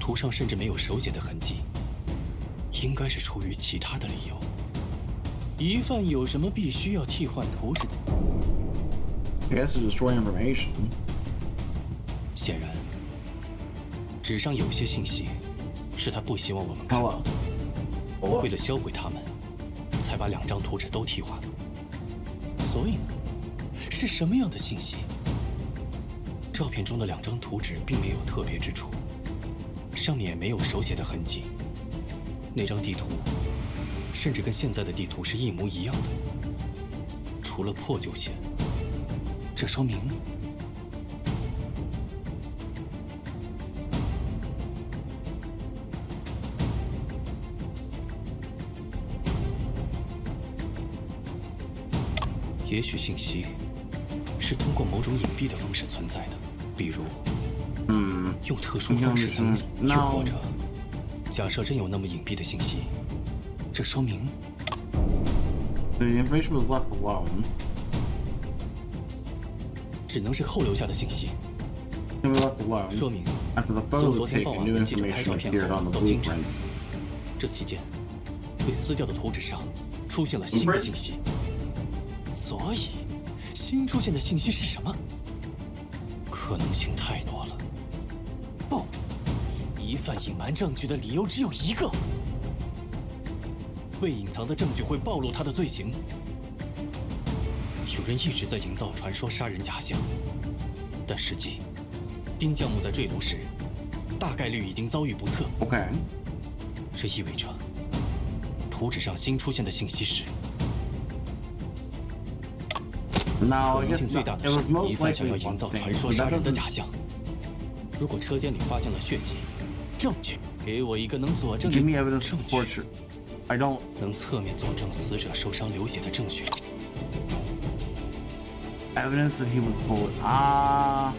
图上甚至没有手写的痕迹，应该是出于其他的理由。疑犯有什么必须要替换图纸的？ I guess to destroy information. 显然，纸上有些信息是他不希望我们看到的。为了销毁它们，才把2张图纸都替换了。所以呢，是什么样的信息？照片中的2张图纸并没有特别之处，上面也没有手写的痕迹。那张地图甚至跟现在的地图是一模一样的，除了破旧些。这说明……也许信息是通过某种隐蔽的方式存在的，比如，用特殊方式才能，又或者，假设真有那么隐蔽的信息，这说明 The information was left alone. 只能是后留下的信息。It was left alone. 说明 After the 从 photo 昨 was 天傍 taken, 晚 new 跟记者拍 information 照片 appeared 后 on the 到今天， blueprints. 这期间被撕掉的图纸上出现了新的信息。所以，新出现的信息是什么？可能性太多了。不，疑犯隐瞒证据的理由只有一个：被隐藏的证据会暴露他的罪行。有人一直在营造传说杀人假象，但实际，钉匠木在坠落时，大概率已经遭遇不测。Okay. 这意味着，图纸上新出现的信息是。 Now, 可 I 能 guess 性最大 not, 的 it 是， was most 疑犯想 likely 要营造 blood 传 stains, 说 but 杀 that 人的 doesn't. 假象。如果车间里发现了血迹，证据，给我一个能佐证 Give 的 me evidence to 证 support 据， your. I don't. 能侧面佐证死者受伤流血的证据。 Evidence that he was bullied. Ah.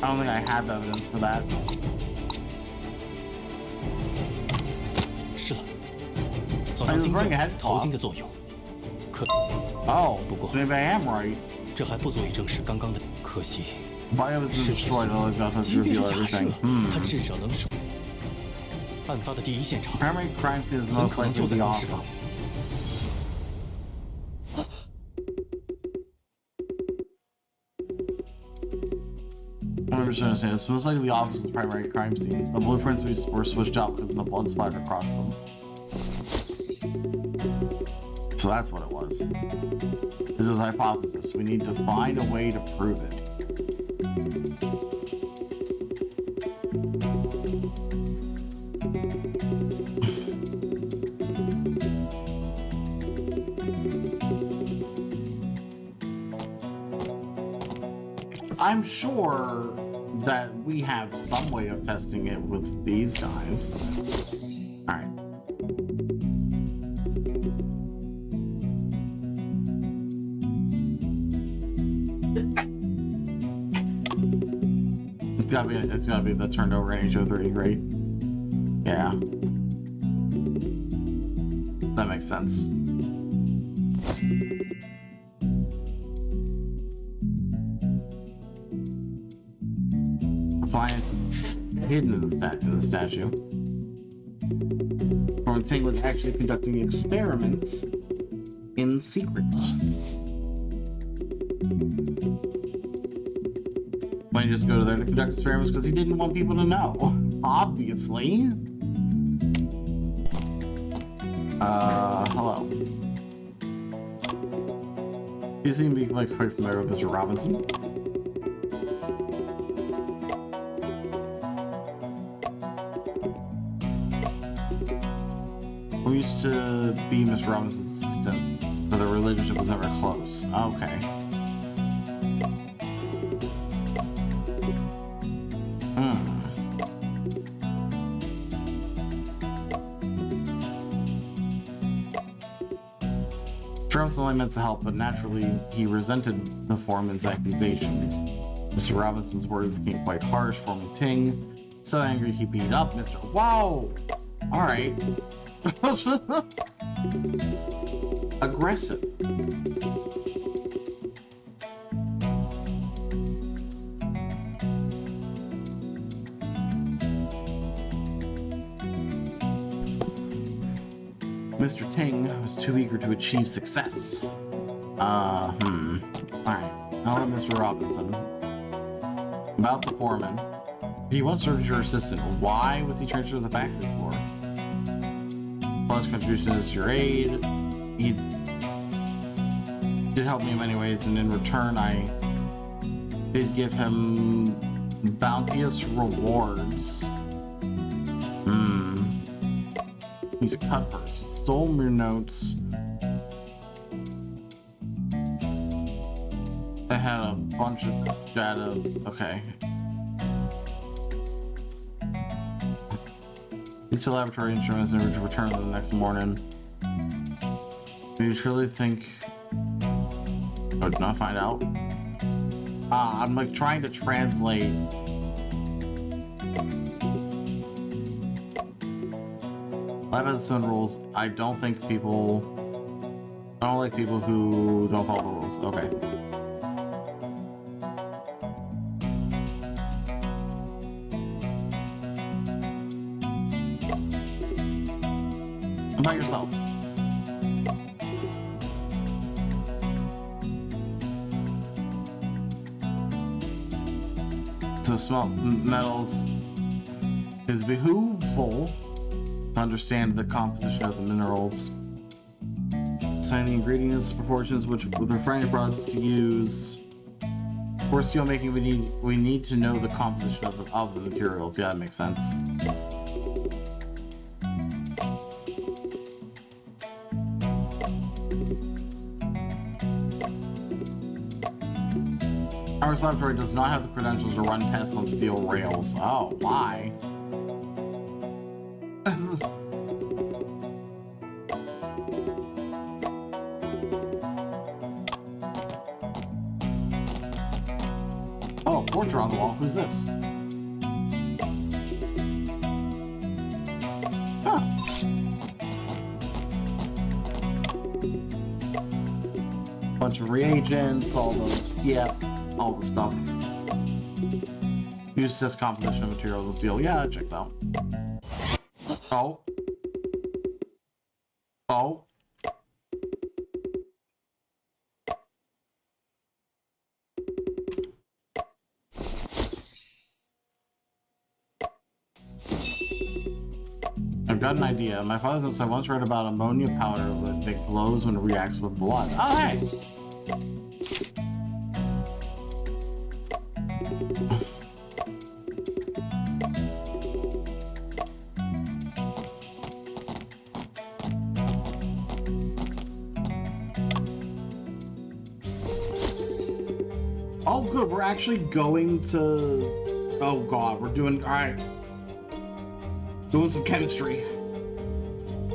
I don't think I have evidence for that. 是了，早上钉 running 匠 ahead 头巾的作用。可 Oh, 不过 so maybe I am right. 这还不足以证实刚刚的。可惜， Bio was 事实 destroyed. All these evidence 即便是 reveal 假设 everything.，他至少能是案发的第一现场， Primary crime scene is 很 most 可能 likely 就在 the 公示房。 office. I understand. It's most likely the office was the primary crime scene. The blueprints were switched out because the blood splattered across them. So that's what it was. This is a hypothesis. We need to find a way to prove it. I'm sure that we have some way of testing it with these guys. All right. It's gotta be the turned over NH03, right? Yeah. That makes sense. Appliance is hidden in the statue. Ting was actually conducting experiments in secret. Why didn't he just go to there to conduct experiments? Because he didn't want people to know. Obviously. Hello. You seem to be like quite familiar with Mr. Robinson. We used to be Mr. Robinson's assistant, but the relationship was never close. Okay. Trump's only meant to help, but naturally he resented the foreman's accusations. Mr. Robinson's words became quite harsh, forming Ting So angry he beat up Mr. Wow! Alright. Aggressive. Mr. Ting was too eager to achieve success. Alright. Now let Mr. Robinson. About the foreman. He was served your assistant. Why was he transferred to the factory floor? Plus contributions to your aid. He did help me in many ways, and in return I did give him bounteous rewards. He's a cut person. Stole your notes. I had a bunch of data. Okay. These laboratory instruments and return them the next morning. Do you truly think I would not find out? I'm like trying to translate. Lab has its own rules. I don't like people who don't follow the rules. Okay. About yourself. To smelt metals is behooveful to understand the composition of the minerals. Assign the ingredients, proportions, which with refining process to use. For steel making, we need to know the composition of the materials. Yeah, that makes sense. Our laboratory does not have the credentials to run tests on steel rails. Oh, why? Oh, portrait on the wall. Who's this? Huh. Bunch of reagents, all the stuff. Use test composition of materials and steel. Yeah, that checks out. Oh. Oh. I've got an idea. My father says I once read about ammonia powder that glows when it reacts with blood. Oh, hey! Oh, good. We're actually going to... Oh, God. We're doing... All right. Doing some chemistry.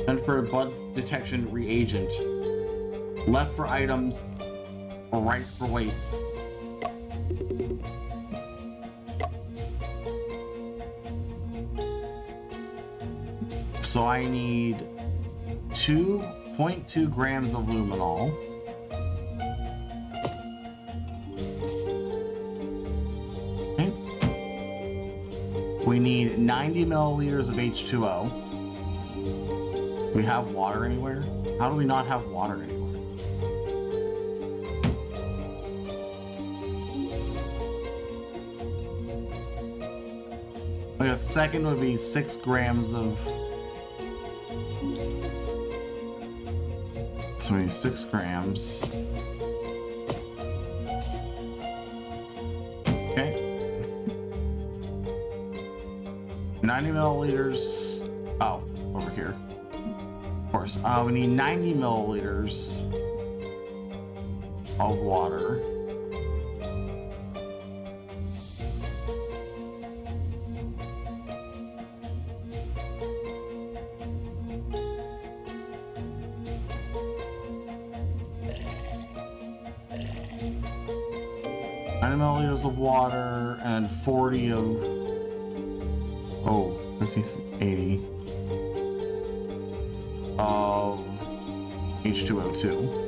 And for blood detection reagent. Left for items, or right for weights. So I need 2.2 grams of luminol. Okay. We need 90 milliliters of H2O. Do we have water anywhere? How do we not have water anywhere? Okay, a second would be 6 grams of... So we need 6 grams. Okay. 90 milliliters. Oh, over here. Of course. We need 90 milliliters of water. Milliliters of water and 40 of Oh, 50, 80 of H2O2.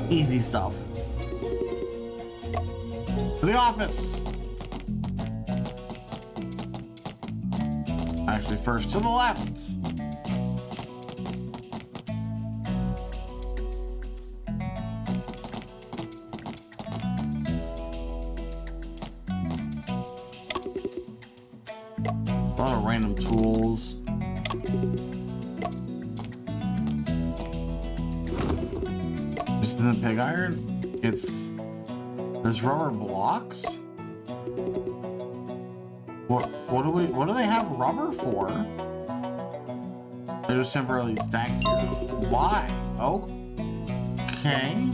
Easy stuff. To the office. Actually, first to the left. A lot of random tools. Just in the pig iron, there's rubber blocks. What do they have rubber for? They're just temporarily stacked here. Why? Okay.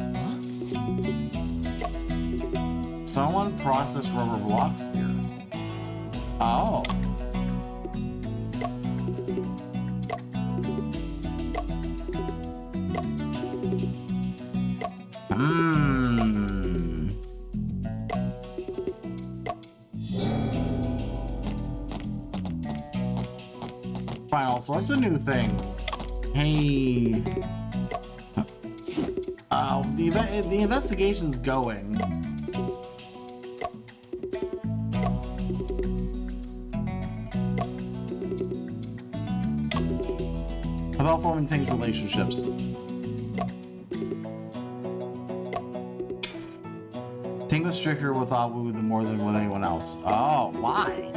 Someone processed rubber blocks here. Oh. Find all sorts of new things. Hey. The investigation's going. About forming things relationships. Ting was stricter with Awu than more than with anyone else. Oh, why?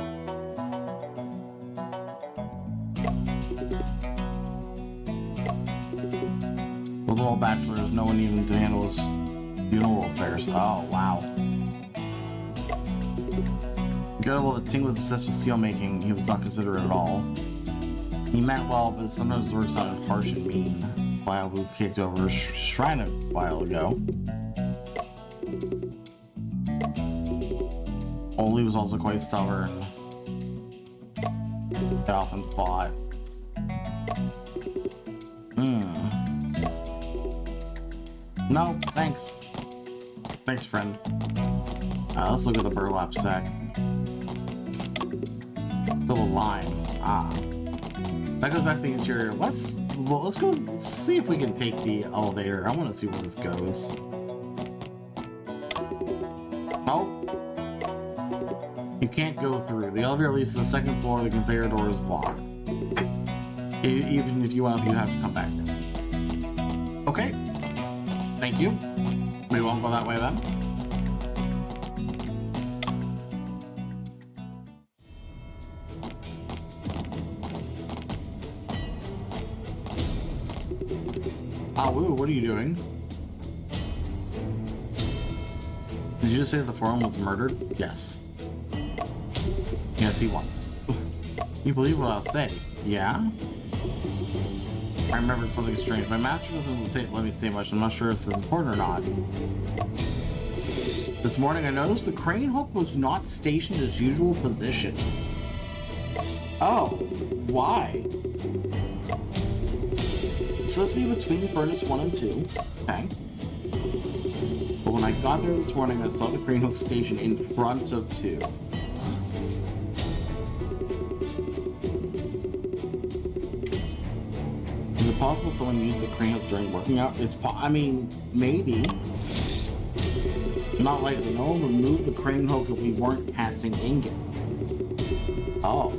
With all bachelors, no one even to handle his funeral affairs. Oh, wow. Incredible that Ting was obsessed with seal making, he was not considerate at all. He meant well, but sometimes his words sounded harsh and mean. That's why Awu kicked over his shrine a while ago. Oli was also quite stubborn. They often fought. No, thanks. Thanks, friend. Let's look at the burlap sack. Fill a line. That goes back to the interior. Let's go. Let's see if we can take the elevator. I want to see where this goes. Nope. You can't go through. The elevator leads to the second floor. The conveyor door is locked. Even if you want up, you have to come back in. Okay. Thank you. We won't go that way then. Awu, what are you doing? Did you just say the foreman was murdered? Yes. Yes, he was. You believe what I'll say? Yeah? I remembered something strange. My master doesn't let me say much. I'm not sure if this is important or not. This morning I noticed the crane hook was not stationed in its usual position. Oh, why? It's supposed to be between furnace 1 and 2. Okay. But when I got there this morning, I saw the crane hook station in front of 2. Is it possible someone used the crane hook during working out? I mean, maybe. Not likely. No one would move the crane hook if we weren't casting ingot. Oh.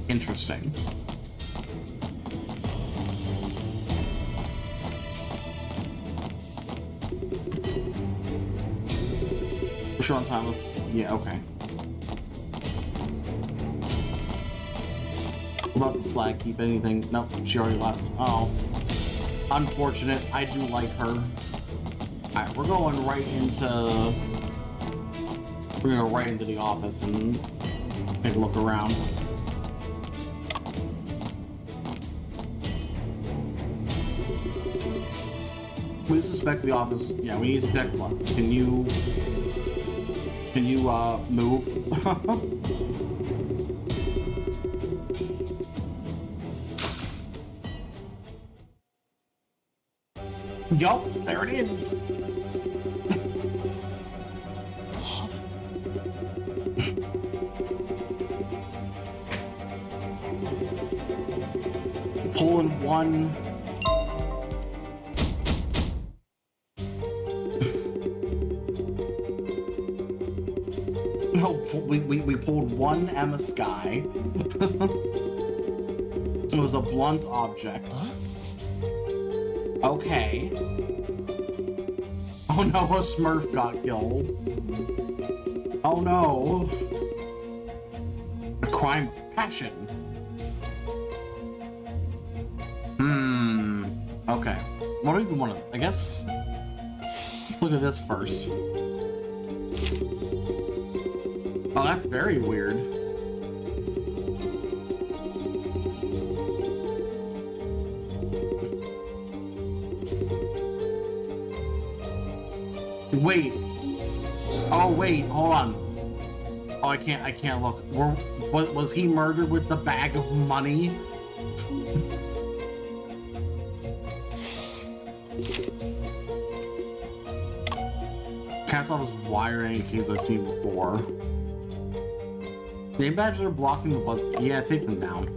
Interesting. We're sure on time. Yeah, okay. What about the slag? Keep anything? Nope, she already left. Oh. Unfortunate. I do like her. Alright, we're going right into... We're gonna go right into the office and take a look around. We suspect the office. Yeah, we need to check one. Can you move? Yup, there it is. Pulling one. No, we pulled one Emma Sky. It was a blunt object. Huh? Okay. Oh no, a Smurf got killed. Oh no. A crime of passion. Okay. What do we want to... I guess... Look at this first. Oh, that's very weird. Wait. Oh, wait. Hold on. Oh, I can't look. Was he murdered with the bag of money? Can't saw this wire in any case I've seen before. Name badges are blocking the blood. Yeah, take them down.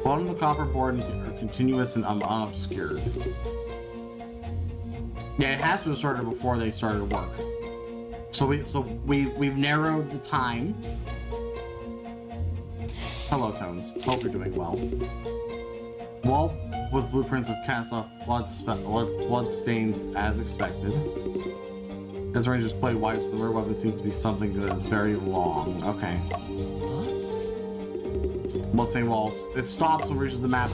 Bottom of the copper board are continuous and unobscured. Yeah, it has to have started before they started work. So we've narrowed the time. Hello, Tones. Hope you're doing well. Wall with blueprints of cast-off blood stains as expected. As rangers play wide, so the murder weapon seems to be something that is very long. Okay. Bloodstain walls. It stops when it reaches the map.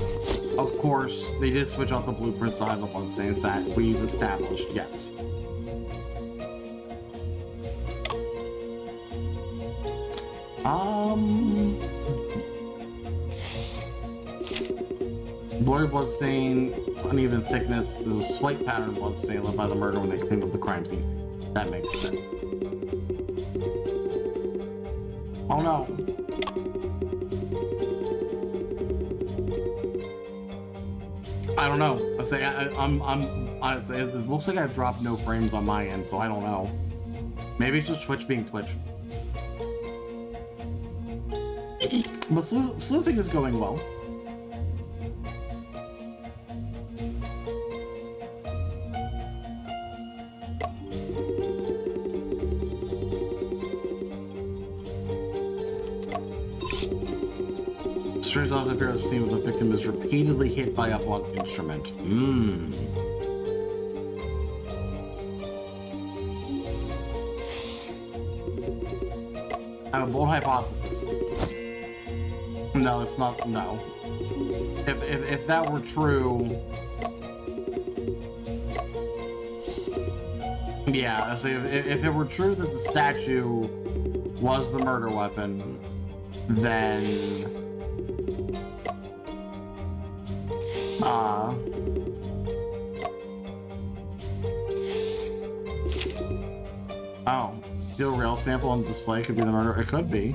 Of course, they did switch off the blueprints to hide the bloodstains that we've established. Yes. Blurry bloodstain, uneven thickness. There's a slight pattern of bloodstain left by the murder when they cleaned up the crime scene. That makes sense. Oh no. I don't know. I say it looks like I've dropped no frames on my end, so I don't know. Maybe it's just Twitch being Twitch. But sleuthing is going well. Strange often appear at the scene when the victim is repeatedly hit by a blunt instrument. I have a bold hypothesis. No, it's not. No. If that were true, yeah. So if it were true that the statue was the murder weapon, then. Oh, steel rail sample on display could be the murder. It could be.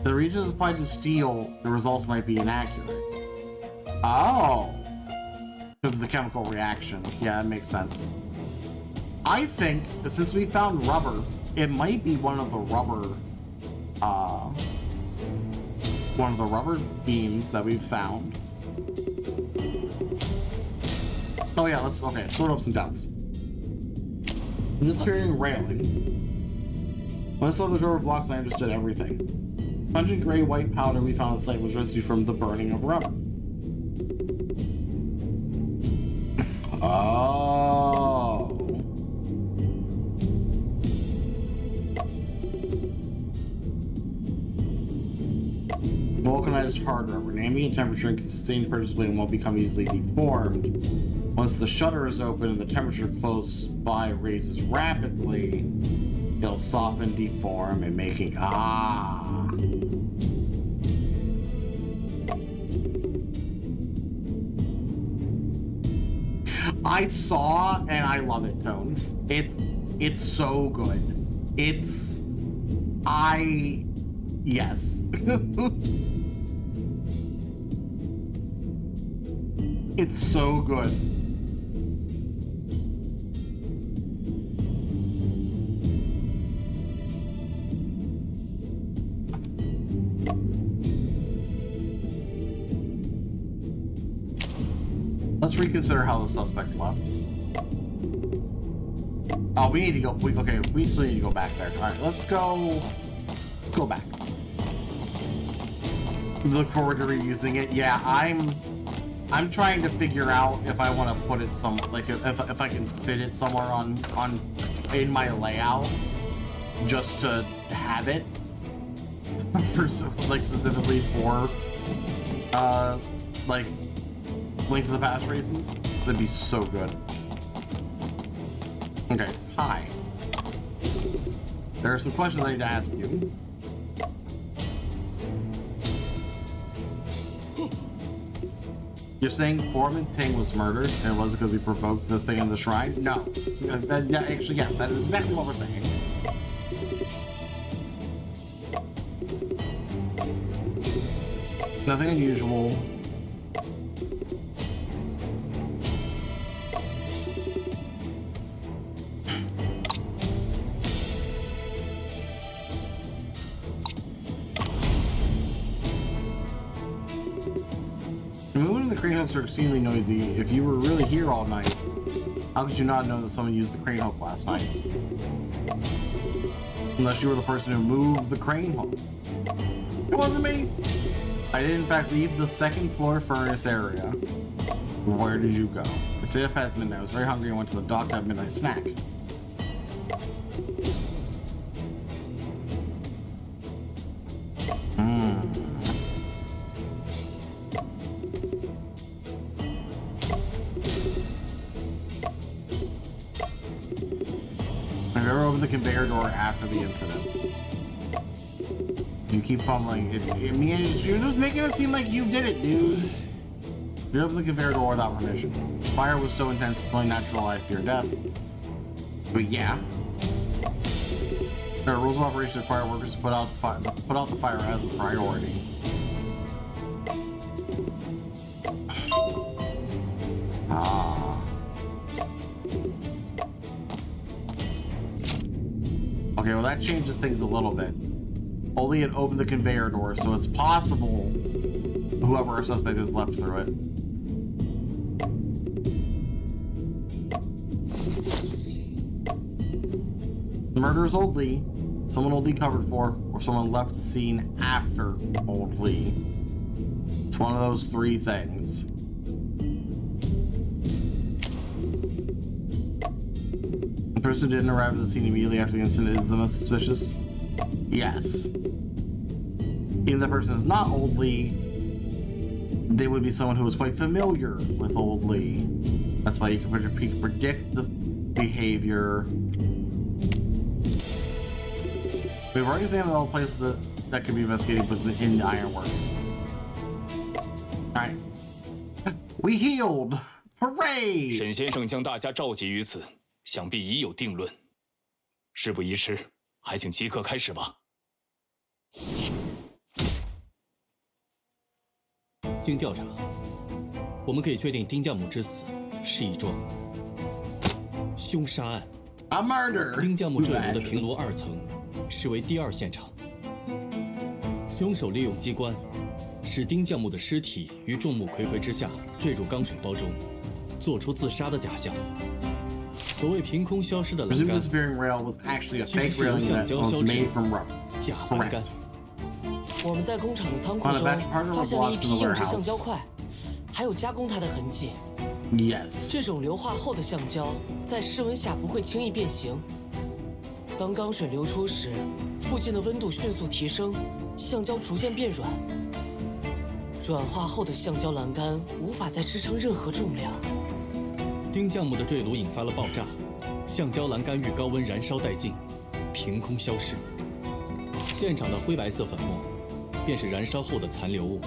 The regions applied to steel, the results might be inaccurate. Oh, because of the chemical reaction. Yeah, it makes sense. I think that since we found rubber, it might be one of the rubber beams that we've found. Oh yeah, let's sort up some doubts. Disappearing railing. When I saw those rubber blocks, I understood everything. Pungent gray white powder we found on site was residue from the burning of rubber. Oh. Vulcanized hard rubber. An ambient temperature and sustained purchase blade won't become easily deformed. Once the shutter is open and the temperature close by raises rapidly, it'll soften, deform, and making I saw and I love it, Tones. It's so good. Yes. It's so good. Let's reconsider how the suspect left. Oh, we need to go. Okay, we still need to go back there. All right, let's go back. Look forward to reusing it. Yeah, I'm trying to figure out if I want to put it if I can fit it somewhere in my layout, just to have it for specifically for Link to the Past races. That'd be so good. Okay, hi. There are some questions I need to ask you. You're saying Foreman Ting was murdered and it wasn't because he provoked the thing in the shrine? No. Actually, yes, that is exactly what we're saying. Nothing unusual. The movement of the crane hooks are extremely noisy. If you were really here all night, how could you not know that someone used the crane hook last night? Unless you were the person who moved the crane hook. It wasn't me. I did in fact leave the second floor furnace area. Where did you go? I stayed up past midnight. I was very hungry and went to the dock to have midnight snack. I've never opened the conveyor door after the incident. You keep fumbling. You're just making it seem like you did it, dude. You opened the conveyor door without permission. Fire was so intense, it's only natural I fear death. But yeah. The rules of operation require workers to put out the fire as a priority. Okay, well that changes things a little bit. Only had opened the conveyor door, so it's possible whoever our suspect is left through it. The murder is Old Lee, someone Old Lee covered for, or someone left the scene after Old Lee. It's one of those three things. The person who didn't arrive at the scene immediately after the incident is the most suspicious? Yes. Even if the person is not Old Lee, they would be someone who was quite familiar with Old Lee. That's why you can predict the behavior. We've already examined all places that could be investigated in Ironworks. Alright. We healed! Hooray! 沈先生将大家召集于此，想必已有定论。事不宜迟，还请即刻开始吧。经调查，我们可以确定丁将姆之死是一桩凶杀案。A murder. 丁将姆坠楼的平楼2层视为第2现场。凶手利用机关，使丁将姆的尸体于众目睽睽之下坠入钢水包中，做出自杀的假象。所谓凭空消失的栏杆， disappearing rail was actually a 其 fake 实是由 railing 橡 that 胶 was 消 made 制 from rubber. 假栏杆。 我们在工厂的仓库 On a 中 batch part of 发现了一 blocks 批 in the 硬质橡 warehouse. 胶块，还有加工它的痕迹。 Yes. 这种硫化后的橡胶在室温下不会轻易变形。当钢水流出时，附近的温度迅速提升，橡胶逐渐变软。软化后的橡胶栏杆无法再支撑任何重量。钉橡木的坠炉引发了爆炸，橡胶栏杆遇高温燃烧殆尽，凭空消失。现场的灰白色粉末，便是燃烧后的残留物。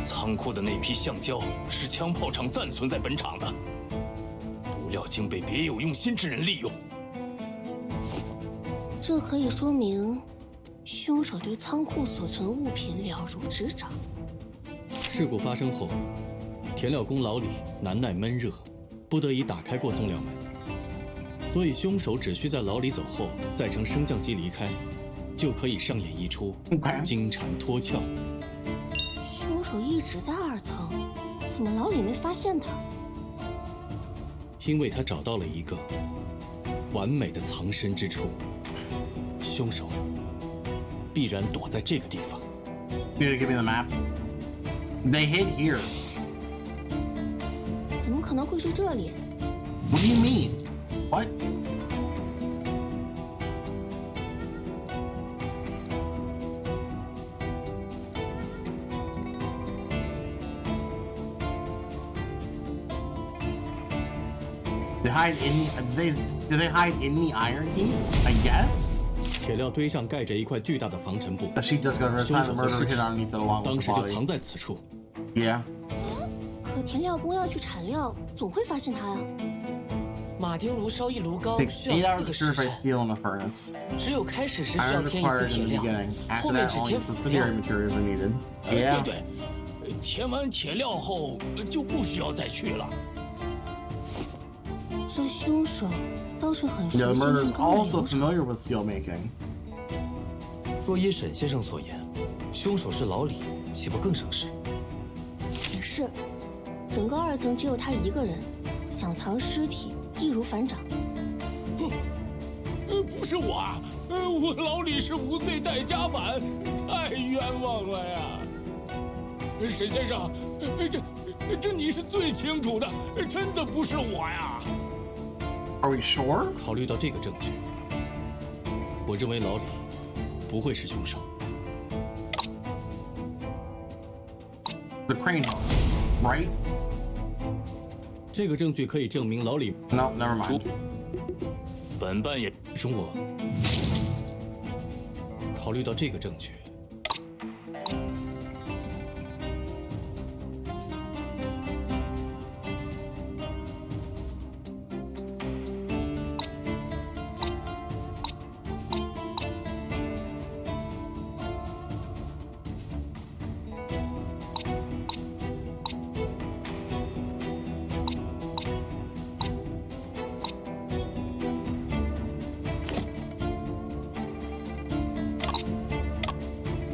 仓库的那批橡胶是枪炮厂暂存在本厂的，不料竟被别有用心之人利用。这可以说明，凶手对仓库所存物品了如指掌。事故发生后，填料工老李难耐闷热，不得已打开过送料门，所以凶手只需在老李走后再乘升降机离开，就可以上演一出金蝉脱壳。凶手一直在2层，怎么老李没发现他？因为他找到了一个完美的藏身之处，凶手必然躲在这个地方。 You need to give me the map. They hid here. 怎么可能会是这里？ What do you mean? What? They hide in the, do they hide in the iron heap? I guess. 铁料堆上盖着一块巨大的防尘布， The sheet does go to 凶 sign 手 the 和 murder 尸体 hid underneath it along 当 with 时 the 就 body. 藏在此处。 Yeah. 可填料工要去产料，总会发现他呀。马丁炉烧一炉膏 Takes 需要 8 4 hours 个 to 时 purify 辰， steel in the furnace. 只有开始时需要 Iron 添一次 required 铁 in the 料， beginning. 后 After 面 that, 只 only 添辅料 subsidiary。materials are needed. 对 Yeah. 对，填完铁料后就不需要再去了。这凶手倒是很熟 Yeah, the 悉 murderer 炼 is 钢的 also 流程。 familiar with steel making. 若依沈先生所言，凶手是老李，岂不更省事？也是，整个2层只有他一个人，想藏尸体易如反掌。不是我啊，我老李是无罪代加版，太冤枉了呀！沈先生，这你是最清楚的，真的不是我呀。 Are we sure? 考虑到这个证据，我认为老李不会是凶手。 The crane hose, right? 这个证据可以证明老李 No, never mind. 本办也容我。考虑到这个证据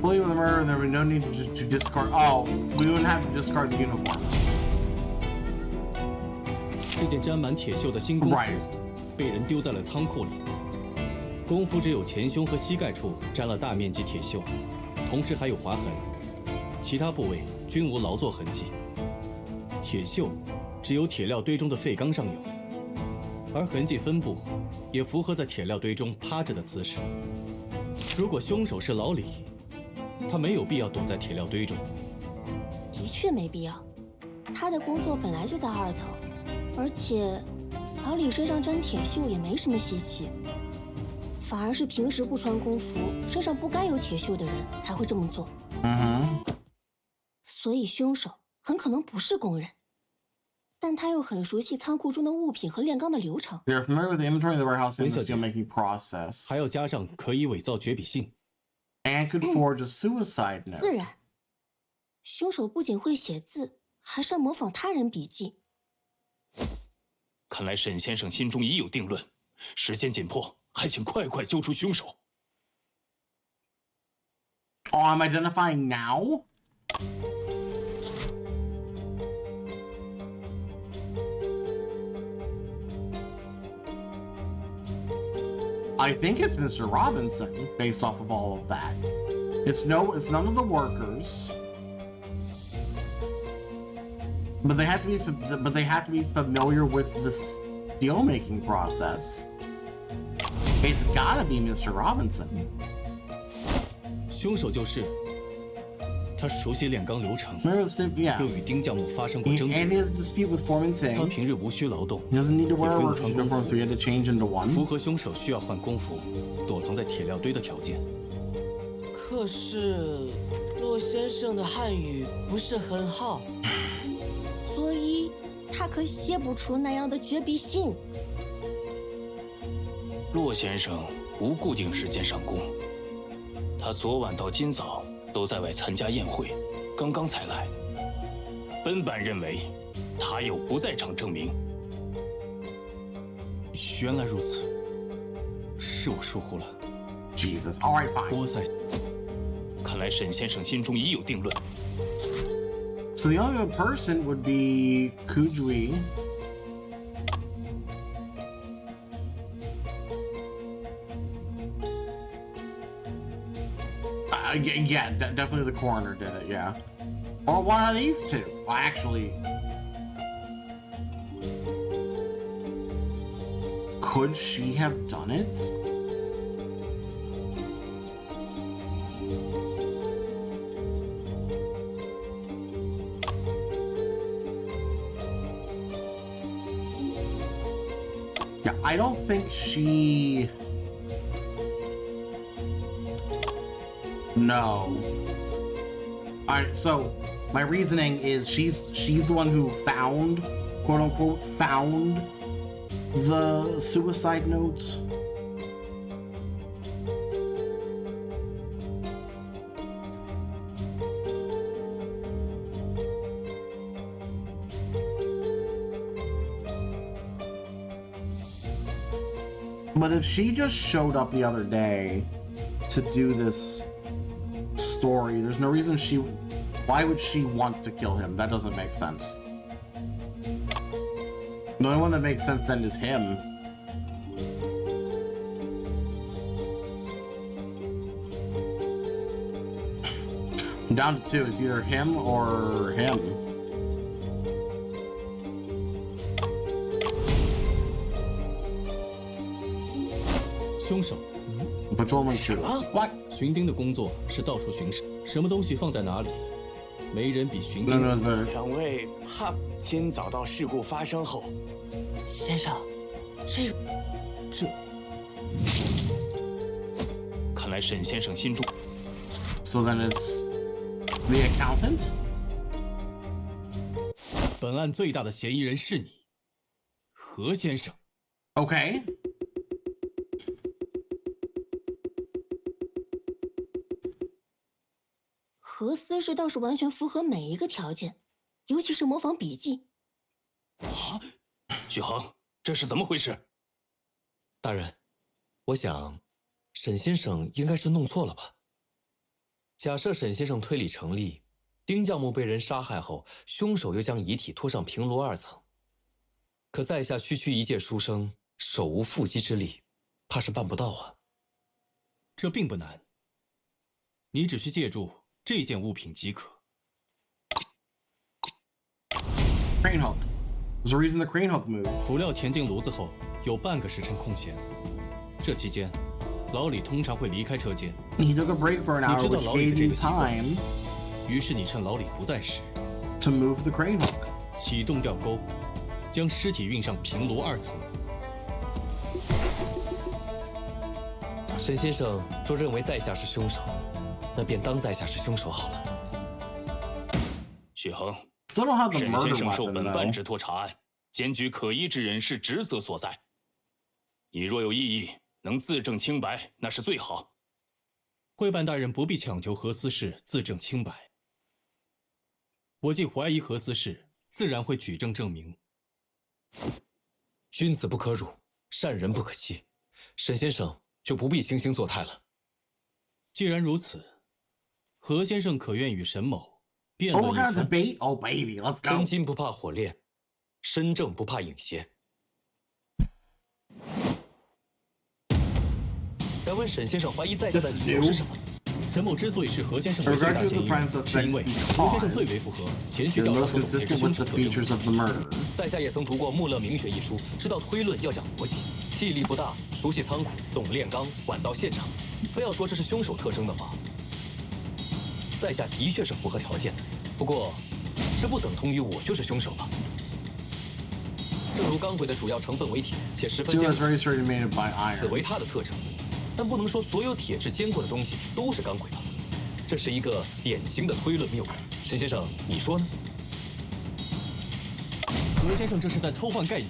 ，Believe in the murder, there would be no need to discard. Oh, we wouldn't have to discard the uniform. 这件沾满铁锈的新工服 Right. 被人丢在了仓库里。工服只有前胸和膝盖处沾了大面积铁锈，同时还有划痕，其他部位均无劳作痕迹。铁锈只有铁料堆中的废钢上有，而痕迹分布也符合在铁料堆中趴着的姿势。如果凶手是老李，他没有必要躲在铁料堆中。的确没必要，他的工作本来就在2层，而且老李身上沾铁锈也没什么稀奇，反而是平时不穿工服、身上不该有铁锈的人才会这么做。所以凶手很可能不是工人，但他又很熟悉仓库中的物品和炼钢的流程。 They're familiar with the inventory of the warehouse and the 灰色 steelmaking process. 还要加上可以伪造绝笔信。 And could forge a suicide 自 note. 然，凶手不仅会写字，还善模仿他人笔记。看来沈先生心中已有定论，时间紧迫，还请快快揪出凶手。 Oh, I'm identifying now? I think it's Mr. Robinson, based off of all of that. It's none of the workers. But they have to be familiar with the steel making process. It's gotta be Mr. Robinson. 凶手就是他熟悉炼钢流程， Yeah. 又与丁匠木发生过 And 争 he 执。 has a dispute with Foreman 他 Ting. 平日无需劳动， He doesn't need to 也 wear 不 a 用 work 穿工 uniform, 服 so he had to change into 符 one. 合凶手需要换工服，躲藏在铁料堆的条件。可是骆先生的汉语不是很好，所以他可写不出那样的绝笔信。骆先生无固定时间上工，他昨晚到今早都在外参加宴会，刚刚才来。本版认为他有不在场证明。原来如此，是我疏忽了。 Jesus. All right, fine. 窝在看来沈先生心中已有定论。 So the only other person would be Kujui. Yeah, definitely the coroner did it, yeah. Or one of these two. Well, actually... Could she have done it? Yeah, I don't think she... No. Alright, so my reasoning is she's the one who found, quote unquote, found the suicide notes. But if she just showed up the other day to do this story, there's no reason she... Why would she want to kill him? That doesn't make sense. The only one that makes sense then is him. I'm down to two. It's either him or him. 凶手。 Patrolman 2. What? 巡丁的工作是到处巡视，什么东西放在哪里，没人比巡 No, 丁。 no, no. 两位怕今早到事故发生后，先生，这看来沈先生心中 So then it's the accountant? 本案最大的嫌疑人是你，何先生。 Okay. 何思氏倒是完全符合每一个条件，尤其是模仿笔记。许恒，这是怎么回事？大人，我想，沈先生应该是弄错了吧？假设沈先生推理成立，丁匠木被人杀害后，凶手又将遗体拖上平炉2层，可在下区区一介书生，手无缚鸡之力，怕是办不到啊。这并不难，你只需借助这件物品即可。 Crane hook. There's a reason the crane hook moved. 辅料填进炉子后，有半个时辰空闲。这期间，老李通常会离开车间。 He took a break for an 你 hour, 知道 which 老李 gave 的这 you 个习惯， time 于是你趁老李不在时， to move the crane hook. 启动吊钩，将尸体运上平炉2层。沈先生若认为在下是凶手，那便当在下是凶手好了。许恒， Still don't have the 沈 murder 先生受 weapon 本班 though. 指托查案，检举可疑之人是职责所在。你若有异议，能自证清白，那是最好。会办大人不必强求何思氏自证清白。我既怀疑何思氏，自然会举证证明。君子不可辱，善人不可欺。沈先生就不必惺惺作态了。既然如此，何先生可愿与沈某辩 Oh, 论 we're 一 gonna 番？ debate? Oh, baby, let's 真 go. 金不怕火炼，身正不怕影邪。敢问沈先生怀疑在下的 This is 理由 new. 是什么？沈某之所以是何先生的最大嫌疑人，是因为何先生最为符合前去 They're 调查 most 所总结 consistent 之凶 with 手 the 特征。 features of the murder. 在下也曾读过《穆勒明学》一书，知道推论要讲逻辑，气力不大，熟悉仓库，懂炼钢，晚到现场。非要说这是凶手特征的话，在下的确是符合条件的，不过，这不等同于我就是凶手吧？正如钢轨的主要成分为铁，且十分坚固，此为它的特征。但不能说所有铁质坚固的东西都是钢轨吧？这是一个典型的推论谬误。沈先生，你说呢？何先生这是在偷换概念。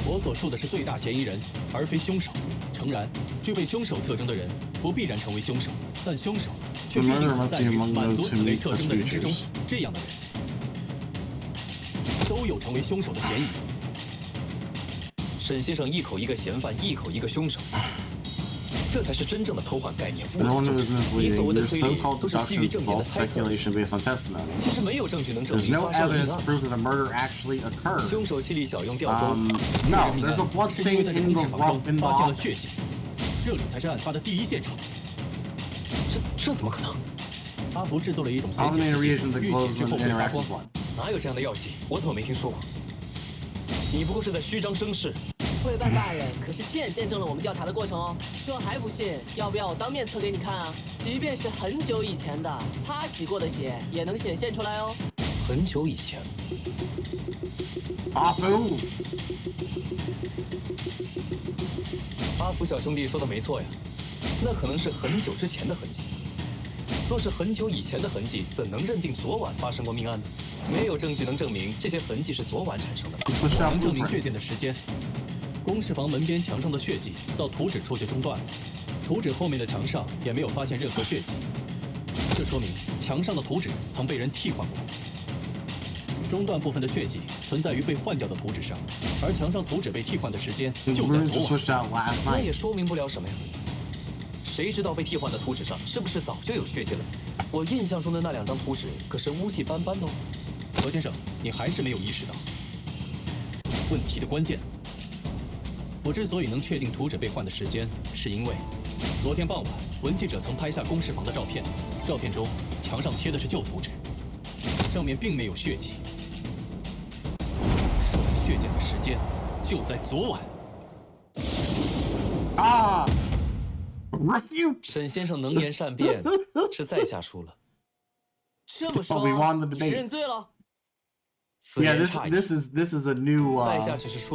我所述的是最大嫌疑人，而非凶手。诚然，具备凶手特征的人不必然成为凶手，但凶手却必定存在于满足此类特征的人之中。这样的人都有成为凶手的嫌疑。沈先生一口一个嫌犯，一口一个凶手，这才是真正的偷换概念。你所谓的推理都是基于证据的猜测，其实没有证据能证明发生了命案。凶手气力小，用吊钩。是因为在公事房中发现了血迹，这里才是案发的第一现场。这怎么可能？阿福制作了一种鲜血试剂，遇血之后会发光。哪有这样的药剂？我怎么没听说过？你不过是在虚张声势。会办大人可是亲眼见证了我们调查的过程哦。若还不信，要不要我当面测给你看啊？即便是很久以前的擦洗过的血，也能显现出来哦。很久以前。阿福，阿福小兄弟说的没错呀，那可能是很久之前的痕迹。若是很久以前的痕迹，怎能认定昨晚发生过命案呢？没有证据能证明这些痕迹是昨晚产生的。能证明血溅的时间。公事房门边墙上的血迹到图纸处就中断了，图纸后面的墙上也没有发现任何血迹，这说明墙上的图纸曾被人替换过。中断部分的血迹存在于被换掉的图纸上，而墙上图纸被替换的时间就在昨晚。那也说明不了什么呀。谁知道被替换的图纸上是不是早就有血迹了？我印象中的那2张图纸可是污迹斑斑的哦。何先生，你还是没有意识到问题的关键。我之所以能确定图纸被换的时间，是因为昨天傍晚文记者曾拍下公事房的照片，照片中墙上贴的是旧图纸，上面并没有血迹，说明血溅的时间就在昨晚。啊 ！Refute。沈先生能言善辩，是在下输了。这么说，你是认罪了？Yeah, this is a new yeah, this is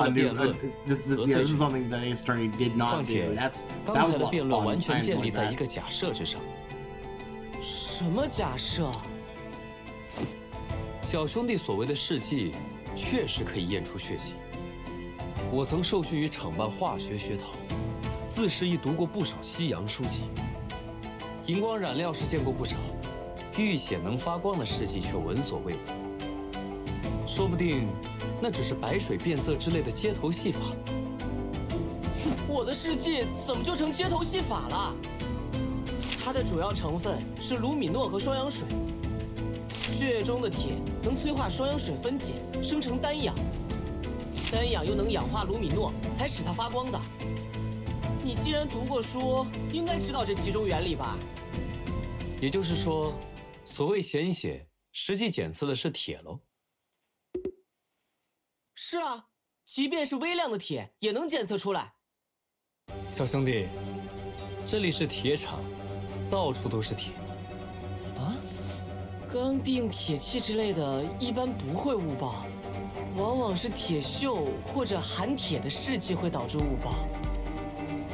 something that Ace Attorney did not do. That was a lot of fun. 完全建立在一个假设之上。什么假设？小兄弟所谓的试剂，确实可以验出血迹。我曾受训于厂办化学学堂，自是亦读过不少西洋书籍。荧光染料是见过不少，遇血能发光的试剂却闻所未闻。说不定，那只是白水变色之类的街头戏法。我的试剂怎么就成街头戏法了？它的主要成分是卢米诺和双氧水。血液中的铁能催化双氧水分解，生成单氧，单氧又能氧化卢米诺，才使它发光的。你既然读过书，应该知道这其中原理吧？也就是说，所谓显血，实际检测的是铁喽。是啊，即便是微量的铁也能检测出来。小兄弟，这里是铁厂，到处都是铁。啊？钢锭、铁器之类的，一般不会误报，往往是铁锈或者含铁的试剂会导致误报。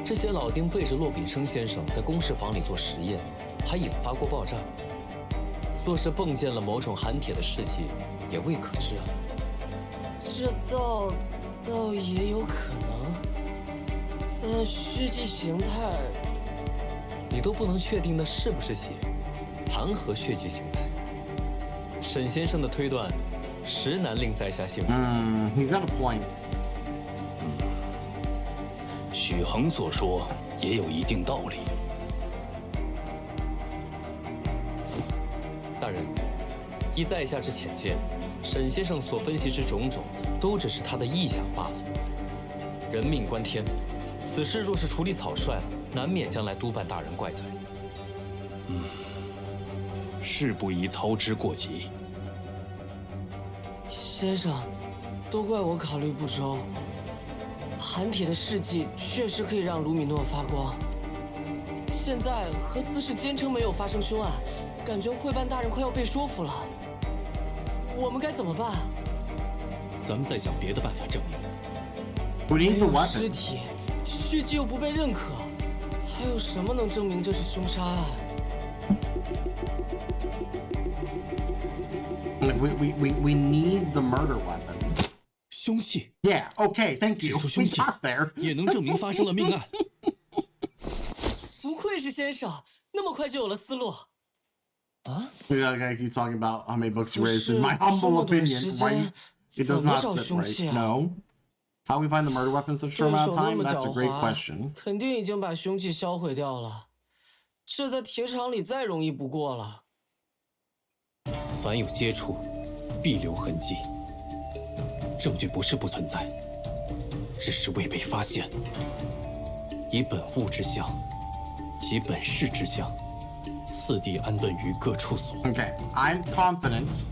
这些老丁背着骆秉生先生在公事房里做实验，还引发过爆炸。若是迸溅了某种含铁的试剂，也未可知啊。这倒也有可能，但试剂形态，你都不能确定那是不是血，谈何血迹形态？沈先生的推断，实难令在下信服。He's got a point. 许衡所说也有一定道理。大人，依在下之浅见，沈先生所分析之种种，都只是他的臆想罢了。人命关天，此事若是处理草率了，难免将来督办大人怪罪。事不宜操之过急。先生，都怪我考虑不周。含铁的试剂确实可以让卢米诺发光，现在和司事坚称没有发生凶案，感觉会办大人快要被说服了。我们该怎么办？咱们再想别的办法证明。We need the 没有 weapon. 尸体，血迹又不被认可，还有什么能证明这是凶杀案？ We need the murder weapon. 凶器。Yeah. Okay. Thank you. 指出凶 We 器 got there. 也能证明发生了命案。不愧是先生，那么快就有了思路。啊 Yeah, guy keeps talking about how many books you raised. In my humble opinion, right? It does not sit right. No. How we find the murder weapon in such a short amount of time? That's a great question. 肯定已经把凶器销毁掉了，这在铁厂里再容易不过了。凡有接触，必留痕迹。证据不是不存在，只是未被发现。以本物之相，及本事之相，次第安顿于各处所。Okay, I'm confident.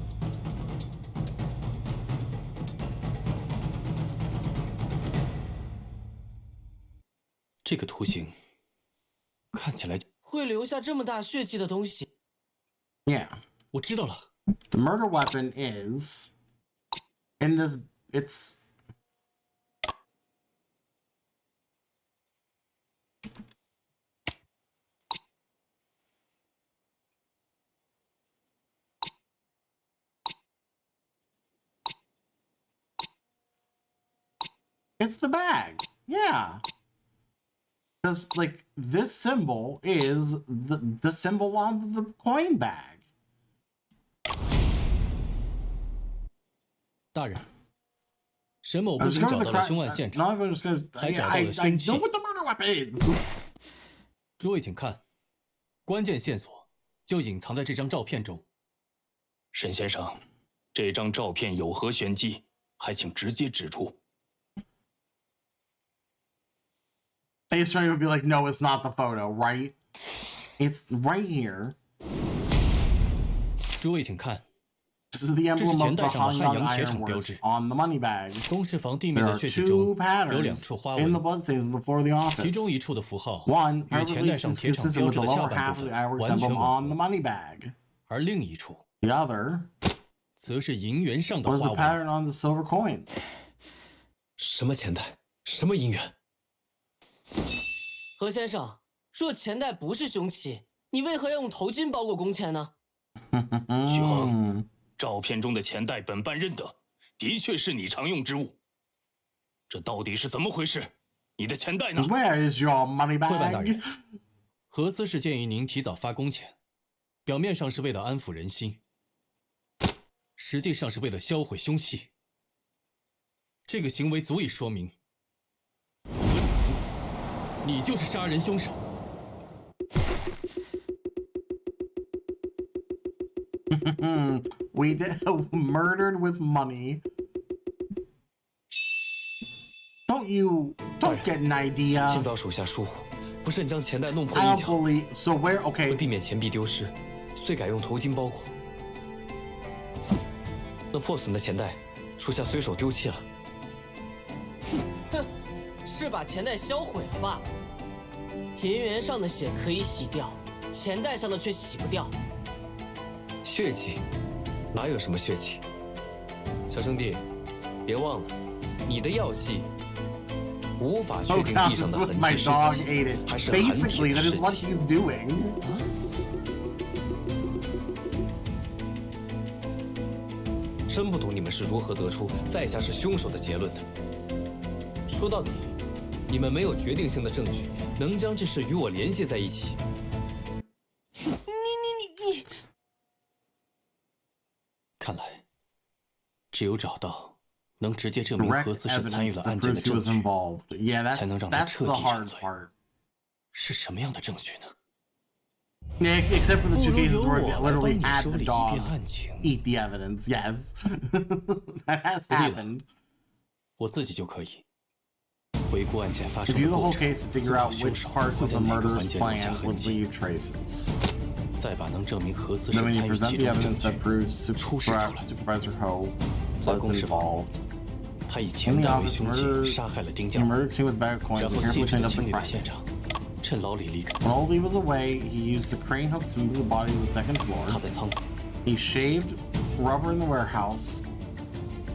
这个图形看起来会留下这么大血迹的东西。Yeah. 我知道了。The murder weapon is in this. It's the bag. Yeah. Because like this symbol is the symbol of the coin bag. 大人，沈某不仅找到了凶案现场，还找到了凶器。诸位请看，关键线索就隐藏在这张照片中。沈先生，这张照片有何玄机？还请直接指出。Ace would be like, no, it's not the photo, right? It's right here. 诸位请看。 This is the emblem of the Hanyang Ironworks on the money bag. 公事房地面 There 的 are 血迹中 two 有两 patterns 处花 in the 纹， bloodstains on the floor of the office. 其中一处的符号 One 与钱 perfectly 袋上铁厂 consistent 标 with 志 the 的下 lower 半 half 部 of 分 the ironworks 完全 emblem 吻 on the 合， money bag. 而另一处 The other 则是银元上的 was 花 the 纹。 pattern on the silver coins. 什么钱袋？什么银元？何先生，若钱袋不是凶器，你为何要用头巾包裹工钱呢？许恒，照片中的钱袋本办认得，的确是你常用之物。这到底是怎么回事？你的钱袋呢 Where is your money 会办大 bag? 人，何司是建议您提早发工钱，表面上是为了安抚人心，实际上是为了销毁凶器。这个行为足以说明，何小茹，你就是杀人凶手。 We did murdered with money. Don't get an idea. 今早属下疏忽，不慎将钱袋弄破 I 一 don't 角。 believe. So where? 为 Okay. 避免钱币丢失，遂改用头巾包裹。那破损的钱袋，属下随手丢弃了。哼，是把钱袋销毁了吧？银元上的血可以洗掉，钱袋上的却洗不掉。血迹？哪有什么血迹？小兄弟，别忘了，你的药剂无法确 Oh 定 God! 地上的痕 My 迹是 dog 血 ate it. 还是含铁 Basically, 的 that 尸 is what 体。 he's doing. 真不懂你们是如何得出在下是凶手的结论的。说到底，你们没有决定性的证据能将这事与我联系在一起。你！看来，只有找到能直接证明 Direct 何司是参与 evidence 了 that 案件的 proves he 证 was 据， involved. Yeah, 才能让他 that's 彻 the 底认 hard 罪。 part. 是什么样的证据呢？ Yeah, except for the 不 two 如 cases 由 where 我 they 来帮 literally 你 had 梳 the 理一 dog 遍案情。 eat the evidence. Yes, that has 不必了， happened. 我自己就可以。回顾案件发生 Review 的 the 过 whole 程， case to figure out 凶 which 手 part 会 of 在 the 哪个 murder's 环节留下 plan 痕 would 迹， leave traces. 再把能证明何司是 Then when 参 you 与 present 其 the 中的证 evidence 据 that proves 出示出来， Supervisor Ho 在 was 公示房， involved. 他以 In 钱 the 袋为 office, 凶器 murder 杀害了丁 he 匠， murdered King with a bag of coins 然 and 后细 carefully 致 cleaned 地 up the 清理了现 crimes. 场，趁老李离开， When old Lee was away, he used the crane hook to move the body to the second 他 floor. 在仓库 He shaved rubber in the warehouse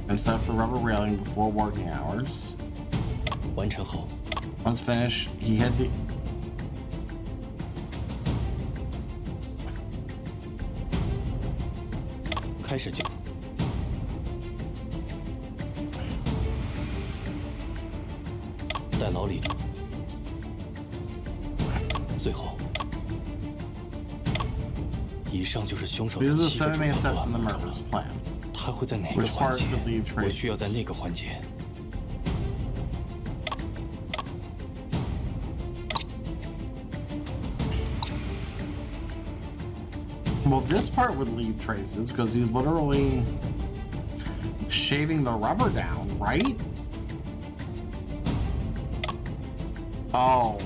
and set up the rubber railing before working hours. 完成后， Once finished, he had the 开始就带老李，最后，以上就是凶手的 these are the 7个 seven 主 main 要作 steps 案 in the 步骤 murder's plan. 他会在哪个 Which 环 part 节 could leave？ 我需要在 traces？ 那个环节。 Well, this part would leave traces because he's literally shaving the rubber down, right? Oh.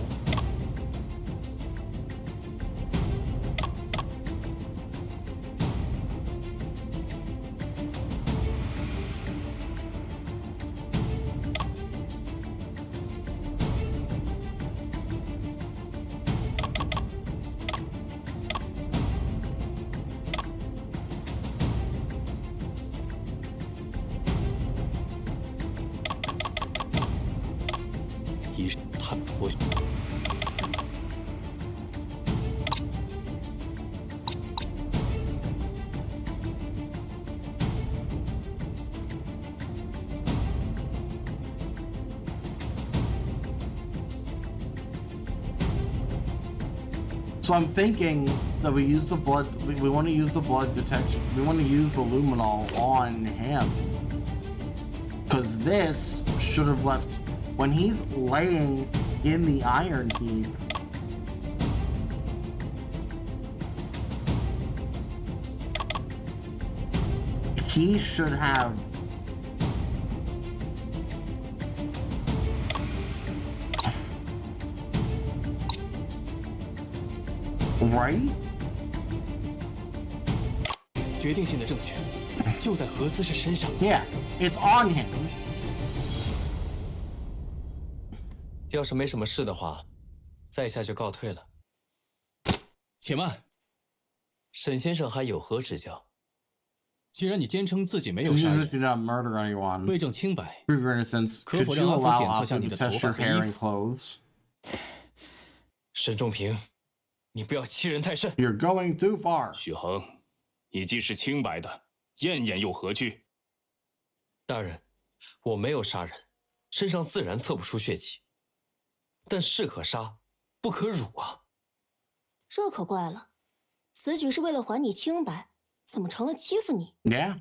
So I'm thinking that we use the blood, we want to use the blood detection, we want to use the luminol on him. Because this should have left, when he's laying in the iron heap, he should have right? 决定性的证据就在何思氏身上。 Yeah, it's on him. 要是没什么事的话，在下就告退了。且慢，沈先生还有何指教？既然你坚称自己没有 Since 杀 you 人， did not murder anyone, 为证清白， prove your innocence, 可 could 否 you 让阿福 allow 检测 Apu 下你 to 的 test 头 your 发和 hair 衣 and 服？ clothes? 沈仲平，你不要欺人太甚。 You're going too far. 许衡，你既是清白的，验验又何惧？大人，我没有杀人，身上自然测不出血迹。但士可杀，不可辱啊！这可怪了，此举是为了还你清白，怎么成了欺负你？ Yeah.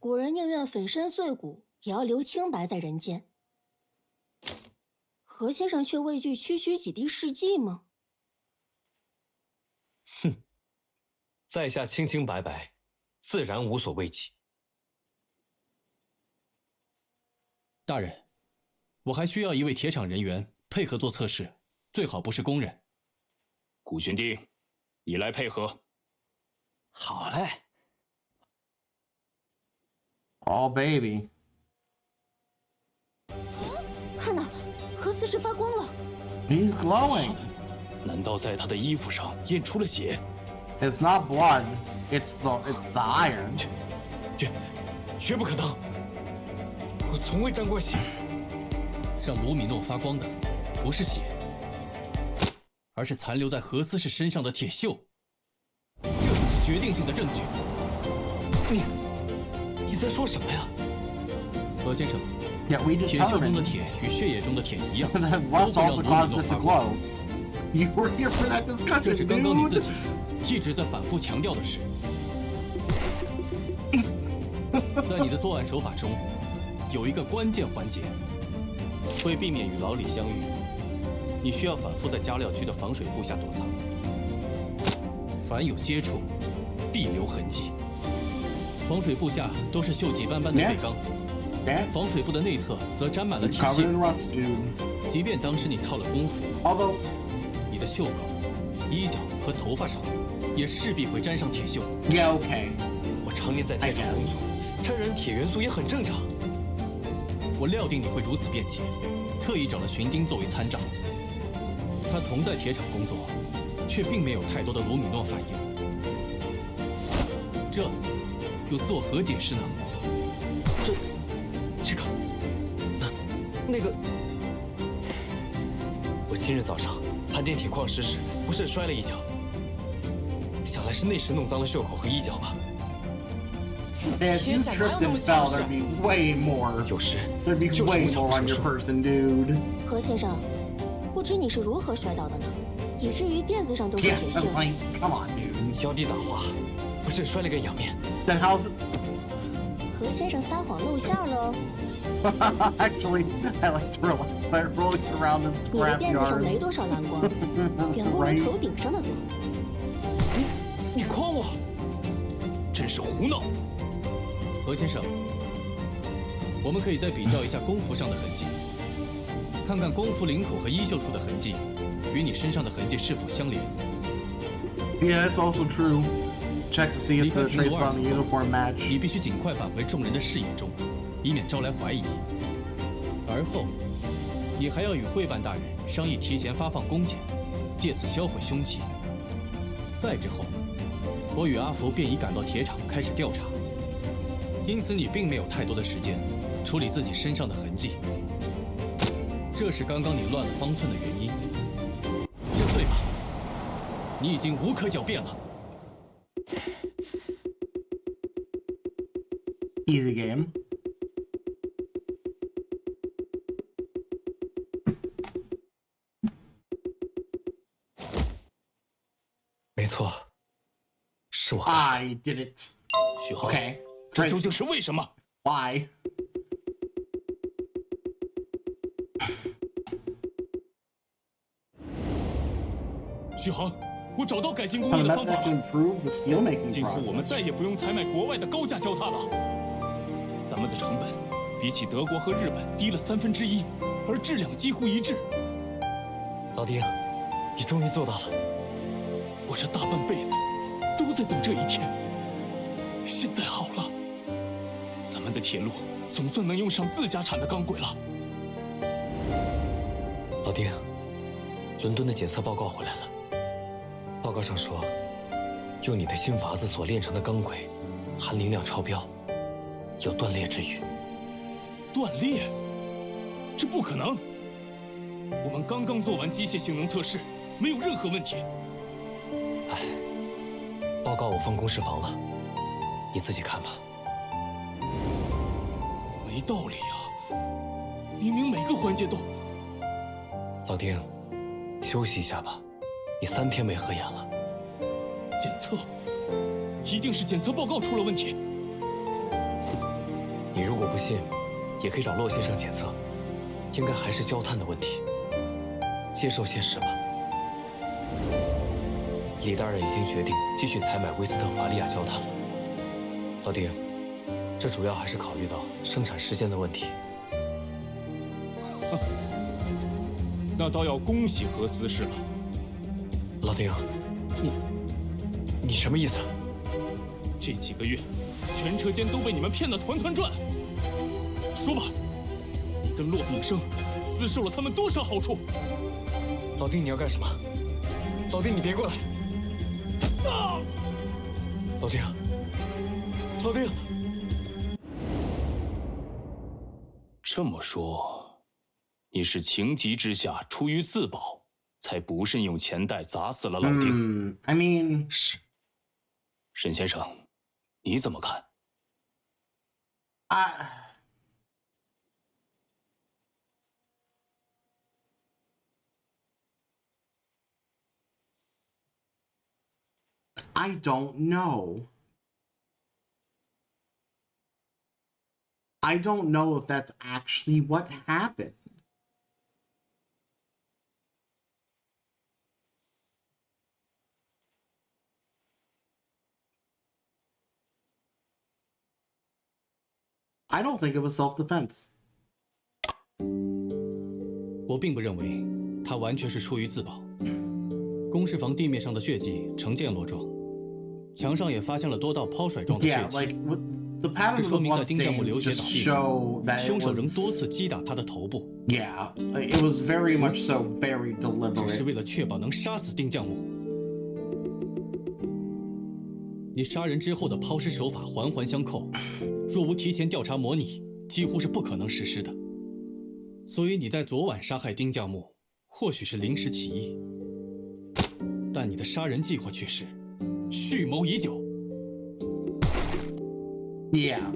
古人宁愿粉身碎骨，也要留清白在人间。何先生却畏惧区区几滴试剂吗？哼，在下清清白白，自然无所畏忌。大人，我还需要一位铁厂人员配合做测试，最好不是工人。古训丁，你来配合。好嘞。 Oh, baby. 看呐，何思氏发光了。 He's glowing. 难道在他的衣服上验出了血？ It's not blood. It's the iron. 绝不可能！我从未沾过血。让卢米诺发光的不是血，而是残留在何思氏身上的铁锈。这就是决定性的证据。你在说什么呀？何先生， Yeah, we 铁锈中的 determined 铁与血液中的铁一样， that 都 rust 会让 also 卢米诺 causes it 发 to 光。 glow. You were here for that 这是 discussion, 刚刚你自 dude. 己一直在反复强调的事。在你的作案手法中，有一个关键环节，为避免与老李相遇，你需要反复在加料区的防水布下躲藏。凡有接触，必留痕迹。防水布下都是锈迹斑斑的废钢， Yeah. 防水布的内侧则沾满了 It's 铁 covered 屑。 in rust, dude. 即便当时你套了工服， Although 你的袖口、衣角和头发上也势必会沾上铁锈。 yeah, okay. 我常年在铁厂工作，沾染铁元素也很正常。我料定你会如此辩解，特意找了寻丁作为参照。他同在铁厂工作，却并没有太多的卢米诺反应。这又作何解释呢？这个，那个，我今日早上攀电铁矿石时，不慎摔了一跤，想来是那时弄脏了袖口和衣角吧。 If you tripped and fell, there'd be way more. There'd be way more on your person, dude. 何先生，不知你是如何摔倒的呢？以至于辫子上都是 Yeah, 铁锈。 like, come on, dude. 脚底打滑，不慎摔了个仰面。 Then how's it? 何先生撒谎露馅喽！ Actually, I like to rolling around in 你的 scrap 辫子上没 yards. 多少蓝光，远不如头顶上的多。你诓我！真是胡闹！何先生，我们可以再比较一下工服上的痕迹，看看工服领口和衣袖处的痕迹与你身上的痕迹是否相连。 Yeah, it's also true. Check to see if the traces on the uniform match. 你必须尽快返回众人的视野中，以免招来怀疑。而后，你还要与会办大人商议提前发放工钱，借此销毁凶器。再之后，我与阿福便已赶到铁厂开始调查。 因此，你并没有太多的时间处理自己身上的痕迹，这是刚刚你乱了方寸的原因。认罪吧，你已经无可狡辩了。Easy game. 没错，是我。I did it. 许航， Okay. 这究竟是为什么 ？Why? 许航，我找到改进工艺的方法 That can improve the steel making 今后我们 process. 再也不用采买国外的高价焦炭了。咱们的成本比起德国和日本低了1/3，而质量几乎一致。老丁，你终于做到了。我这大半辈子都在等这一天，现在好了，咱们的铁路总算能用上自家产的钢轨了。老丁，伦敦的检测报告回来了。报告上说，用你的新法子所炼成的钢轨，含磷量超标，有断裂之虞。断裂？这不可能！我们刚刚做完机械性能测试，没有任何问题。哎，报告我放公示房了，你自己看吧。没道理啊！明明每个环节都……老丁，休息一下吧，你3天没合眼了。检测，一定是检测报告出了问题。你如果不信，也可以找骆先生检测，应该还是焦炭的问题。接受现实吧。李大人已经决定继续采买威斯特伐利亚焦炭了。老丁，这主要还是考虑到生产时间的问题。那倒要恭喜何思氏了。老丁，你什么意思？这几个月，全车间都被你们骗得团团转。说吧，你跟骆炳生私受了他们多少好处？老丁，你要干什么？老丁，你别过来！啊！老丁，老丁，这么说，你是情急之下，出于自保，才不慎用钱袋砸死了老丁。I mean， 是。沈先生，你怎么看？ I don't know. I don't know if that's actually what happened. I don't think it was self-defense. 我并不认为他完全是出于自保。公事房地面上的血迹呈渐落状，墙上也发现了多道抛甩状的血 Yeah, 迹。 like the pattern 这 of 说 the 明在丁将木 bloodstains 流血 just 倒地 show 后， that 凶 it 手仍多次 was 击打他的头部， yeah, it was very much so very 只是 deliberate. 为了确保能杀死丁将木。你杀人之后的抛尸手法环环相扣，若无提前调查模拟，几乎是不可能实施的。所以你在昨晚杀害丁将木，或许是临时起意，但你的杀人计划却是蓄谋已久。 Yeah.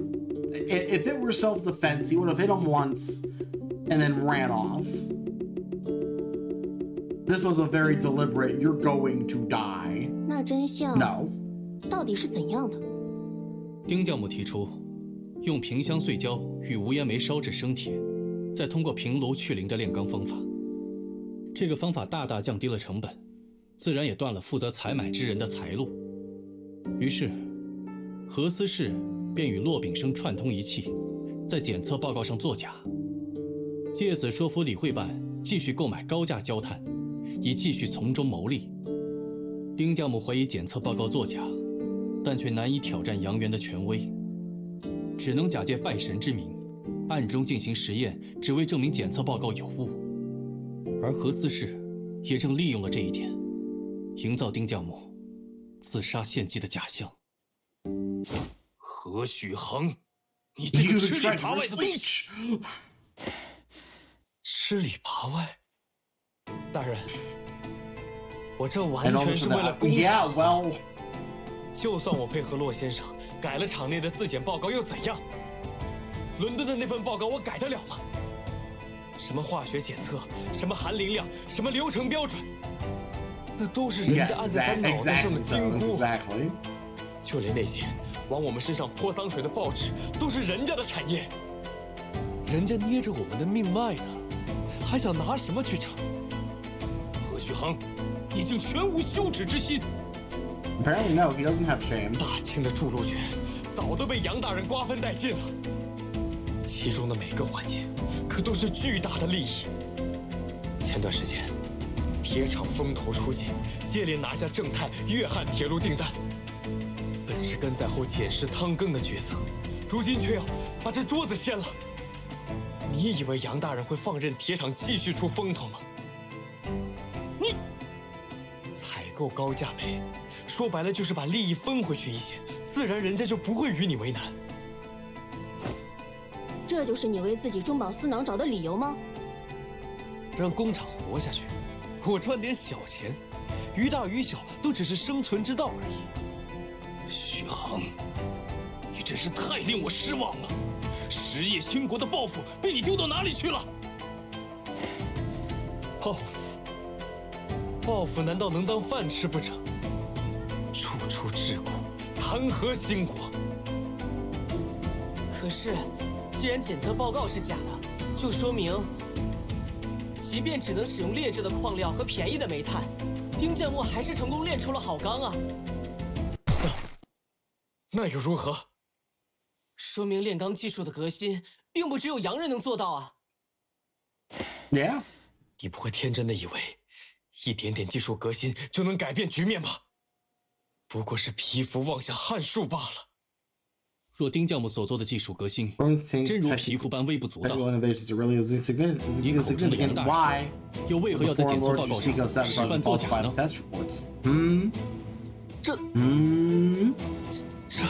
If it were self-defense, he would have hit him once and then ran off. This was a very deliberate, you're going to die. 那真相 No. 到底是怎样的？丁将木提出，用萍香碎胶与无烟煤烧制生铁，再通过平炉去磷的炼钢方法。这个方法大大降低了成本，自然也断了负责采买之人的财路。于是，何思氏便与骆炳生串通一气，在检测报告上作假，借此说服李会办继续购买高价焦炭，以继续从中牟利。丁将木怀疑检测报告作假，但却难以挑战杨元的权威，只能假借拜神之名，暗中进行实验，只为证明检测报告有误。而何思氏也正利用了这一点，营造丁将木自杀献祭的假象。何许恒，你这个吃里扒外的东西！吃里扒外，大人，我这完全是为了公场。Yeah, well. 就算我配合骆先生改了场内的自检报告又怎样？伦敦的那份报告我改得了吗？什么化学检测，什么含磷量，什么流程标准，那都是人家按在咱脑袋上的金箍。Exactly. 就连那些往我们身上泼脏水的报纸，都是人家的产业。人家捏着我们的命脉呢，还想拿什么去逞？何许恒，已经全无羞耻之心。Apparently, no, he doesn't have shame. 大清的筑路权早都被杨大人瓜分殆尽了，其中的每个环节可都是巨大的利益。前段时间，铁厂风头出尽，接连拿下正太、粤汉铁路订单。本是跟在后检视汤羹的角色，如今却要把这桌子掀了。你以为杨大人会放任铁厂继续出风头吗？你采购高价煤，说白了就是把利益分回去一些，自然人家就不会与你为难。这就是你为自己中饱私囊找的理由吗？让工厂活下去，我赚点小钱，于大于小都只是生存之道而已。许恒，你真是太令我失望了。实业兴国的抱负被你丢到哪里去了？报复？报复难道能当饭吃不成？处处治国，谈何兴国？可是，既然检测报告是假的，就说明，即便只能使用劣质的矿料和便宜的煤炭，丁建木还是成功炼出了好钢啊。那又如何？说明炼钢技术的革新，并不只有洋人能做到啊。Yeah. 你不会天真的以为，一点点技术革新就能改变局面吧？不过是蚍蜉妄想撼树罢了。若丁将木所做的技术革新，真如蚍蜉般微不足道，你口中的杨大人又为何要在检测报告上使扮作假呢？这，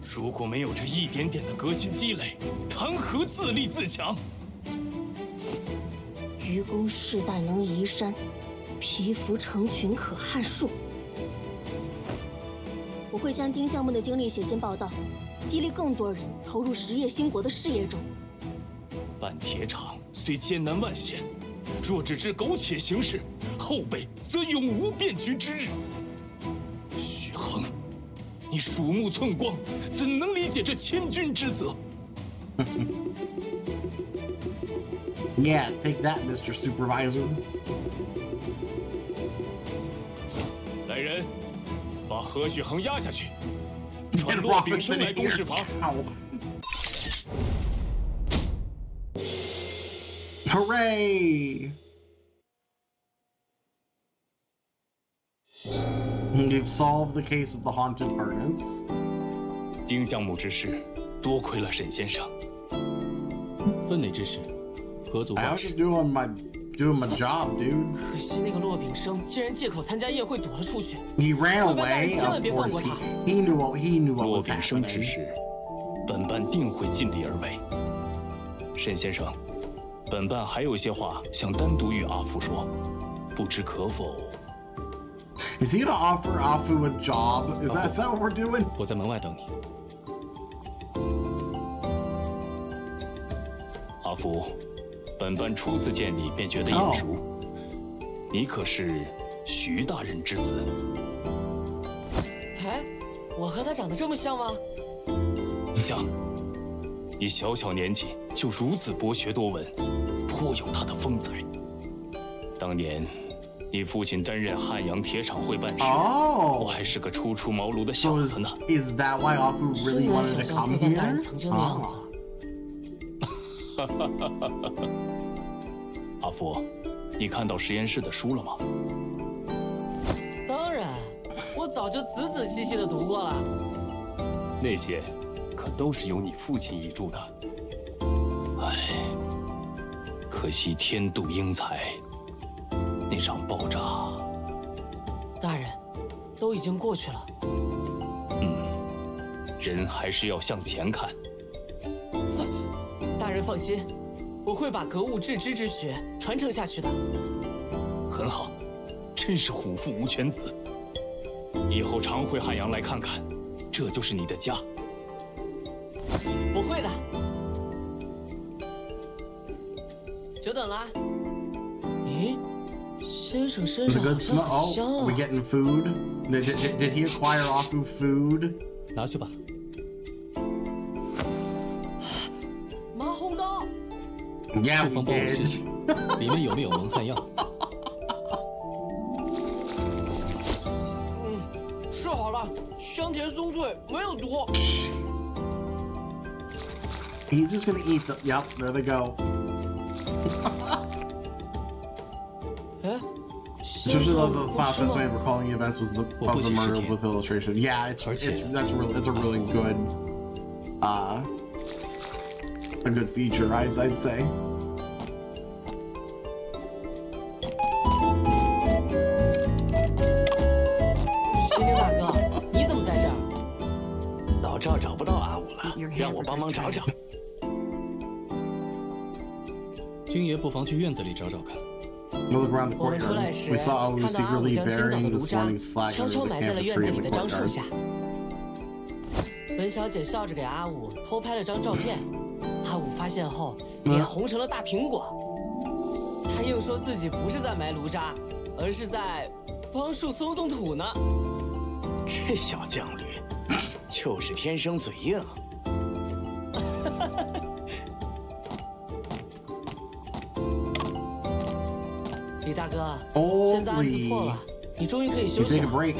如果没有这一点点的革新积累，谈何自立自强？愚公势但能移山，蚍蜉成群可撼树。我会将丁将木的经历写进报道，激励更多人投入实业兴国的事业中。办铁厂虽艰难万险，若只知苟且行事，后辈则永无变局之日。许恒，你鼠目寸光，怎能理解这千钧之责？Yeah, take that, Mr. Supervisor. 来人，把何许恒押下去，传骆炳生来公事房。Hooray! You've solved the case of the haunted furnace. 丁将木之事，多亏了沈先生。分内之事，合组 I 办 was 事。 just doing my job, dude. 可惜那个骆炳生竟然借口参加宴会躲了出去。 He ran 会办大人 away. 千万 Of 别放 course, 过他。 he knew what 骆 was 炳生之 happening. 事，本办定会尽力而为。沈先生，本办还有些话想单独与阿福说，不知可否？Is he gonna offer Afu a job? Is that what we're doing? 我在门外等你。阿福，本班初次见你便觉得眼熟，你可是徐大人之子？哎，我和他长得这么像吗？像。你小小年纪就如此博学多闻，颇有他的风采。当年，你父亲担任汉阳铁厂会办事，我还是个初出茅庐的小子呢。Is that why Afu really wanted to come 会办大人 here? 曾经的样子。阿福，你看到实验室的书了吗？当然，我早就仔仔细细的读过了。那些可都是由你父亲遗著的。唉，可惜天妒英才，那场爆炸……大人，都已经过去了。人还是要向前看。大人放心，我会把格物致知之学传承下去的。很好，真是虎父无犬子。以后常回汉阳来看看，这就是你的家。我会的。久等了。咦，先生身 Was 上 it 好 good 像 smell? 很 Oh, 香 are 啊 we。getting food? Did he acquire Afu food? 拿去吧。麻红刀。 Yeah, 不 we 妨帮我试 did. 试，里面有没有蒙汗药？试好了，香甜松脆，没有毒。 He's just gonna eat them. Yep, there they go. 哎， Especially the process made recalling the events was the of the murder with illustration. Yeah, it's a really good a good feature, I'd say. 新丁大哥，你怎么在这儿？老赵找不到阿武了，让我帮忙找找。君爷不妨去院子里找找看。 We look around the 我们出来 courtyard. 时 We saw Awu 看到阿武 secretly 将今早的 burying 炉 this 渣 morning slag 悄 under 悄 the 埋在了 camphor 院子 tree 里 in 的 the 樟树 courtyard. 下。本小姐笑着给阿武偷拍了张照片，阿武发现后脸红成了大苹果。他硬说自己不是在埋炉渣，而是在帮树松松土呢。这小犟驴，就是天生嘴硬。李大哥， Holy 现在案子破了，你终于可以 We 休息 take a 了。 break.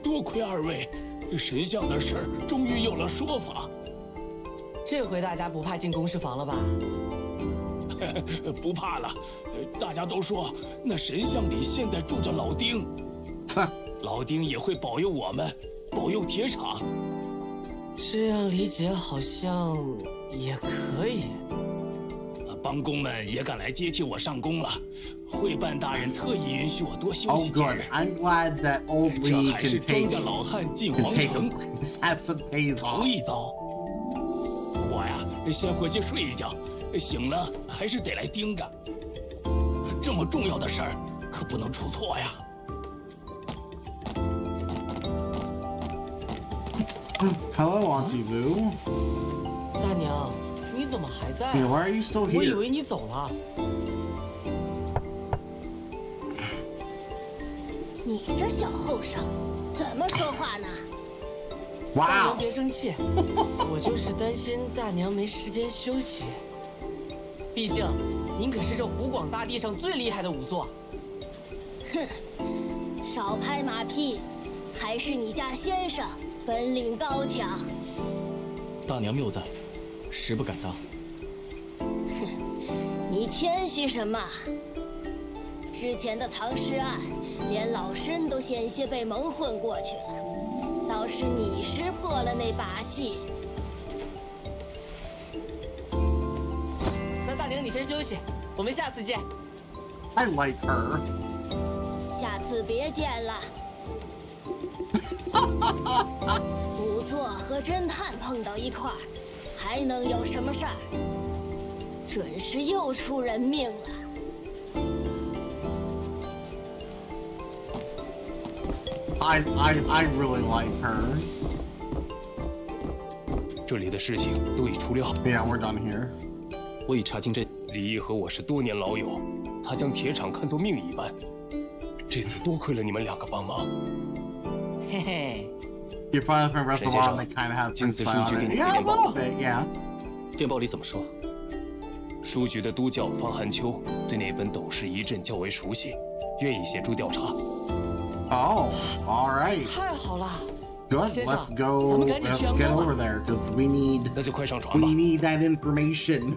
多亏二位，神像的事儿终于有了说法。这回大家不怕进公事房了吧？不怕了，大家都说那神像里现在住着老丁，老丁也会保佑我们，保佑铁厂。这样理解好像也可以。帮工们也赶来接替我上工了，会办大人特意允许我多休 Oh, 息几 good. 日。 I'm glad that old 这 Lee 还是 can 庄 take 稼老汉进 can 皇 take 城， have some days 走 off. 一遭。我呀，先回去睡一觉，醒了还是得来盯着。这么重要的事儿，可不能出错呀。 Hello, Auntie Vu. 大娘，你怎么还在 Yeah, 啊？ why are you still 我以 here? 为你走了。你这小后生，怎么说话呢？大娘 Wow. 别生气，我就是担心大娘没时间休息。毕竟，您可是这湖广大地上最厉害的仵作。哼，少拍马屁，还是你家先生本领高强。大娘谬赞，实不敢当。你谦虚什么？之前的藏尸案，连老身都险些被蒙混过去了。倒是你识破了那把戏。那大宁你先休息，我们下次见。I like her. 下次别见了。仵作和侦探碰到一块儿，还能有什么事儿？准是又出人命了。I really like her. 这里的事情都已处理好。Yeah, we're done here. 我已查清这李毅和我是多年老友，他将铁厂看作命一般。这次多亏了你们两个帮忙。嘿嘿。You find from Breath of the Wild, they kind of have 金子书局给你回 Yeah, a 电报 little 吧。 bit, yeah. 电报里怎么说？书局的督教方寒秋对那本《斗士遗阵》较为熟悉，愿意协助调查。Oh, all right. 太好了。 Good. 先生， Let's go. 咱们赶紧 Let's 去扬 get 州吧。 over there because we need. 那就快上船吧。 We need that information.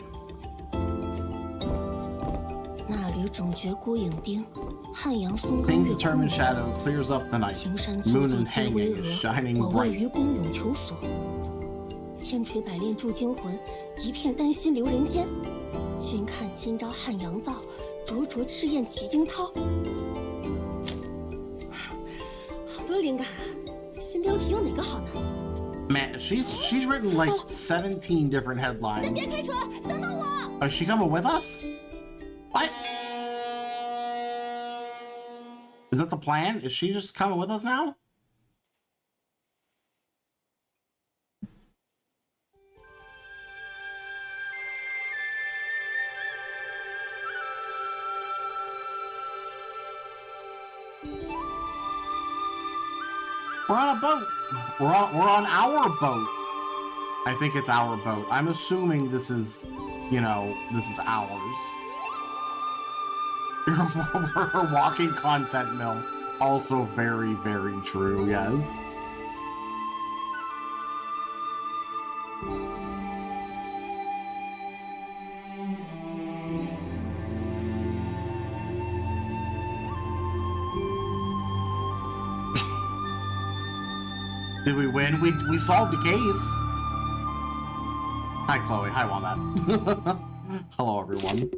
那缕总觉孤影丁，汉阳松冈 Things 月 determined shadow clears up the night. 青山作 Moon 作 and 皆巍 hanging, 峨， shining 我位 bright. 于宫永求索。千锤百炼铸精魂，一片丹心留人间。君看今朝汉阳造，灼灼赤焰起惊涛。好多灵感啊！新标题有哪个好呢？ Man, she's written like 17 different 先别 headlines. 开船，等等我。 Is she coming with us? What? Is that the plan? Is she just coming with us now? We're on a boat. We're on our boat. I think it's our boat. I'm assuming this is, you know, this is ours. We're a walking content mill. Also very, very true, yes. Did we win? We solved the case. Hi, Chloe. Hi, Wombat. Hello, everyone.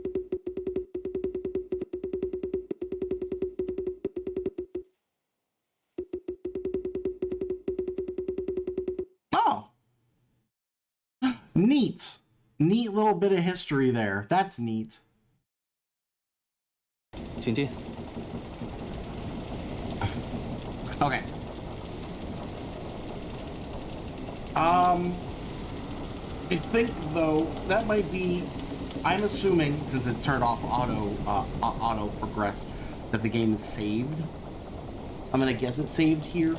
Oh. Neat. Neat little bit of history there. That's neat. 请进。 Okay. I think though that might be. I'm assuming since it turned off auto progress that the game is saved. I'm gonna guess it's saved here.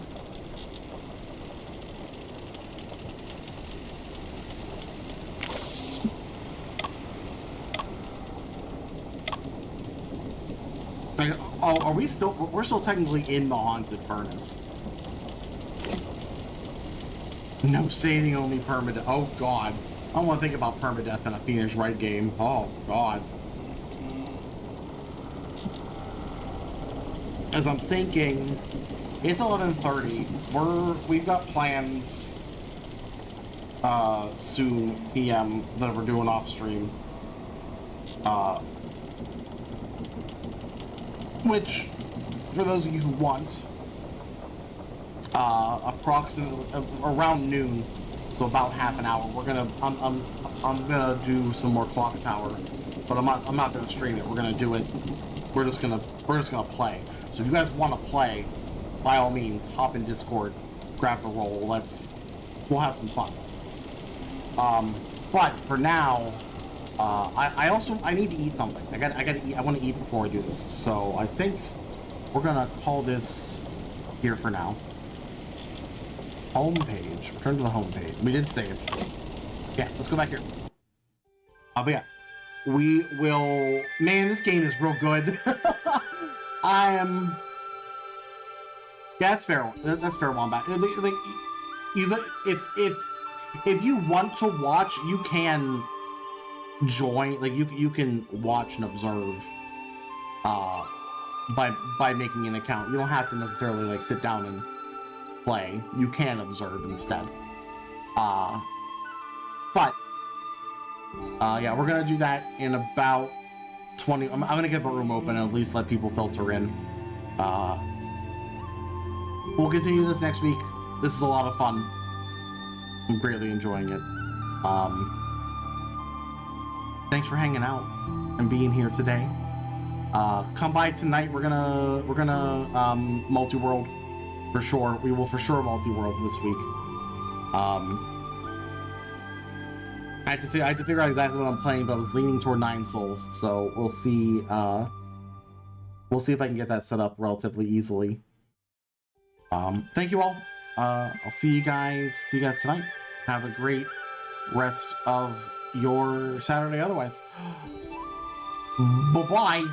Like, oh, are we still? We're still technically in the haunted furnace. No saving, only permadeath. Oh god. I don't want to think about permadeath in a Phoenix Wright game. Oh god. As I'm thinking, it's 11:30. We've got plans soon, TM, that we're doing off stream. Which, for those of you who want, approximately around noon, so about half an hour. I'm gonna do some more Clock Tower, but I'm not gonna stream it. We're gonna do it. We're just gonna play. So if you guys want to play, by all means, hop in Discord, grab the roll. We'll have some fun. But for now, I need to eat something. I gotta eat. I want to eat before I do this. So I think we're gonna call this here for now. Homepage. Return to the homepage. We did save. Yeah, let's go back here. But yeah, we will. Man, this game is real good. I am. Yeah, that's fair. That's fair, Wombat. Like, if you want to watch, you can join. Like you can watch and observe. By making an account, you don't have to necessarily like sit down play. You can observe instead. Yeah, we're gonna do that in about 20. I'm gonna get the room open and at least let people filter in. We'll continue this next week. This is a lot of fun. I'm greatly enjoying it. Thanks for hanging out and being here today. Come by tonight. We're gonna multi-world for sure. We will for sure multi-world this week. I had to figure out exactly what I'm playing, but I was leaning toward 9 Souls, so we'll see. We'll see if I can get that set up relatively easily. Thank you all. I'll see you guys tonight. Have a great rest of your Saturday otherwise. Bye-bye.